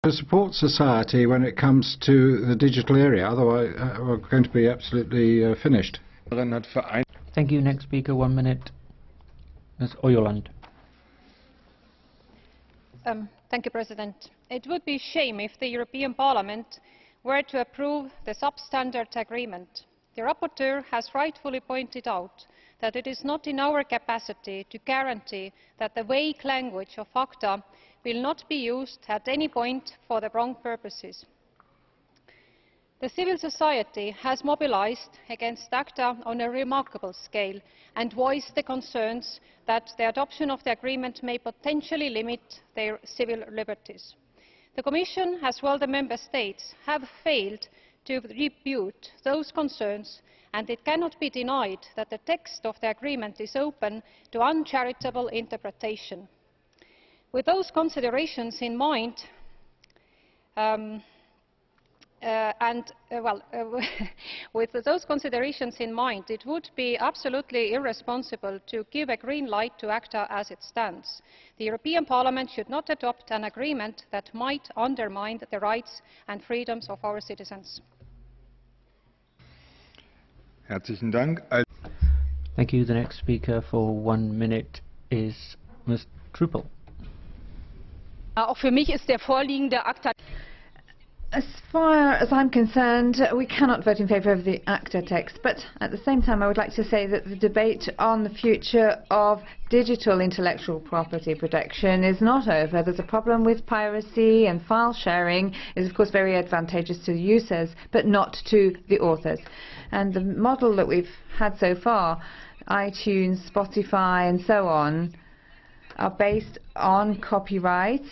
to support society when it comes to the digital area, otherwise we're going to be absolutely finished. Thank you. Next speaker, 1 minute. Ms. Ojoland. Thank you, President. It would be a shame if the European Parliament were to approve the substandard agreement. The rapporteur has rightfully pointed out that it is not in our capacity to guarantee that the vague language of ACTA will not be used at any point for the wrong purposes. The civil society has mobilised against ACTA on a remarkable scale and voiced the concerns that the adoption of the agreement may potentially limit their civil liberties. The Commission, as well as the Member States, have failed to rebut those concerns, and it cannot be denied that the text of the agreement is open to uncharitable interpretation. With those considerations in mind, with those considerations in mind, it would be absolutely irresponsible to give a green light to ACTA as it stands. The European Parliament should not adopt an agreement that might undermine the rights and freedoms of our citizens. Herzlichen Dank. Thank you. The next speaker for 1 minute is Ms. Truppel. Auch für mich ist der vorliegende ACTA. As far as I'm concerned, we cannot vote in favour of the ACTA text, but at the same time I would like to say that the debate on the future of digital intellectual property protection is not over. There's a problem with piracy, and file sharing is of course very advantageous to the users, but not to the authors. And the model that we've had so far, iTunes, Spotify and so on, are based on copyright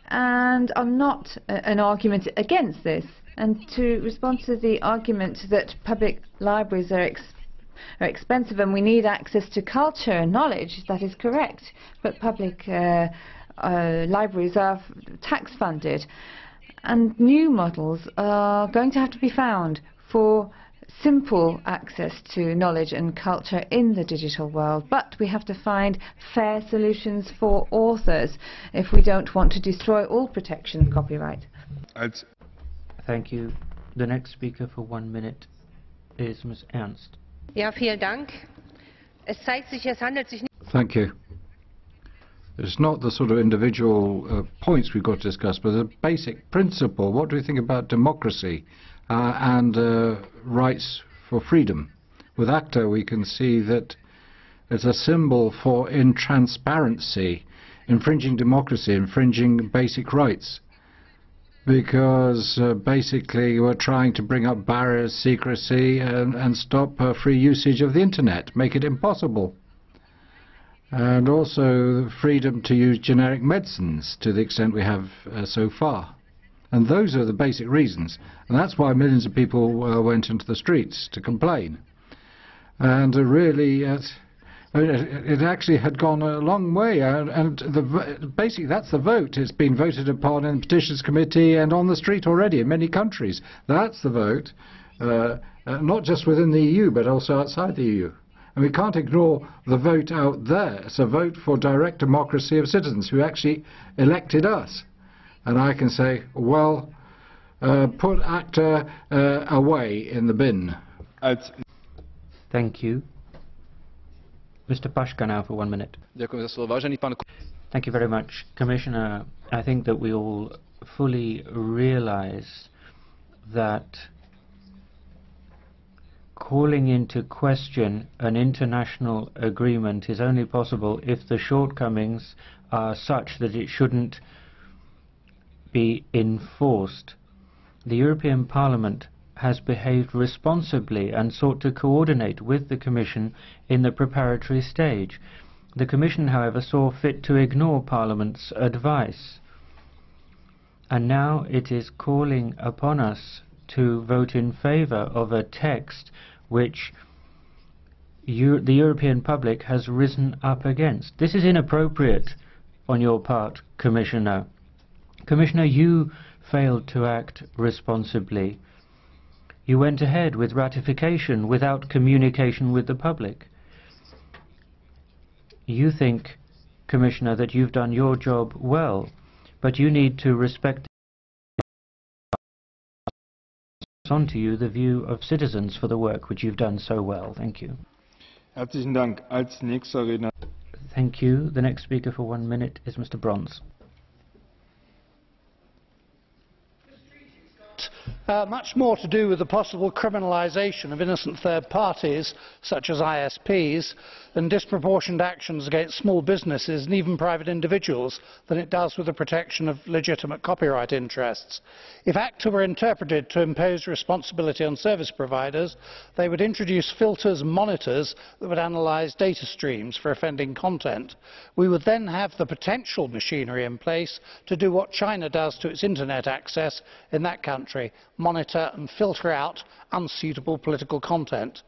and are not an argument against this. And to respond to the argument that public libraries are expensive and we need access to culture and knowledge, that is correct, but public libraries are tax funded, and new models are going to have to be found for simple access to knowledge and culture in the digital world, but we have to find fair solutions for authors if we don't want to destroy all protection of copyright. Thank you. The next speaker for 1 minute is Ms. Ernst. Ja, vielen Dank. Es zeigt sich, es handelt sich nicht. Thank you. It's not the sort of individual points we've got to discuss, but the basic principle. What do we think about democracy and rights for freedom? With ACTA we can see that it's a symbol for intransparency, infringing democracy, infringing basic rights, because basically we're trying to bring up barriers, secrecy and stop free usage of the internet, make it impossible. And also freedom to use generic medicines to the extent we have so far. And those are the basic reasons. And that's why millions of people went into the streets to complain. And really, it actually had gone a long way. And basically, that's the vote. It's been voted upon in the Petitions Committee and on the street already in many countries. That's the vote, not just within the EU, but also outside the EU. And we can't ignore the vote out there. It's a vote for direct democracy of citizens who actually elected us. And I can say, well, put ACTA away in the bin. Thank you. Mr. Pashka now for 1 minute. Thank you very much. Commissioner, I think that we all fully realize that calling into question an international agreement is only possible if the shortcomings are such that it shouldn't be enforced. The European Parliament has behaved responsibly and sought to coordinate with the Commission in the preparatory stage. The Commission, however, saw fit to ignore Parliament's advice. And now it is calling upon us to vote in favour of a text which the European public has risen up against. This is inappropriate on your part, Commissioner. Commissioner, you failed to act responsibly. You went ahead with ratification without communication with the public. You think, Commissioner, that you've done your job well, but you need to respect onto you the view of citizens for the work which you've done so well. Thank you. Herzlichen Dank. Als nächster Redner. Thank you. The next speaker for 1 minute is Mr. Bronze. Much more to do with the possible criminalisation of innocent third parties, such as ISPs, and disproportionate actions against small businesses and even private individuals than it does with the protection of legitimate copyright interests. If ACTA were interpreted to impose responsibility on service providers, they would introduce filters and monitors that would analyse data streams for offending content. We would then have the potential machinery in place to do what China does to its internet access in that country, monitor and filter out unsuitable political content.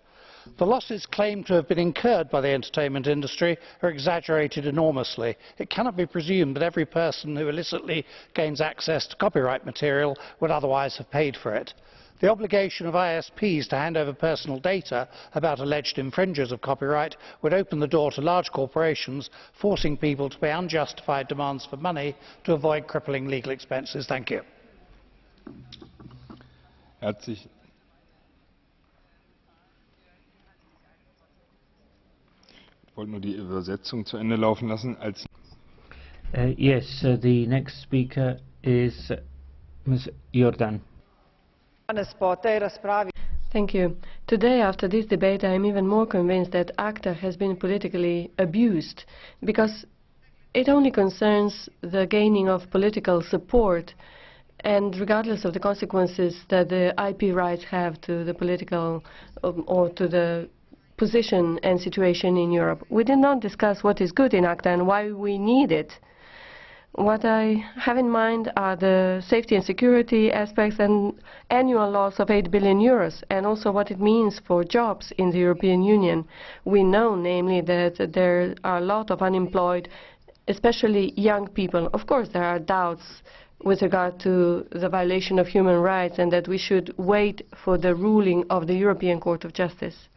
The losses claimed to have been incurred by the entertainment industry are exaggerated enormously. It cannot be presumed that every person who illicitly gains access to copyright material would otherwise have paid for it. The obligation of ISPs to hand over personal data about alleged infringers of copyright would open the door to large corporations, forcing people to pay unjustified demands for money to avoid crippling legal expenses. Thank you. Herzlich. Ich wollte nur die Übersetzung zu Ende laufen lassen. Yes, the next speaker is Ms. Jordan. Thank you. Today, after this debate, I am even more convinced that ACTA has been politically abused, because it only concerns the gaining of political support, and regardless of the consequences that the IP rights have to the political or to the position and situation in Europe. We did not discuss what is good in ACTA and why we need it. What I have in mind are the safety and security aspects and annual loss of 8 billion euros, and also what it means for jobs in the European Union. We know, namely, that there are a lot of unemployed, especially young people. Of course, there are doubts with regard to the violation of human rights and that we should wait for the ruling of the European Court of Justice.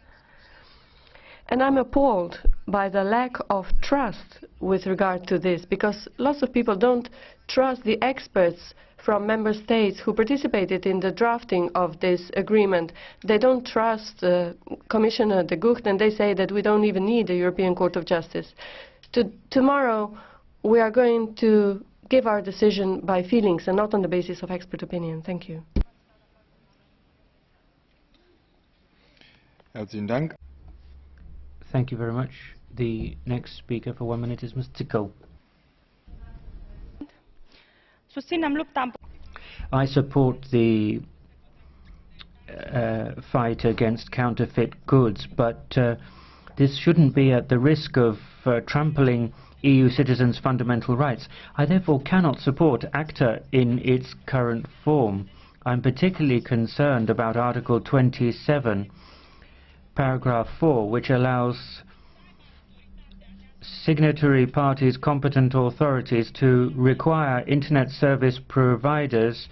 And I'm appalled by the lack of trust with regard to this, because lots of people don't trust the experts from member states who participated in the drafting of this agreement. They don't trust Commissioner de Gucht, and they say that we don't even need the European Court of Justice. Tomorrow we are going to give our decision by feelings and not on the basis of expert opinion. Thank you. Herzlichen Dank. Thank you very much. The next speaker for 1 minute is Ms. Tickel. I support the fight against counterfeit goods, but this shouldn't be at the risk of trampling EU citizens' fundamental rights. I therefore cannot support ACTA in its current form. I'm particularly concerned about Article 27, paragraph 4, which allows signatory parties' competent authorities to require internet service providers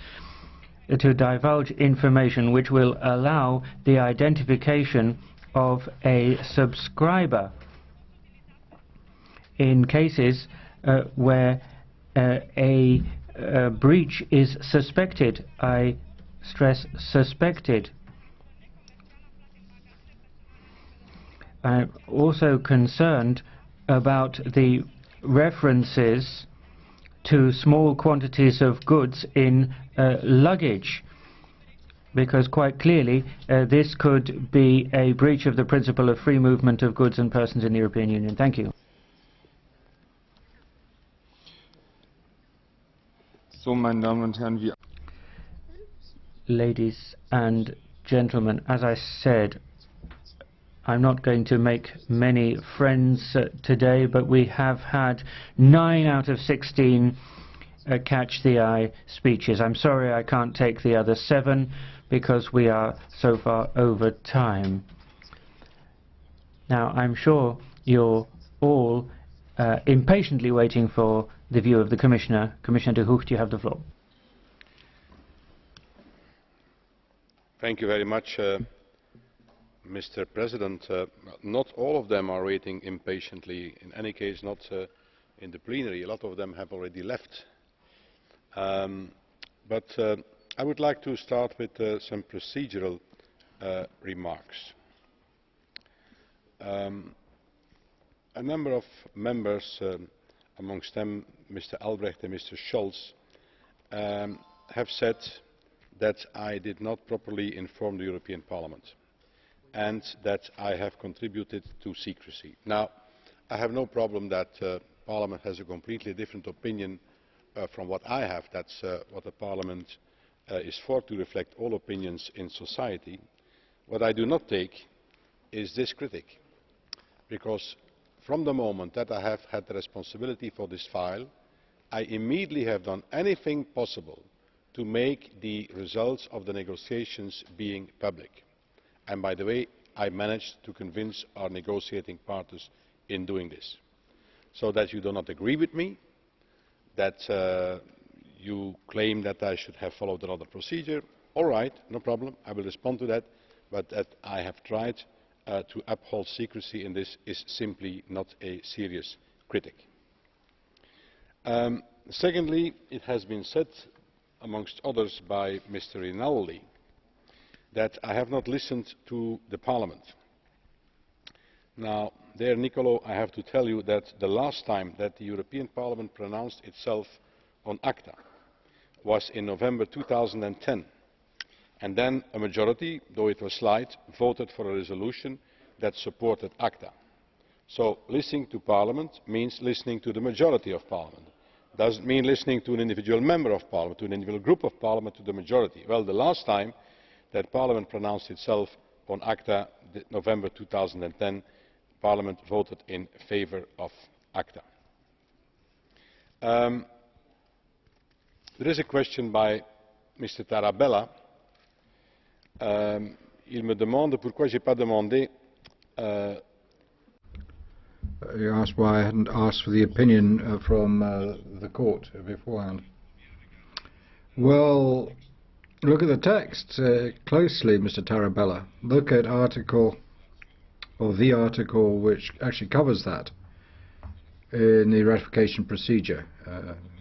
to divulge information which will allow the identification of a subscriber in cases where a breach is suspected. I stress suspected. I'm also concerned about the references to small quantities of goods in luggage, because quite clearly this could be a breach of the principle of free movement of goods and persons in the European Union. Thank you. So, meine Damen und Herren, wir Ladies and gentlemen, as I said, I'm not going to make many friends today, but we have had 9 out of 16 catch the eye speeches. I'm sorry I can't take the other 7 because we are so far over time. Now, I'm sure you're all impatiently waiting for the view of the Commissioner. Commissioner de Gucht, you have the floor. Thank you very much, Mr. President. Not all of them are waiting impatiently. In any case, not in the plenary. A lot of them have already left. But I would like to start with some procedural remarks. A number of members, amongst them Mr. Albrecht and Mr. Scholz, have said that I did not properly inform the European Parliament and that I have contributed to secrecy. Now, I have no problem that Parliament has a completely different opinion from what I have. That's what the Parliament is for, to reflect all opinions in society. What I do not take is this critique, because from the moment that I have had the responsibility for this file, I immediately have done anything possible to make the results of the negotiations being public. And by the way, I managed to convince our negotiating partners in doing this. So that you do not agree with me, that you claim that I should have followed another procedure, all right, no problem, I will respond to that, but that I have tried to uphold secrecy in this is simply not a serious critique. Secondly, it has been said, amongst others by Mr. Rinaldi, that I have not listened to the Parliament. Now, there, Nicolo, I have to tell you that the last time that the European Parliament pronounced itself on ACTA was in November 2010, and then a majority, though it was slight, voted for a resolution that supported ACTA. So listening to Parliament means listening to the majority of Parliament. Does it mean listening to an individual member of Parliament, to an individual group of Parliament, to the majority? Well, the last time that Parliament pronounced itself on ACTA, November 2010, Parliament voted in favour of ACTA. There is a question by Mr. Tarabella. Il me demande pourquoi je n'ai pas demandé. You asked why I hadn't asked for the opinion from the court beforehand. Well, look at the text closely, Mr. Tarabella. Look at the article which actually covers that in the ratification procedure,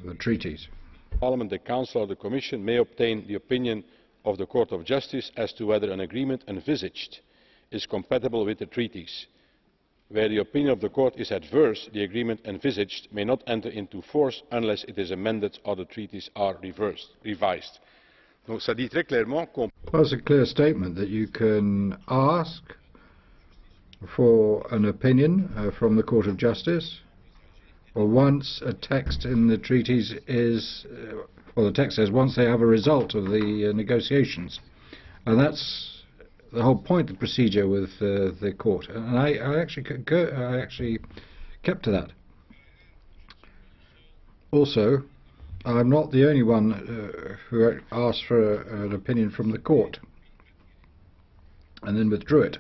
the treaties. Parliament, the Council or the Commission may obtain the opinion of the Court of Justice as to whether an agreement envisaged is compatible with the treaties. Where the opinion of the Court is adverse, the agreement envisaged may not enter into force unless it is amended or the treaties are revised. Donc, ça dit très clairement qu'on... That's a clear statement that you can ask for an opinion from the Court of Justice, or once a text in the treaties is, well, the text says once they have a result of the negotiations. And that's the whole point of the procedure with the court, and I actually kept to that. Also, I'm not the only one who asked for an opinion from the court and then withdrew it.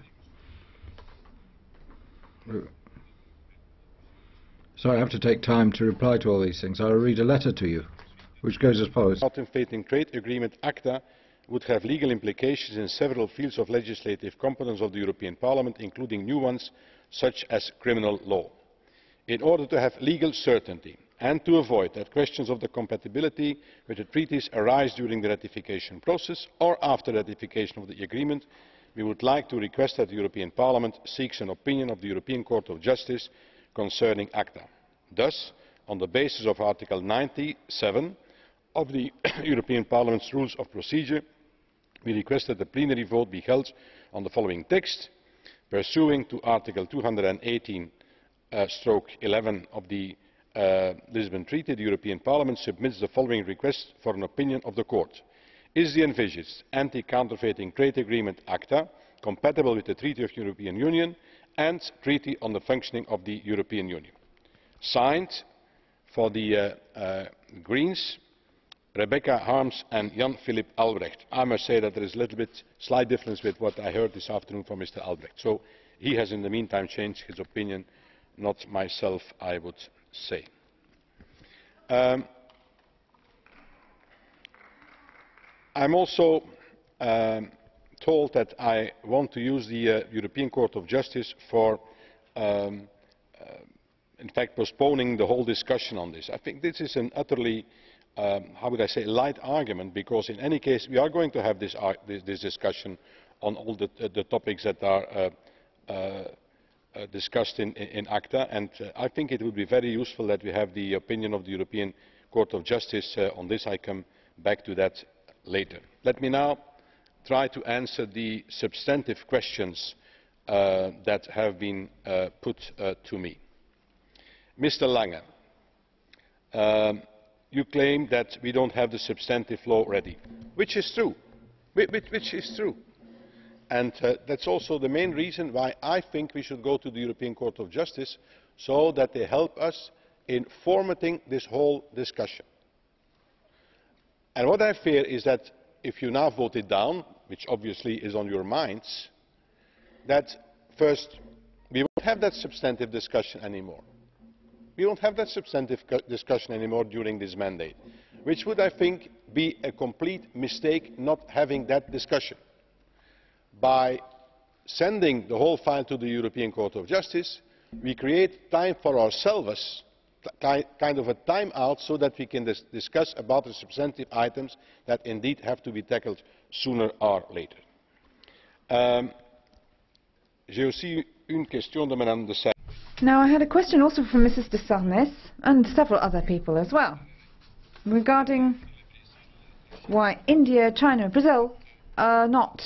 So I have to take time to reply to all these things. I'll read a letter to you, which goes as follows. Not inflating trade agreement ACTA would have legal implications in several fields of legislative competence of the European Parliament, including new ones such as criminal law. In order to have legal certainty and to avoid that questions of the compatibility with the treaties arise during the ratification process or after ratification of the agreement, we would like to request that the European Parliament seeks an opinion of the European Court of Justice concerning ACTA. Thus, on the basis of Article 97 of the European Parliament's Rules of Procedure, we request that the plenary vote be held on the following text. Pursuant to Article 218/11 of the Lisbon Treaty, the European Parliament submits the following request for an opinion of the Court. Is the envisaged anti-counterfeiting trade agreement ACTA compatible with the Treaty of European Union and Treaty on the Functioning of the European Union? Signed, for the Greens, Rebecca Harms and Jan-Philipp Albrecht. I must say that there is a little bit slight difference with what I heard this afternoon from Mr. Albrecht. So he has in the meantime changed his opinion, not myself, I would say. I am also told that I want to use the European Court of Justice for in fact postponing the whole discussion on this. I think this is an utterly how would I say light argument, because in any case we are going to have this discussion on all the topics that are discussed in ACTA, and I think it would be very useful that we have the opinion of the European Court of Justice on this. I come back to that later. Let me now try to answer the substantive questions that have been put to me. Mr. Lange, you claim that we don't have the substantive law ready, which is true. And that's also the main reason why I think we should go to the European Court of Justice, so that they help us in formatting this whole discussion. And what I fear is that if you now vote it down, which obviously is on your minds, that first we won't have that substantive discussion anymore. We won't have that substantive discussion anymore during this mandate, which would, I think, be a complete mistake not having that discussion. By sending the whole file to the European Court of Justice, we create time for ourselves, kind of a time out, so that we can discuss about the substantive items that indeed have to be tackled sooner or later. J'ai aussi une question de Madame de Sarnez. Now, I had a question also from Mrs. de Sarnez and several other people as well, regarding why India, China and Brazil are not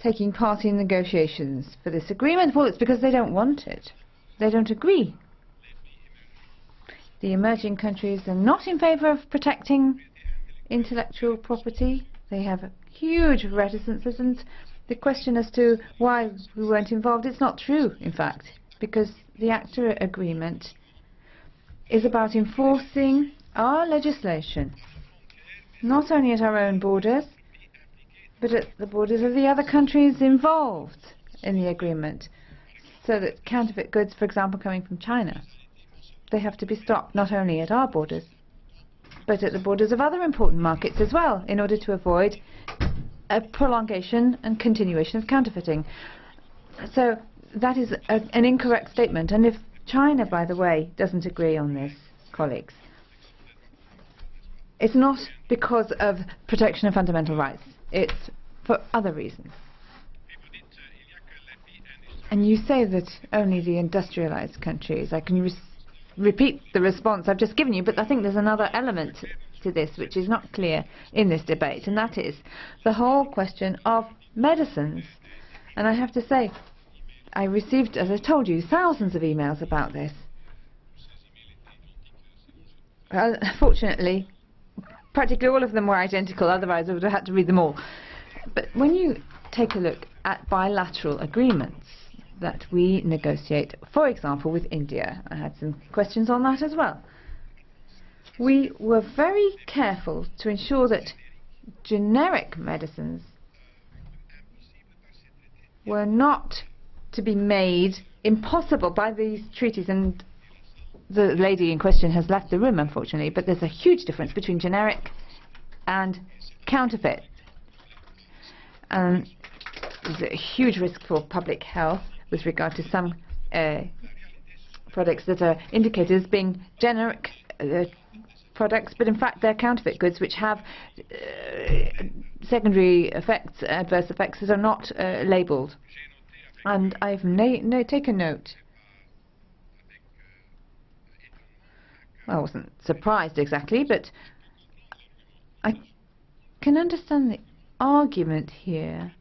taking part in negotiations for this agreement. Well, it's because they don't want it. They don't agree. The emerging countries are not in favour of protecting intellectual property. They have huge reticences, and the question as to why we weren't involved, it's not true, in fact, because the ACTA agreement is about enforcing our legislation, not only at our own borders, but at the borders of the other countries involved in the agreement, so that counterfeit goods, for example, coming from China, they have to be stopped not only at our borders, but at the borders of other important markets as well, in order to avoid a prolongation and continuation of counterfeiting. So that is an incorrect statement, and if China, by the way, doesn't agree on this, colleagues, it's not because of protection of fundamental rights. It's for other reasons. And you say that only the industrialized countries, I can repeat the response I've just given you, but I think there's another element to this which is not clear in this debate, and that is the whole question of medicines. And I have to say, I received, as I told you, thousands of emails about this. Fortunately, practically all of them were identical, otherwise I would have had to read them all. But when you take a look at bilateral agreements that we negotiate, for example with India, I had some questions on that as well. We were very careful to ensure that generic medicines were not to be made impossible by these treaties, and the lady in question has left the room, unfortunately, but there's a huge difference between generic and counterfeit. There's a huge risk for public health with regard to some products that are indicated as being generic products, but in fact they're counterfeit goods which have secondary effects, adverse effects that are not labelled. And I've taken note. Well, I wasn't surprised exactly, but I can understand the argument here.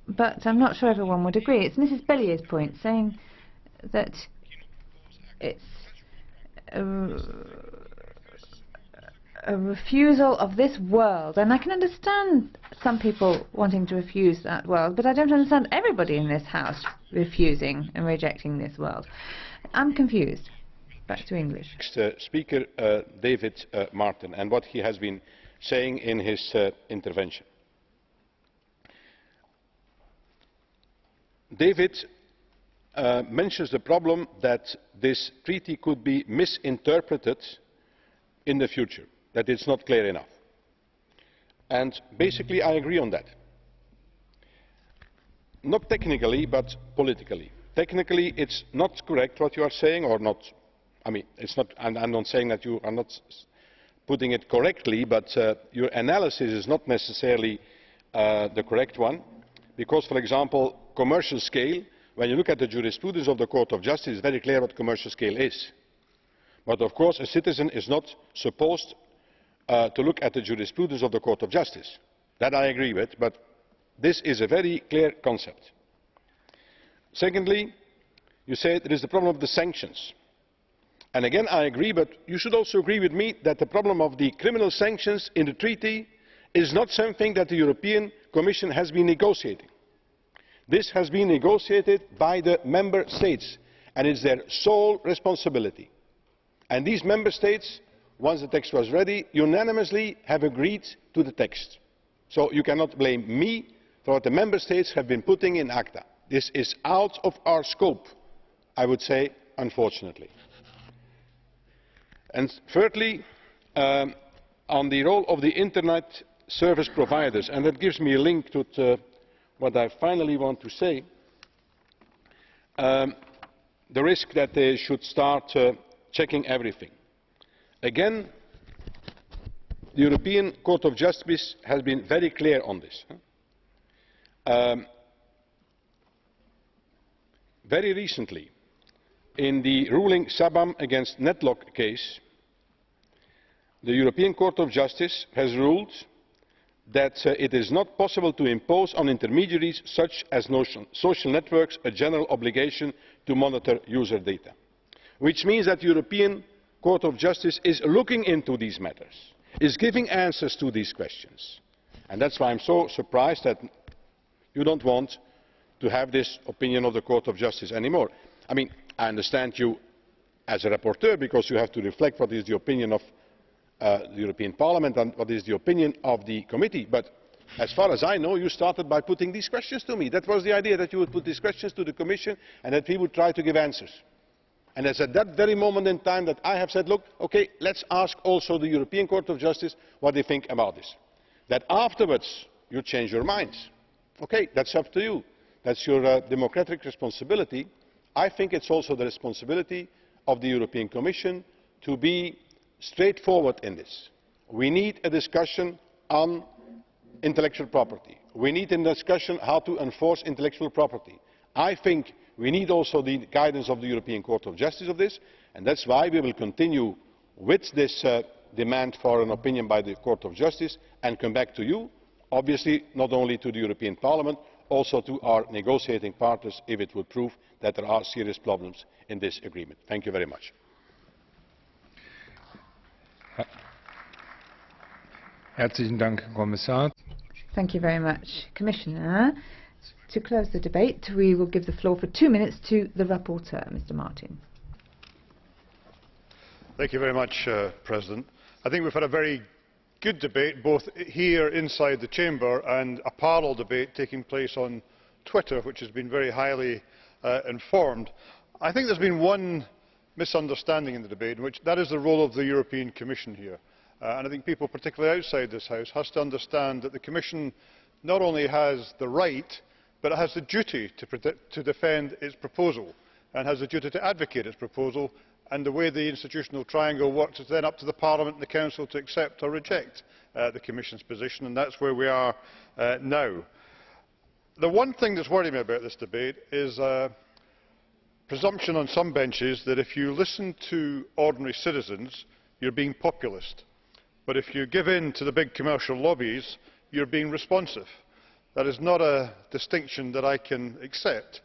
But I'm not sure everyone would agree. It's Mrs. Bellier's point, saying that it's a refusal of this world, and I can understand some people wanting to refuse that world, but I don't understand everybody in this House refusing and rejecting this world. I'm confused. Back to English. Next speaker, David Martin, and what he has been saying in his intervention. David mentions the problem that this treaty could be misinterpreted in the future, that it's not clear enough. And basically I agree on that. Not technically, but politically. Technically it's not correct what you are saying, or not. I mean, it's not, and I'm not saying that you are not putting it correctly, but your analysis is not necessarily the correct one, because, for example, commercial scale, when you look at the jurisprudence of the Court of Justice, it's very clear what commercial scale is. But of course a citizen is not supposed to look at the jurisprudence of the Court of Justice. That I agree with, but this is a very clear concept. Secondly, you say there is the problem of the sanctions. And again I agree, but you should also agree with me that the problem of the criminal sanctions in the treaty is not something that the European Commission has been negotiating. This has been negotiated by the Member States, and it is their sole responsibility. And these Member States, once the text was ready, unanimously have agreed to the text. So you cannot blame me for what the Member States have been putting in ACTA. This is out of our scope, I would say, unfortunately. And thirdly, on the role of the Internet service providers, and that gives me a link to what I finally want to say, the risk that they should start checking everything. Again, the European Court of Justice has been very clear on this. Very recently, in the ruling Sabam against Netlock case, the European Court of Justice has ruled that it is not possible to impose on intermediaries such as social networks a general obligation to monitor user data. Which means that the European Court of Justice is looking into these matters, is giving answers to these questions. And that's why I am so surprised that you don't want to have this opinion of the Court of Justice anymore. I mean, I understand you as a rapporteur, because you have to reflect what is the opinion of the European Parliament and what is the opinion of the committee. But as far as I know, you started by putting these questions to me. That was the idea, that you would put these questions to the Commission and that we would try to give answers. And it's at that very moment in time that I have said, look, okay, let's ask also the European Court of Justice what they think about this. That afterwards you change your minds, okay, that's up to you. That's your democratic responsibility. I think it's also the responsibility of the European Commission to be straightforward in this. We need a discussion on intellectual property. We need a discussion on how to enforce intellectual property. I think we need also the guidance of the European Court of Justice on this, and that's why we will continue with this demand for an opinion by the Court of Justice and come back to you, obviously not only to the European Parliament, also to our negotiating partners if it would prove that there are serious problems in this agreement. Thank you very much. Herzlichen Dank, Herr Kommissar. Thank you very much, Commissioner. To close the debate, we will give the floor for 2 minutes to the rapporteur, Mr. Martin. Thank you very much, President. I think we've had a very good debate, both here inside the chamber and a parallel debate taking place on Twitter, which has been very highly informed. I think there's been one misunderstanding in the debate, that is the role of the European Commission here. And I think people, particularly outside this House, have to understand that the Commission not only has the right, but it has the duty to defend its proposal, and has the duty to advocate its proposal. And the way the institutional triangle works is then up to the Parliament and the Council to accept or reject the Commission's position, and that's where we are now. The one thing that's worrying me about this debate is a presumption on some benches that if you listen to ordinary citizens, you're being populist. But if you give in to the big commercial lobbies, you're being responsive. That is not a distinction that I can accept.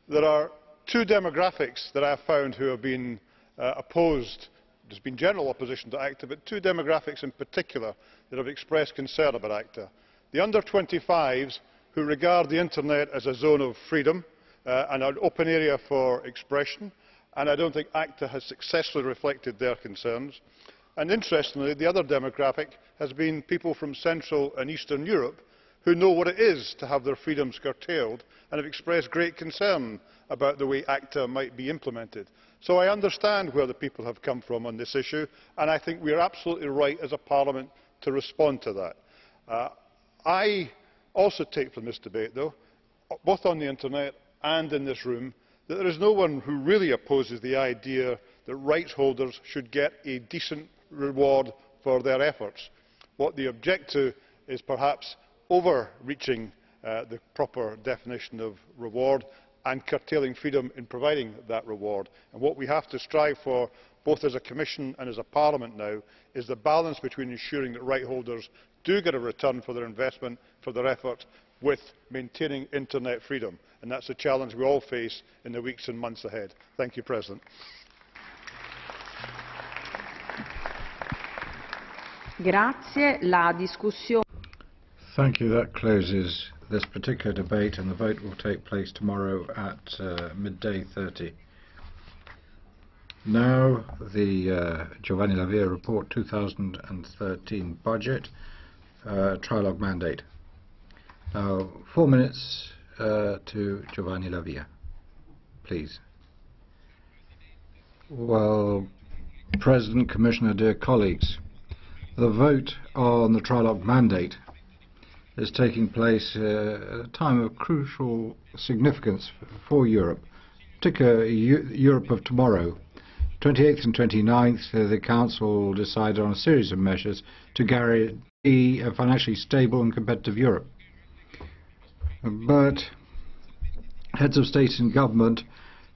There are two demographics that I have found who have been opposed. There has been general opposition to ACTA, but two demographics in particular that have expressed concern about ACTA. The under-25s, who regard the internet as a zone of freedom and an open area for expression, and I don't think ACTA has successfully reflected their concerns. And interestingly, the other demographic has been people from Central and Eastern Europe who know what it is to have their freedoms curtailed and have expressed great concern about the way ACTA might be implemented. So I understand where the people have come from on this issue, and I think we are absolutely right as a Parliament to respond to that. I also take from this debate, though, both on the internet and in this room, that there is no one who really opposes the idea that rights holders should get a decent reward for their efforts. What they object to is perhaps overreaching the proper definition of reward and curtailing freedom in providing that reward. And what we have to strive for, both as a Commission and as a Parliament now, is the balance between ensuring that right holders do get a return for their investment, for their effort, with maintaining internet freedom. And that's a challenge we all face in the weeks and months ahead. Thank you, President. Thank you. That closes this particular debate, and the vote will take place tomorrow at midday 30. Now, the Giovanni La Via report 2013 budget, trilogue mandate. Now, 4 minutes to Giovanni La Via, please. Well, President, Commissioner, dear colleagues, the vote on the trilogue mandate is taking place at a time of crucial significance for Europe, particularly Europe of tomorrow. 28th and 29th, the Council decided on a series of measures to guarantee a financially stable and competitive Europe. But heads of state and government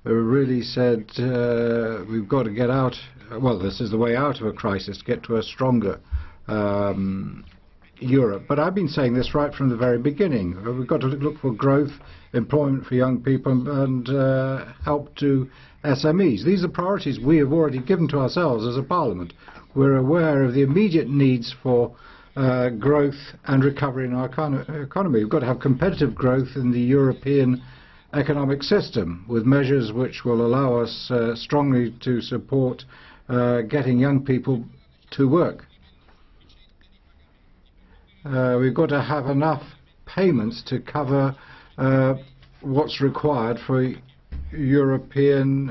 really said we've got to get out, well, this is the way out of a crisis, to get to a stronger Europe. But I've been saying this right from the very beginning. We've got to look for growth, employment for young people, and help to SMEs. These are priorities we have already given to ourselves as a Parliament. We're aware of the immediate needs for growth and recovery in our economy. We've got to have competitive growth in the European economic system, with measures which will allow us strongly to support getting young people to work. We've got to have enough payments to cover what's required for European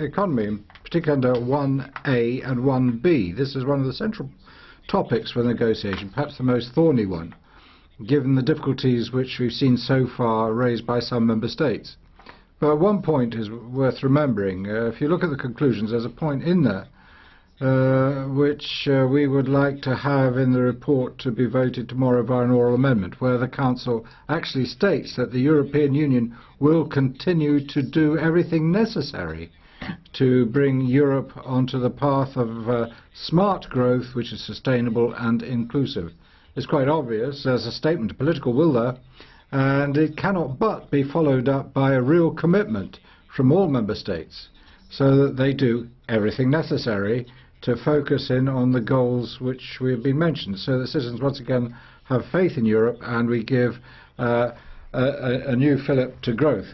economy, particularly under 1A and 1B. This is one of the central topics for negotiation, perhaps the most thorny one, given the difficulties which we've seen so far raised by some member states. But one point is worth remembering. If you look at the conclusions, there's a point in there which we would like to have in the report to be voted tomorrow by an oral amendment, where the Council actually states that the European Union will continue to do everything necessary to bring Europe onto the path of smart growth which is sustainable and inclusive. It's quite obvious there's a statement of political will there, and it cannot but be followed up by a real commitment from all member states so that they do everything necessary to focus in on the goals which we have been mentioned, so that citizens once again have faith in Europe and we give a new fillip to growth.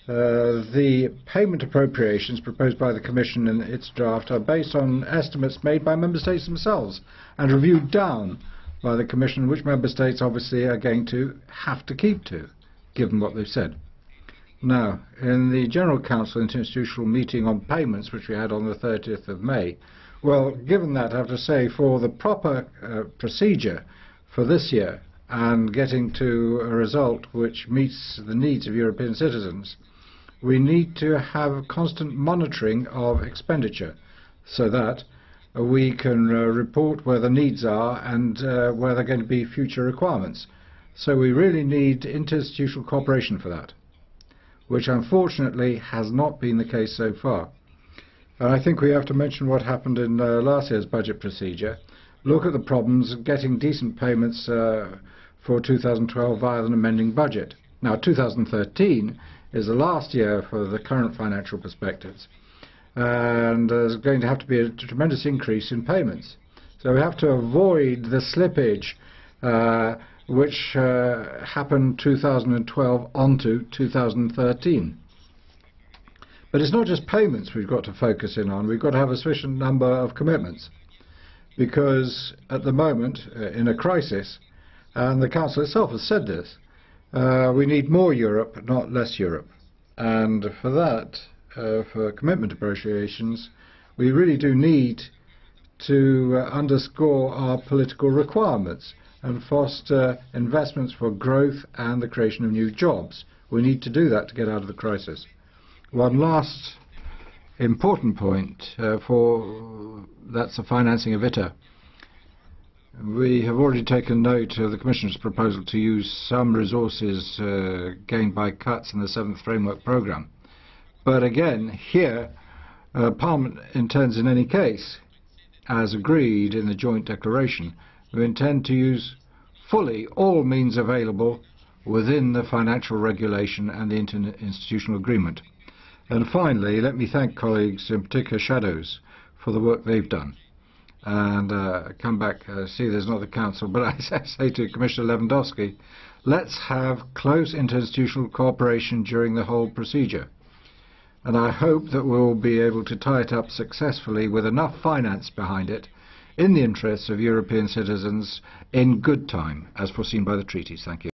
The payment appropriations proposed by the Commission in its draft are based on estimates made by member states themselves and reviewed down by the Commission, which member states obviously are going to have to keep to, given what they've said. Now, in the General Council interinstitutional meeting on payments, which we had on the 30th of May, well, given that, I have to say, for the proper procedure for this year and getting to a result which meets the needs of European citizens, we need to have constant monitoring of expenditure so that we can report where the needs are and where there are going to be future requirements. So we really need interinstitutional cooperation for that, which unfortunately has not been the case so far. And I think we have to mention what happened in last year's budget procedure. Look at the problems of getting decent payments for 2012 via an amending budget. Now, 2013 is the last year for the current financial perspectives, and there's going to have to be a tremendous increase in payments. So we have to avoid the slippage which happened 2012 onto 2013. But it's not just payments we've got to focus in on. We've got to have a sufficient number of commitments, because at the moment, in a crisis, and the Council itself has said this, we need more Europe, not less Europe. And for that, for commitment appropriations, we really do need to underscore our political requirements and foster investments for growth and the creation of new jobs. We need to do that to get out of the crisis. One last important point that's the financing of ITER. We have already taken note of the Commission's proposal to use some resources gained by cuts in the 7th Framework Programme. But again, here, Parliament intends in any case, as agreed in the joint declaration, we intend to use fully all means available within the financial regulation and the interinstitutional agreement. And finally, let me thank colleagues, in particular shadows, for the work they've done. And come back, see there's not the Council, but I say to Commissioner Lewandowski, let's have close interinstitutional cooperation during the whole procedure. And I hope that we'll be able to tie it up successfully with enough finance behind it in the interests of European citizens in good time, as foreseen by the treaties. Thank you.